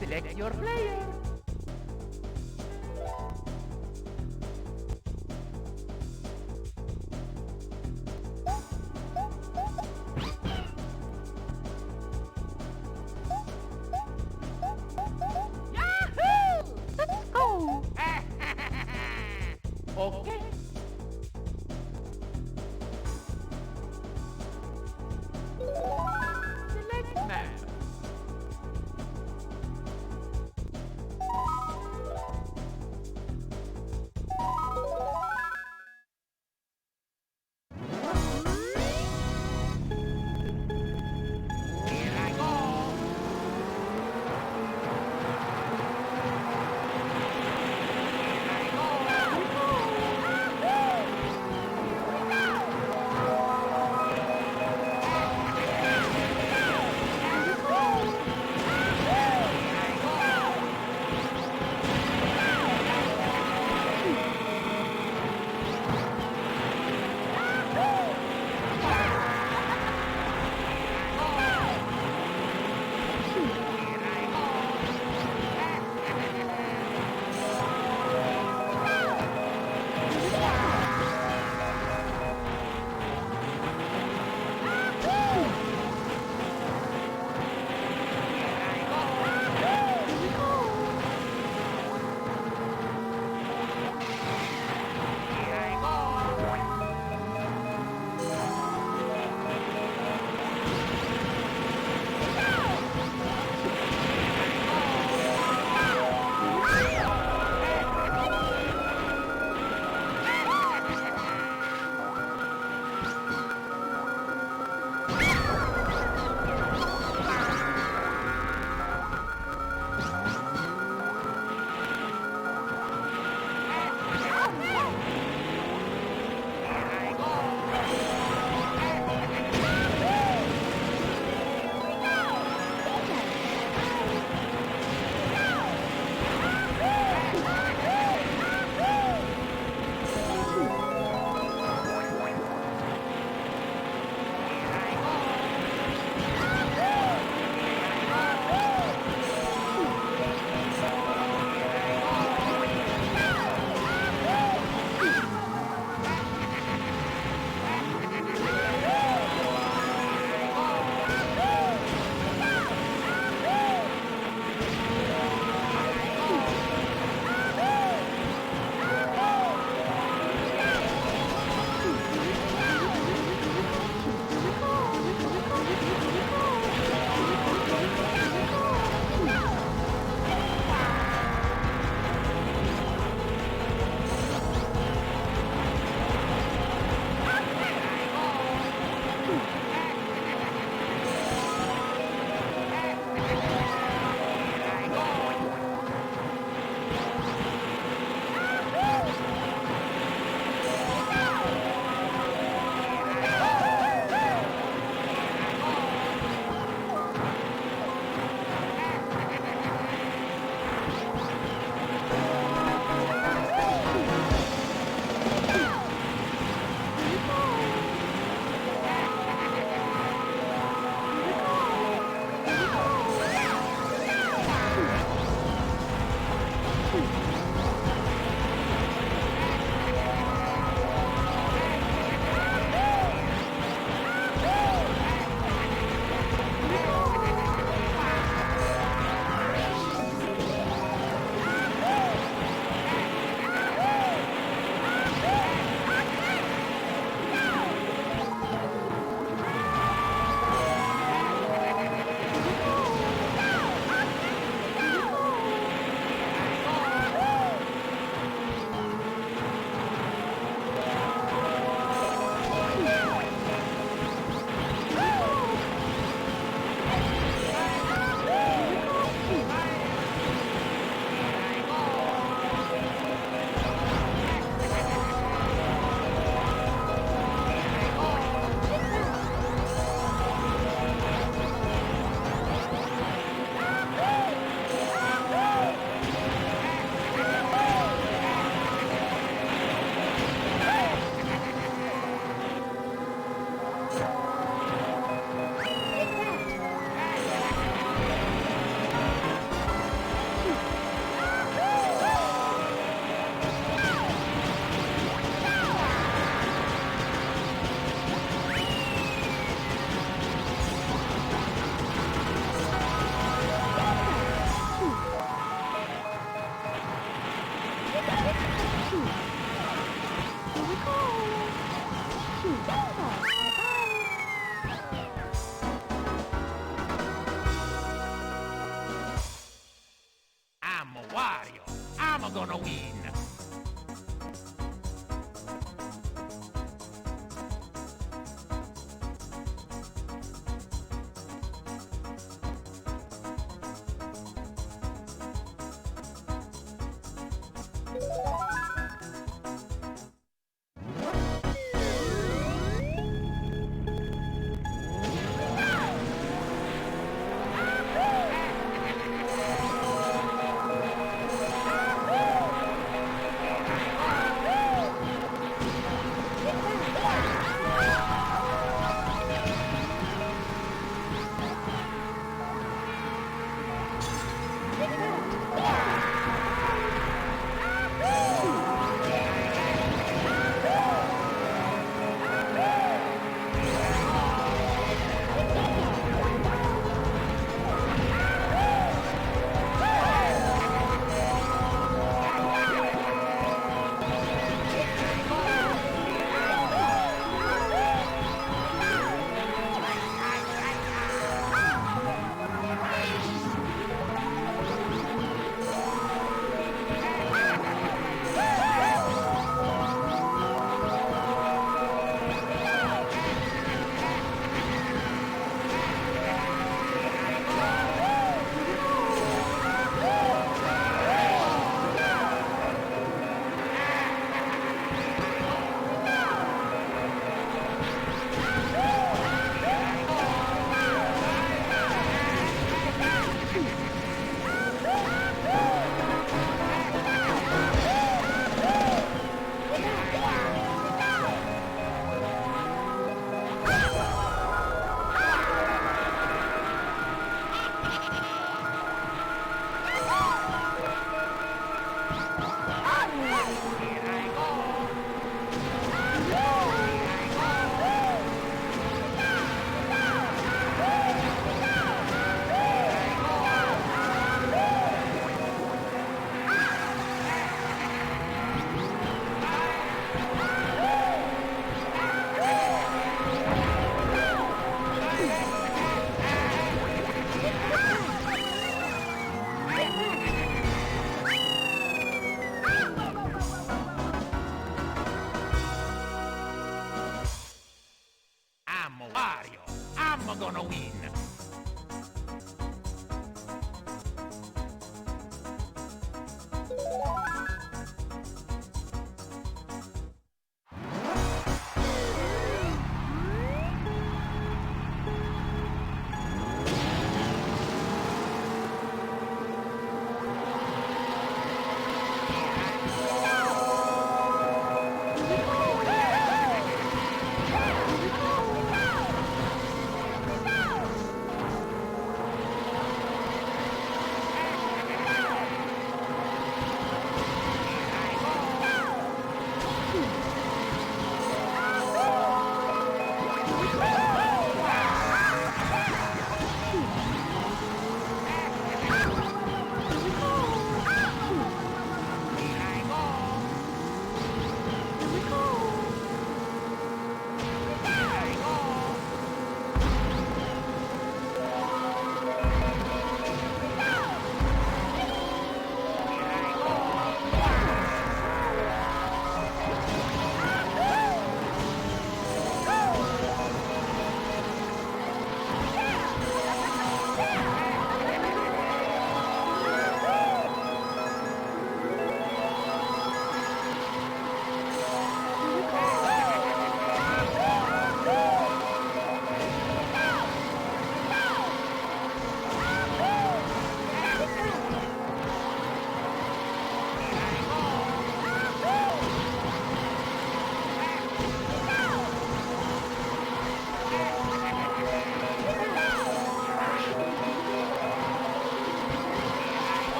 Select your player. gonna win.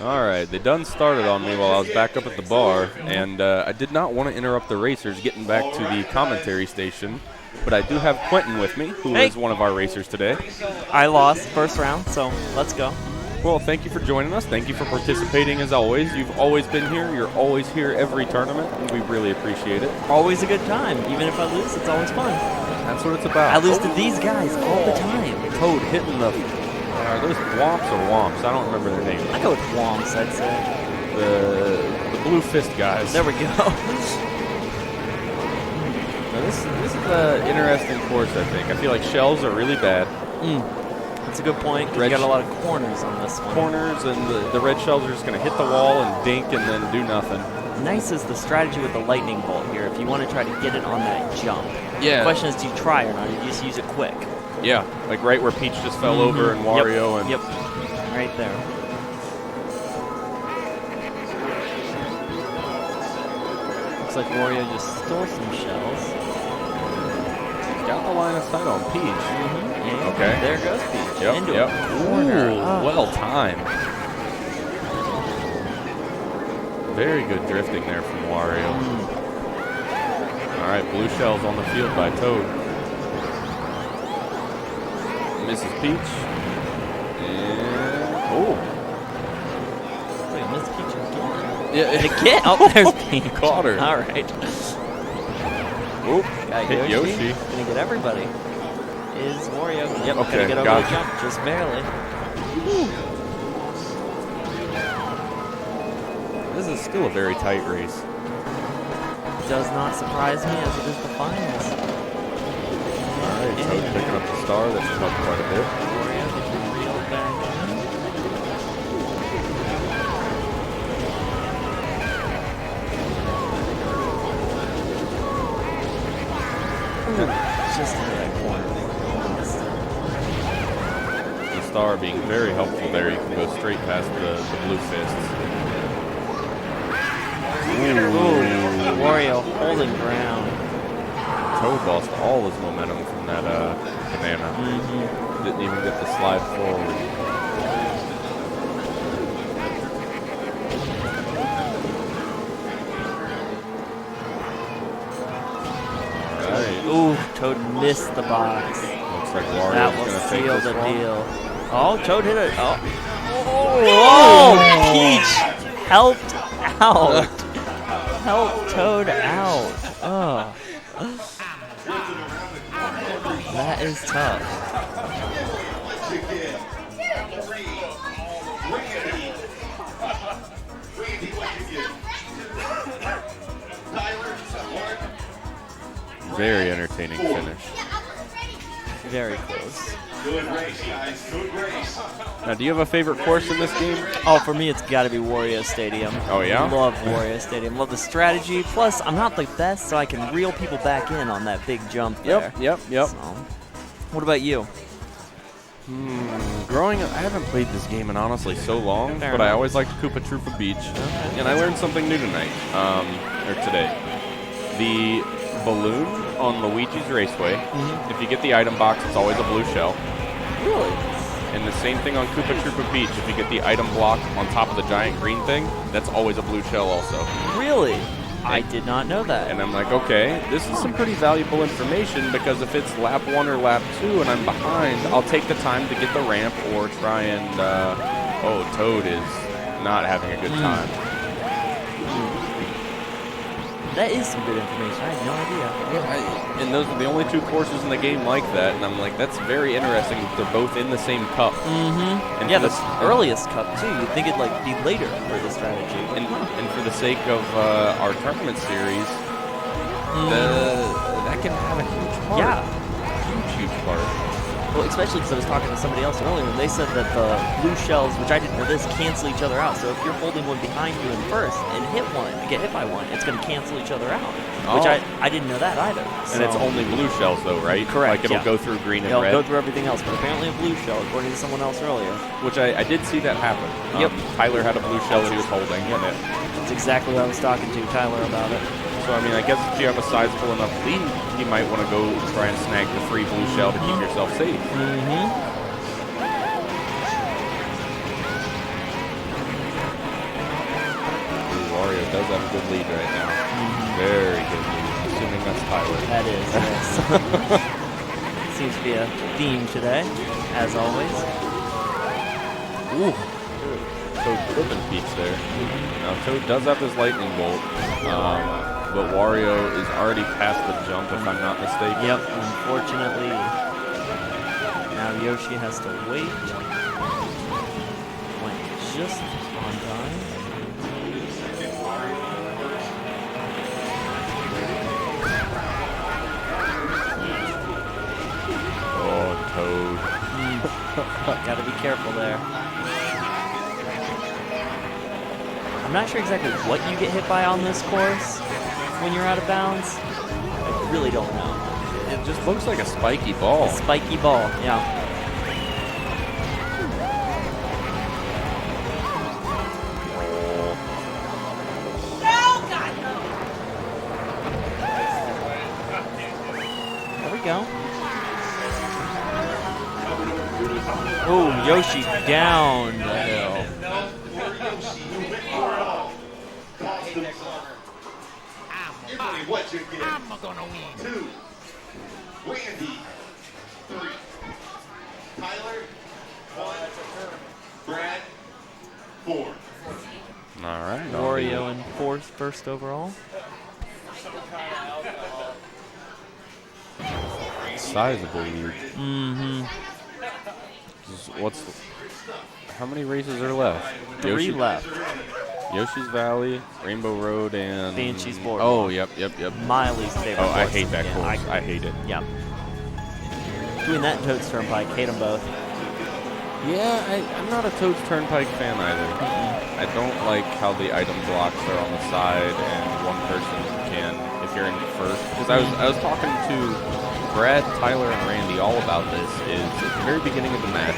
All right, they done started on me while I was back up at the bar, and I did not want to interrupt the racers getting back to the commentary station, but I do have Quentin with me, who is one of our racers today. I lost first round, so let's go. Well, thank you for joining us. Thank you for participating as always. You've always been here. You're always here every tournament, and we really appreciate it. Always a good time. Even if I lose, it's always fun. That's what it's about. I lose to these guys all the time. Toad hitting the... Are those Womps or Womps? I don't remember their names. I go with Womps, I'd say. The blue fist guys. There we go. Now this is an interesting course, I think. I feel like shells are really bad. That's a good point. You got a lot of corners on this one. Corners, and the red shells are just going to hit the wall and dink and then do nothing. Nice is the strategy with the lightning bolt here. If you want to try to get it on that jump. Yeah. The question is, do you try or not? Or do you just use it quick? Yeah, like right where Peach just fell over and Wario and... Yep, right there. Looks like Wario just stole some shells. Got the line of sight on Peach. Yeah, okay. There goes Peach. Yep, Into a corner. Ooh, well timed. Very good drifting there from Wario. All right, blue shells on the field by Toad. Misses Peach. And oh. Wait, I missed Peach again. Yeah, again? Oh, there's Peach. Caught her. All right. Oop. Got Hit Yoshi. Gonna get everybody. Is Wario. Yep, okay, gonna get over got the jump just barely. This is still a very tight race. Does not surprise me as it is the finals. Alright, so picking up the star. That's helped quite a bit. Wario gets reeled back in. Just into that corner. The star being very helpful there. You can go straight past the blue fists. Ooh, Wario holding ground. Toad lost all his momentum from that banana. Didn't even get the slide forward. Alright. Ooh, Toad missed the box. Looks like Wario's That will going to take seal this the one. deal. Oh, Toad hit it. Oh, Peach helped out. Help Toad out. Oh. That is tough. Very entertaining finish. Very close. Good race, guys. Good race. Now, do you have a favorite course in this game? Oh, for me, it's got to be Wario Stadium. Oh, yeah? Love Wario Stadium. Love the strategy. Plus, I'm not the best, so I can reel people back in on that big jump there. Yep. So, what about you? Growing up, I haven't played this game in honestly so long, Fair but I enough. always liked Koopa Troopa Beach. Okay. And I learned something new tonight, or today. The balloon on Luigi's Raceway, if you get the item box, it's always a blue shell. Really? And the same thing on Koopa Troopa Beach. If you get the item block on top of the giant green thing, that's always a blue shell also. Really? I did not know that. And I'm like, okay, this is some pretty valuable information because if it's lap 1 or lap 2 and I'm behind, I'll take the time to get the ramp or try and, oh, Toad is not having a good time. That is some good information. I had no idea. And those are the only 2 courses in the game like that, and I'm like, that's very interesting that they're both in the same cup. And Yeah, for the earliest cup, too. You'd think it'd, be later for the strategy. And for the sake of our tournament series, that can have a huge part. Yeah. Huge part. Well, especially because I was talking to somebody else earlier, and they said that the blue shells, which I didn't know this, cancel each other out. So if you're holding one behind you in first and get hit by one, it's going to cancel each other out. Which I didn't know that either. And it's only blue shells, though, right? Correct, Like, it'll go through green and It'll red. go through everything else, but apparently a blue shell, according to someone else earlier. Which I did see that happen. Yep. Tyler had a blue shell that he was holding. That's exactly what I was talking to Tyler about it. So, I mean, I guess if you have a sizable enough lead, you might want to go try and snag the free blue shell to keep yourself safe. does have a good lead right now. Very good lead. Assuming that's Tyler. That is, yes. Seems to be a theme today, as always. Ooh. Toad clipping Peach there. Now Toad does have his lightning bolt, but Wario is already past the jump, if I'm not mistaken. Yep, unfortunately. Now Yoshi has to wait. Went just on time. Oh, Toad. Gotta be careful there. I'm not sure exactly what you get hit by on this course when you're out of bounds. I really don't know. It just looks like a spiky ball. A spiky ball, yeah. There we go. Oh, Yoshi down the hill. What you get? I'm gonna win. 2. Randy. 3. Tyler. 1. Brad. 4. All right. Wario in first overall. Sizable lead. How many races are left? 3 left. Yoshi's Valley, Rainbow Road, and Banshee's Boardwalk. Oh, yep. My least favorite. Oh, I course. hate that Yeah, course. I hate it. Yeah. Between that and Toad's Turnpike, hate them both. Yeah, I'm not a Toad's Turnpike fan either. I don't like how the item blocks are on the side and one person can, if you're in first. Because I was talking to Brad, Tyler, and Randy all about this. Is at the very beginning of the match,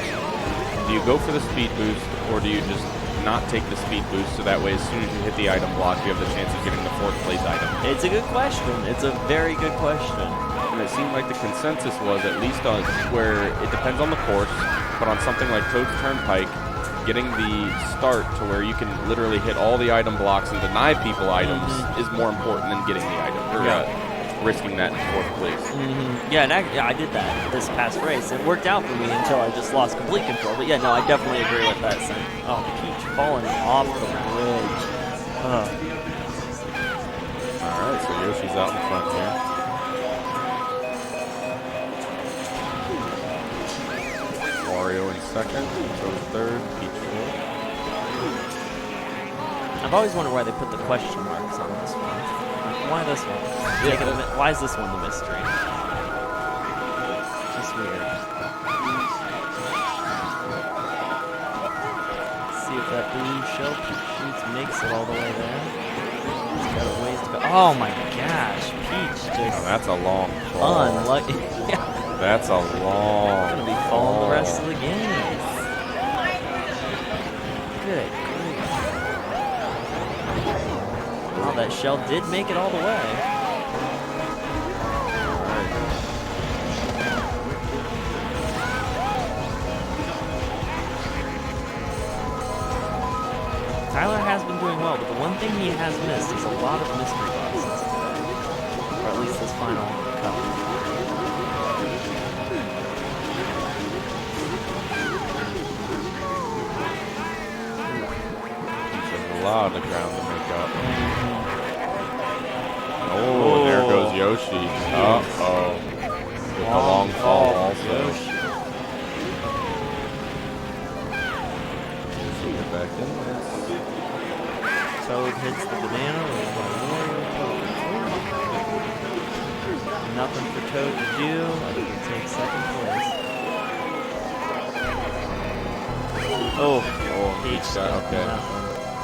do you go for the speed boost or do you just not take the speed boost so that way as soon as you hit the item block you have the chance of getting the 4th place item? It's a good question. It's a very good question. And it seemed like the consensus was, at least on where it depends on the course, but on something like Toad's Turnpike, getting the start to where you can literally hit all the item blocks and deny people items is more important than getting the item, or risking that in 4th place. Yeah, and I did that this past race. It worked out for me until I just lost complete control. But yeah, no, I definitely agree with that. Oh, Peach falling off the bridge. All right, so Yoshi's out in front here. Wario in second, Toad third, Peach fourth. I've always wondered why they put the question marks on this one. Like, why this one? Why is this one the mystery? Just weird. Let's see if that blue shell Peach makes it all the way there. It's got a ways to go. Oh my gosh, Peach just... Oh, that's a long fall. Unlucky. Yeah. That's a long Gonna be falling the rest of the game. Good grief. Wow, that shell did make it all the way. Tyler has been doing well, but the one thing he has missed is a lot of mystery boxes today. Or at least this final couple. A lot of ground to make up. Oh, there goes Yoshi. Uh-oh. With the long fall also. Yoshi. Get back in this. Toad hits the banana. Nothing for Toad to do other than take 2nd place. Oh, Peach. Okay.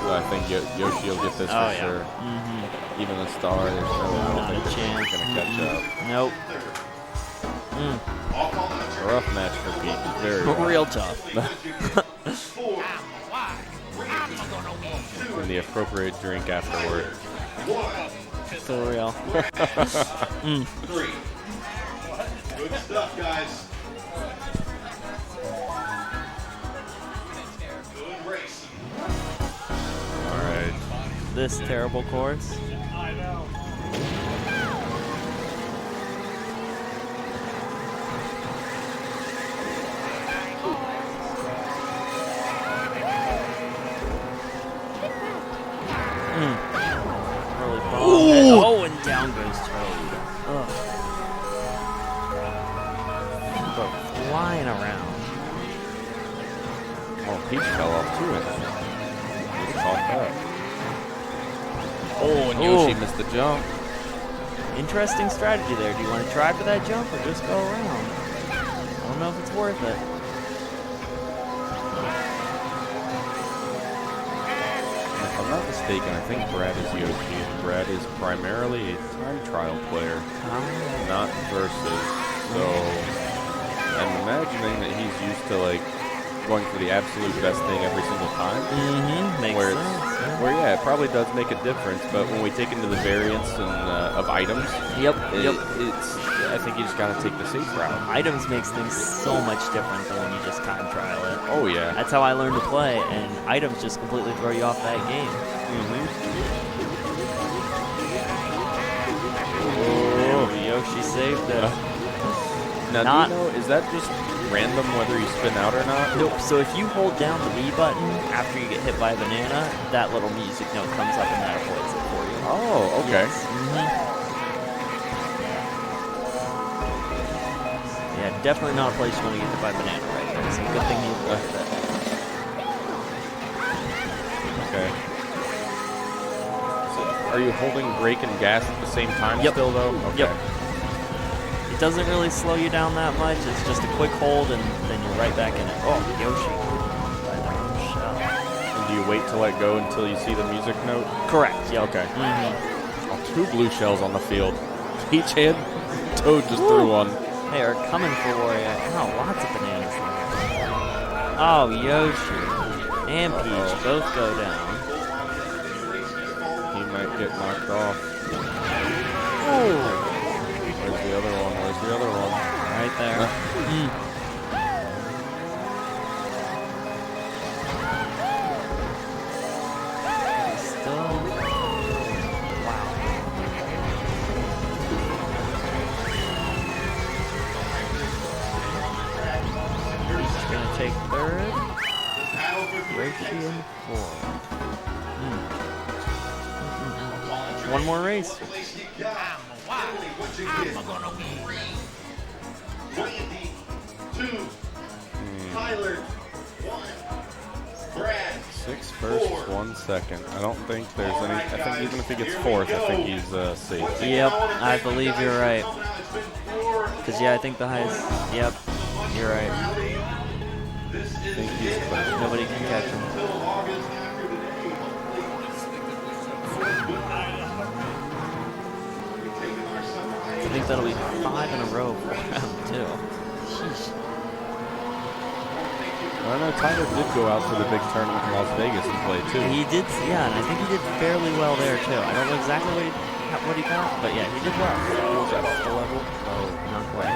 So I think Yoshi will get this for sure. Even the star, there's Not a chance. chance. Going to catch up. Nope. A rough match for Peach. Very rough. Real tough. And the appropriate drink afterward. For real. 3. Good stuff, guys. Good race. All right. this terrible course. Early ball hit. Oh, and down goes Toad. Ugh. But flying around. Oh, Peach fell off too. It's off that. Oh, and Yoshi missed the jump. Interesting strategy there. Do you want to try for that jump or just go around? I don't know if it's worth it. If I'm not mistaken, I think Brad is Yoshi, and Brad is primarily a time trial player, not versus. So I'm imagining that he's used to like going for the absolute best thing every single time. Makes where sense. Where it probably does make a difference, but when we take into the variance and of items, it's I think you just gotta take the safe route. Items makes things so much different than when you just time trial it. Oh yeah. That's how I learned to play, and items just completely throw you off that game. Oh, Yoshi saved it. Now, do you know, is that just random whether you spin out or not? Nope. So if you hold down the B button after you get hit by a banana, that little music note comes up and that avoids it for you. Oh, okay. Yes. Yeah, definitely not a place you want to get hit by a banana right there. So good thing you avoided that. Okay. So are you holding brake and gas at the same time still, though? Okay. Yep. It doesn't really slow you down that much. It's just a quick hold, and then you're right back in it. Oh, Yoshi. By the shell. And do you wait to let go until you see the music note? Correct. Yeah. Okay. Oh, 2 blue shells on the field. Peach and Toad just threw one. They are coming for you. Oh, lots of bananas there. Oh, Yoshi and Peach both go down. He might get knocked off. Oh. Where's the other one? Where's the other one? Right there. He's still. Wow. He's gonna take third. Yoshi in fourth. One more race. Randy, 2. Tyler, 1. Brad, 6 first, 1 second. I don't think there's any. I think even if he gets 4th, I think he's safe. Yep, I believe you're right. Because, yeah, I think the highest. Yep, you're right. I think he's close. Nobody can catch him. I think that'll be 5 in a row for him, too. Sheesh. I know Tyler did go out for the big tournament in Las Vegas and play, too. He did, yeah, and I think he did fairly well there, too. I don't know exactly what he got, but yeah, he did well. Was that off the level? No, not quite.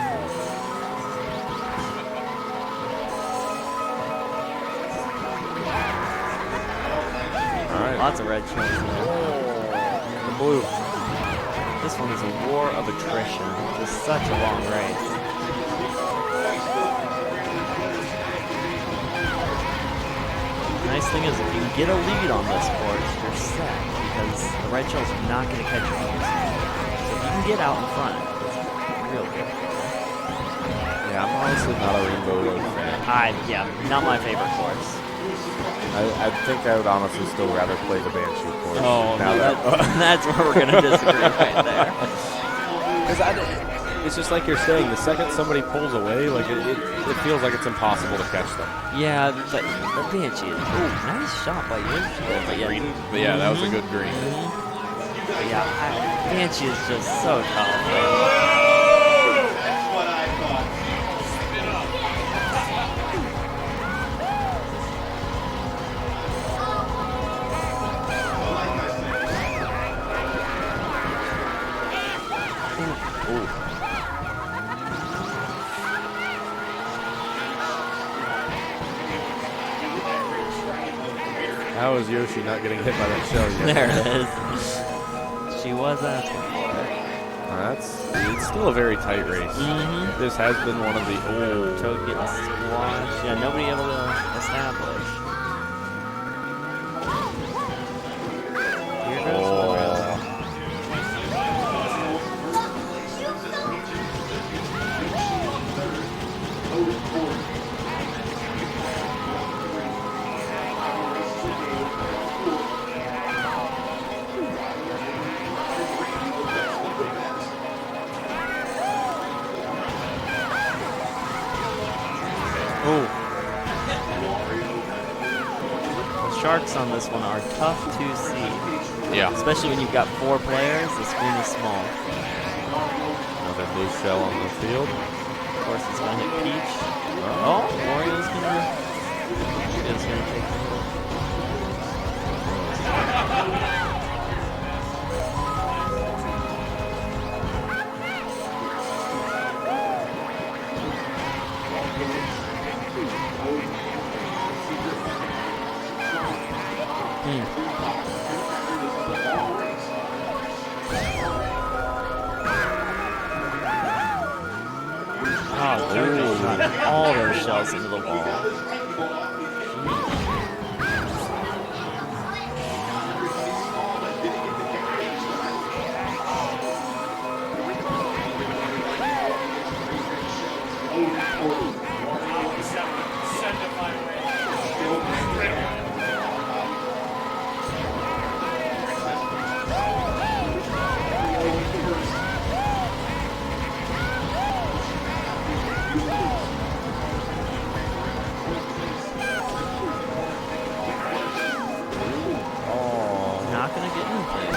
All right. Lots of red shells there. The blue. This one is a war of attrition. It's such a long race. Nice thing is, if you can get a lead on this course, you're set, because the red shells are not going to catch you on this one. So if you can get out in front, it's real good. Yeah, I'm honestly not a Rainbow Road fan. Yeah, not my favorite course. I think I would honestly still rather play the Banshee course. Oh, now that's where we're going to disagree right there. It's just like you're saying, the second somebody pulls away, like it feels like it's impossible to catch them. Yeah, but the Banshee is, nice shot by Yoshi. But yeah, that was a good green. But yeah, Banshee is just so tough. That's what I thought. How is Yoshi not getting hit by that shell yet? There it is. She was asking for it. It's still a very tight race. This has been one of the Toad getting squashed. Yeah, nobody able to establish. Here goes Oreo. The Sharks on this one are tough to see. Yeah. Especially when you've got 4 players, the screen is small. Another blue shell on the field. Of course, it's going to hit Peach. Oh, Orio's going to take the hit. Oh, they're just running all those shells into the wall. Not gonna get anything.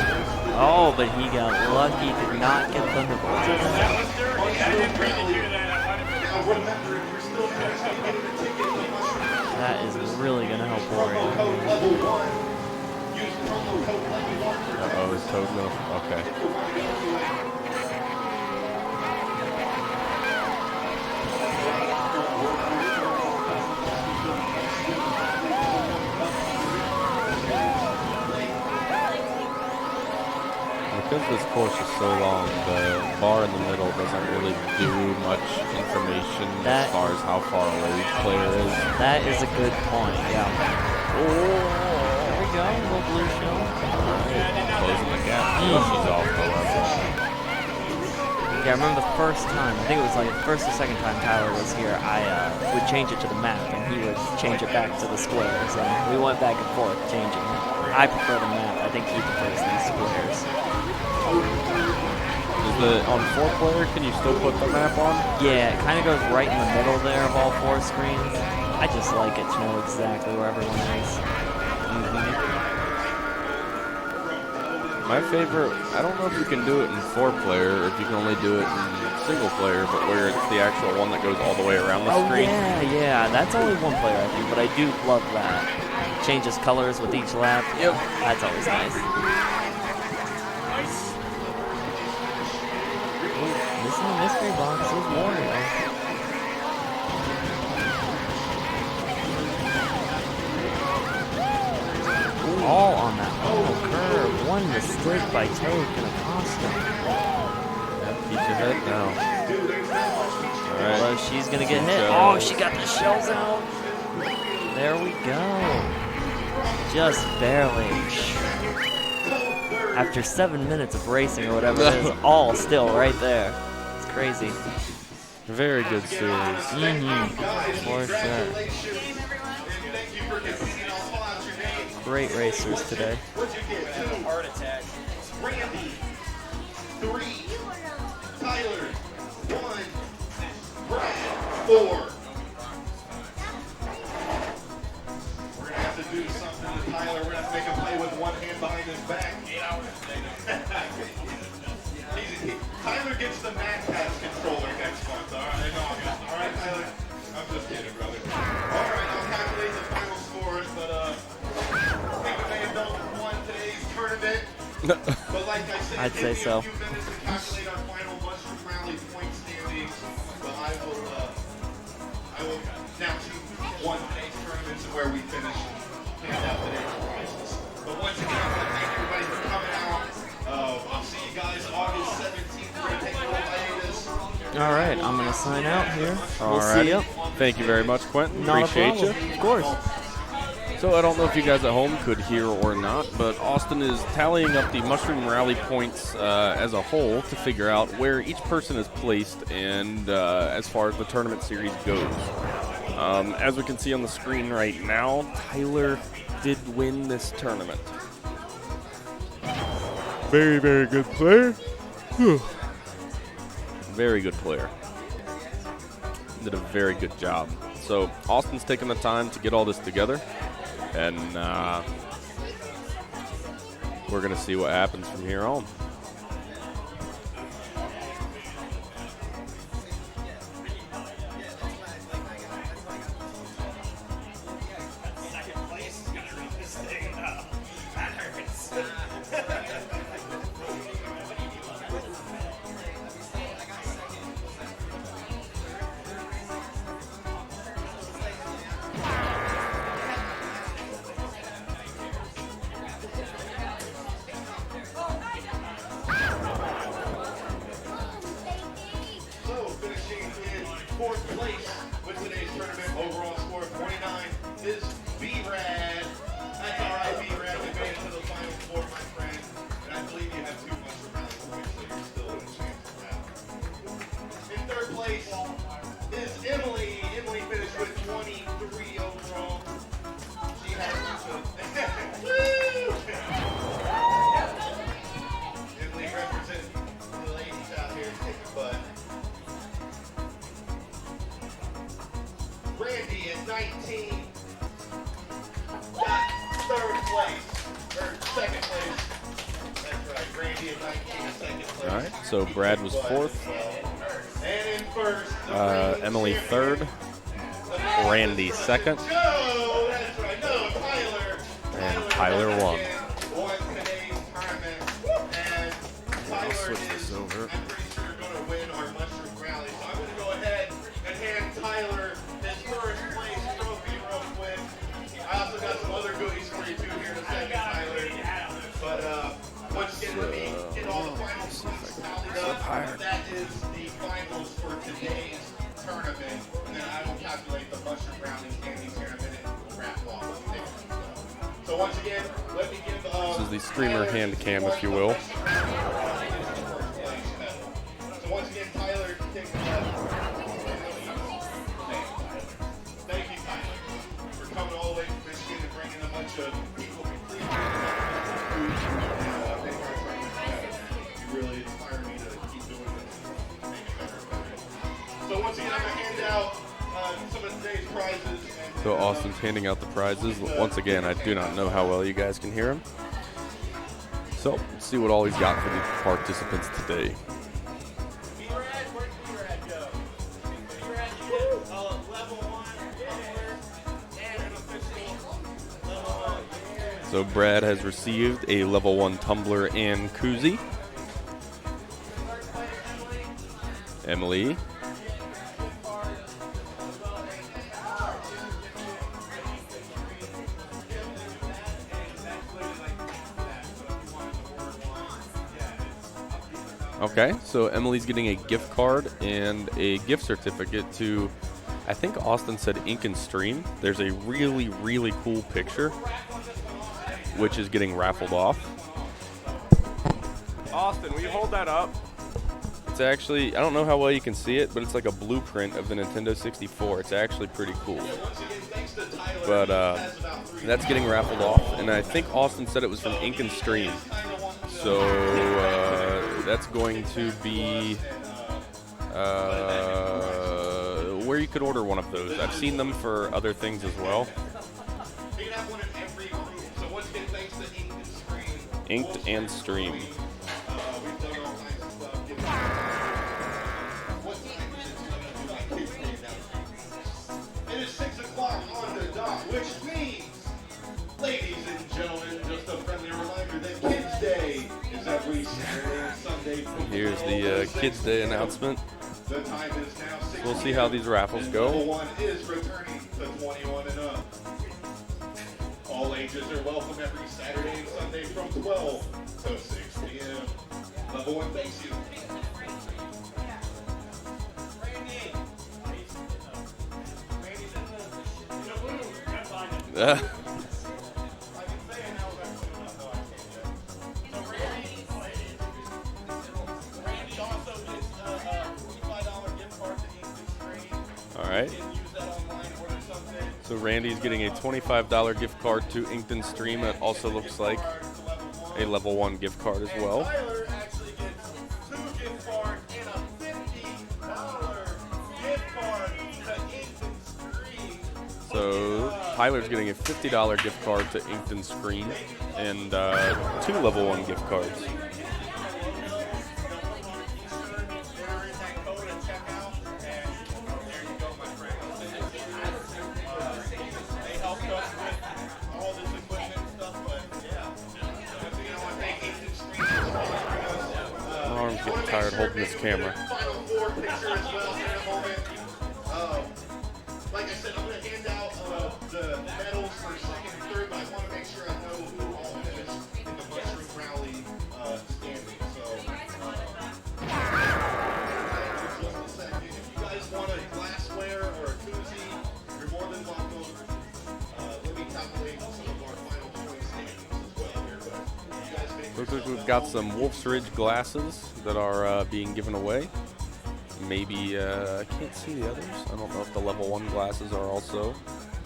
Oh, but he got lucky, did not get Thunderbolt. That is really gonna help Oreo. Uh-oh, is Toad no? Okay. Because this course is so long, the bar in the middle doesn't really do much information as far as how far away each player is. That is a good point, yeah. Oh, there we go, little blue shell. Closing the gap. She's off the level. Yeah, I remember the first time, I think it was like the first or second time Tyler was here, I would change it to the map and he would change it back to the squares. And we went back and forth changing it. I prefer the map. I think he prefers these squares. On 4-player, can you still put the map on? Yeah, it kind of goes right in the middle there of all 4 screens. I just like it to know exactly where everyone is. My favorite, I don't know if you can do it in 4-player or if you can only do it in single-player, but where it's the actual one that goes all the way around the screen. Yeah, that's only 1 player, I think, but I do love that. Changes colors with each lap. Yep. That's always nice. Missing the mystery box is Wario. All on that final curve. One mistake by Toad gonna cost him. Peach ahead now. Alright. Although she's gonna get hit. Oh, she got the shells out. There we go. Just barely. After 7 minutes of racing or whatever it is, all still right there. It's crazy. Very good series. For sure. Great racers today. Heart attack. Randy, 3. Tyler, 1. Brad, 4. We're going to have to do something to Tyler. We're going to have to make him play with one hand behind his back. 8 hours a day. Tyler gets the Mad Pass controller next month. All right, all right, Tyler. I'm just kidding, brother. All right, I'll calculate the final scores, but I think we may have won today's tournament. But like I said, I'd say so. a few minutes to calculate our final Mushroom Rally point standings. But I will now choose one today's tournament to where we finish. All right, I'm going to sign out here. We'll Alrighty. see you. Thank you very much, Quentin. Not Appreciate a you. problem. Of course. So I don't know if you guys at home could hear or not, but Austin is tallying up the Mushroom Rally points as a whole to figure out where each person is placed and as far as the tournament series goes. As we can see on the screen right now, Tyler did win this tournament. Very, very good player. Very good player. Did a very good job. So Austin's taking the time to get all this together, and we're going to see what happens from here on. So, finishing in 4th place with today's tournament, overall score of 29 is B-Rad. That's all right, B-Rad. We made it to the final 4, my friend. And I believe you have 2 Mushroom Rally points, so you're still in a chance for that. In 3rd place is Emily. Emily finished with 23 overall. She has Woo! Emily representing the ladies out here kicking butt. Randy at 19 got 3rd place, or 2nd place. That's right, Randy at 19, 2nd place. All right, so Brad was 4th, And in 1st, Emily 3rd, Randy 2nd, Joe, that's right, no, Tyler. and Tyler won. Won today's tournament. And Tyler switch is, this over. I'm pretty sure, going to win our Mushroom Rally. So I'm going to go ahead and hand Tyler his 1st place trophy real quick. I also got some other goodies for you too here in a second, Tyler. But once again, let me get all the final points tallied up. That is the finals for today's tournament. And then I will calculate the Mushroom Rally standings here in a minute and we'll wrap off. So once again, let me give This is the streamer hand cam, if you will. So once again, Tyler kicked Thank you, Tyler, for coming all the way from Michigan and bringing a bunch of people completely You really inspire me to keep doing this. Make it better and better. So once again, I'm going to hand out some of today's prizes. And, So Austin's handing out the prizes. Once again, I do not know how well you guys can hear him. So, let's see what all he's got for the participants today. B-Rad, where'd B-Rad go? B-Rad, you get level 1 and an official level 1. So Brad has received a level 1 tumbler and koozie. Emily. Okay, so Emily's getting a gift card and a gift certificate to, I think Austin said Ink and Stream. There's a really, really cool picture, which is getting raffled off. Austin, will you hold that up? It's actually, I don't know how well you can see it, but it's like a blueprint of the Nintendo 64. It's actually pretty cool. But that's getting raffled off, and I think Austin said it was from Ink and Stream. So that's going to be where you could order one of those. I've seen them for other things as well. You can have one in every room. So once again, thanks to Ink and Stream. Inked and Stream. We've done all kinds of stuff. What time is it? Do my kids day announcement. It is 6 o'clock on the dot, which means, ladies and gentlemen, just a friendly reminder that Kids Day is every Saturday and Sunday. From Here's 12 the to Kids 6 Day p.m. announcement. The time is now 6 We'll see how these raffles and go. Level 1 is returning to 21 and up. All ages are welcome every Saturday and Sunday from 12 to 6 p.m. Level 1 thanks you. All right. So Randy's getting a $25 gift card to Inkton Stream. That also looks like a level 1 gift card as well. Tyler actually gets 2 gift cards and a $50 gift card to Inkton Screen. So Tyler's getting a $50 gift card to Inkton Screen and 2 level 1 gift cards. My arm's getting tired holding this camera. Final 4 picture as well here in a moment. Like I said, I'm going to hand out the medals for second and third, but I want to make sure I know who all finished in the mushroom rally standing. So, just a second. If you guys want a glassware or a koozie, you're more than welcome. Let me calculate some of our final point standings as well here. But you guys make Looks like we've got some Wolf's Ridge glasses that are being given away. Maybe, I can't see the others. I don't know if the level 1 glasses are also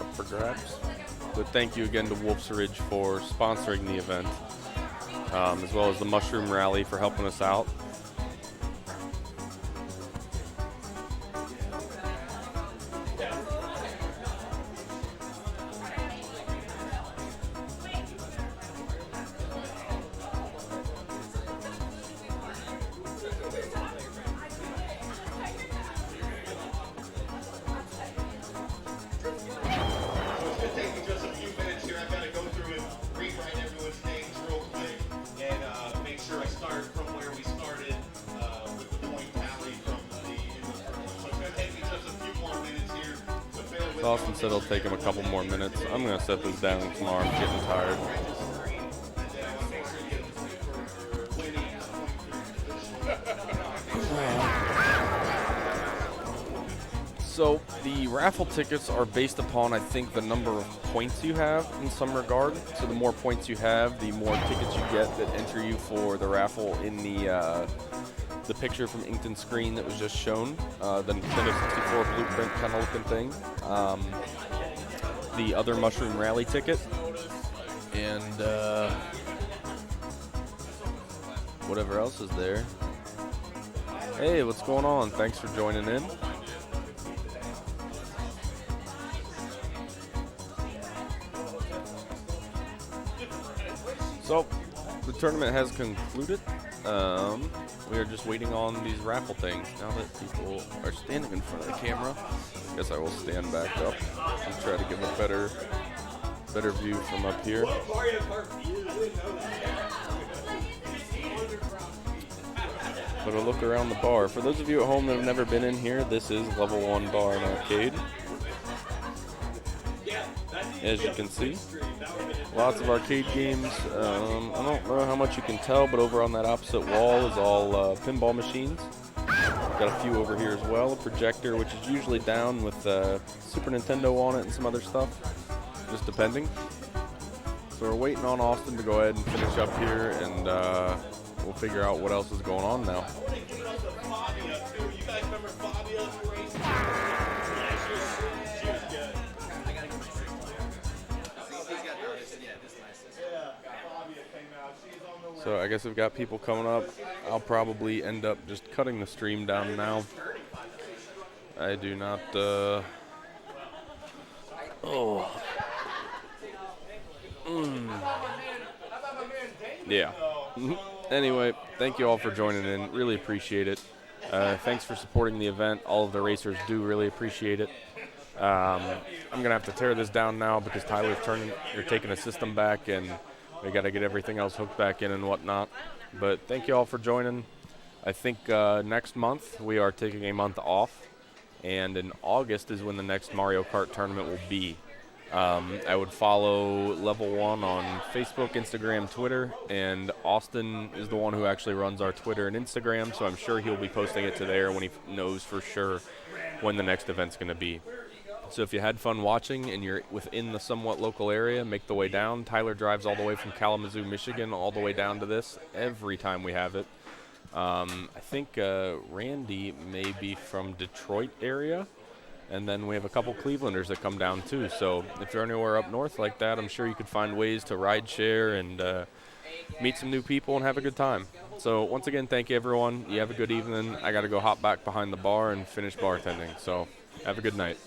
up for grabs. But thank you again to Wolf's Ridge for sponsoring the event, as well as the Mushroom Rally for helping us out. Austin said it'll take him a couple more minutes. I'm going to set this down tomorrow. I'm getting tired. So the raffle tickets are based upon, I think, the number of points you have in some regard. So the more points you have, the more tickets you get that enter you for the raffle in the picture from Inkton Screen that was just shown, the Nintendo 64 blueprint kind of looking thing, the other Mushroom Rally ticket, and whatever else is there. Hey, what's going on? Thanks for joining in. So, the tournament has concluded. We are just waiting on these raffle things. Now that people are standing in front of the camera, I guess I will stand back up and try to give a better view from up here. But a look around the bar. For those of you at home that have never been in here, this is level 1 bar and arcade. As you can see, lots of arcade games. I don't know how much you can tell, but over on that opposite wall is all pinball machines. Got a few over here as well. A projector, which is usually down with Super Nintendo on it and some other stuff, just depending. So we're waiting on Austin to go ahead and finish up here, and we'll figure out what else is going on now. So I guess we've got people coming up. I'll probably end up just cutting the stream down now. I do not, Yeah. Anyway, thank you all for joining in. Really appreciate it. Thanks for supporting the event. All of the racers do really appreciate it. I'm going to have to tear this down now because Tyler's taking a system back, and we got to get everything else hooked back in and whatnot. But thank you all for joining. I think next month we are taking a month off, and in August is when the next Mario Kart tournament will be. I would follow Level 1 on Facebook, Instagram, Twitter, and Austin is the one who actually runs our Twitter and Instagram, so I'm sure he'll be posting it to there when he knows for sure when the next event's going to be. So if you had fun watching and you're within the somewhat local area, make the way down. Tyler drives all the way from Kalamazoo, Michigan, all the way down to this every time we have it. I think Randy may be from Detroit area. And then we have a couple Clevelanders that come down too. So if you're anywhere up north like that, I'm sure you could find ways to ride share and meet some new people and have a good time. So once again, thank you everyone. You have a good evening. I got to go hop back behind the bar and finish bartending. So have a good night.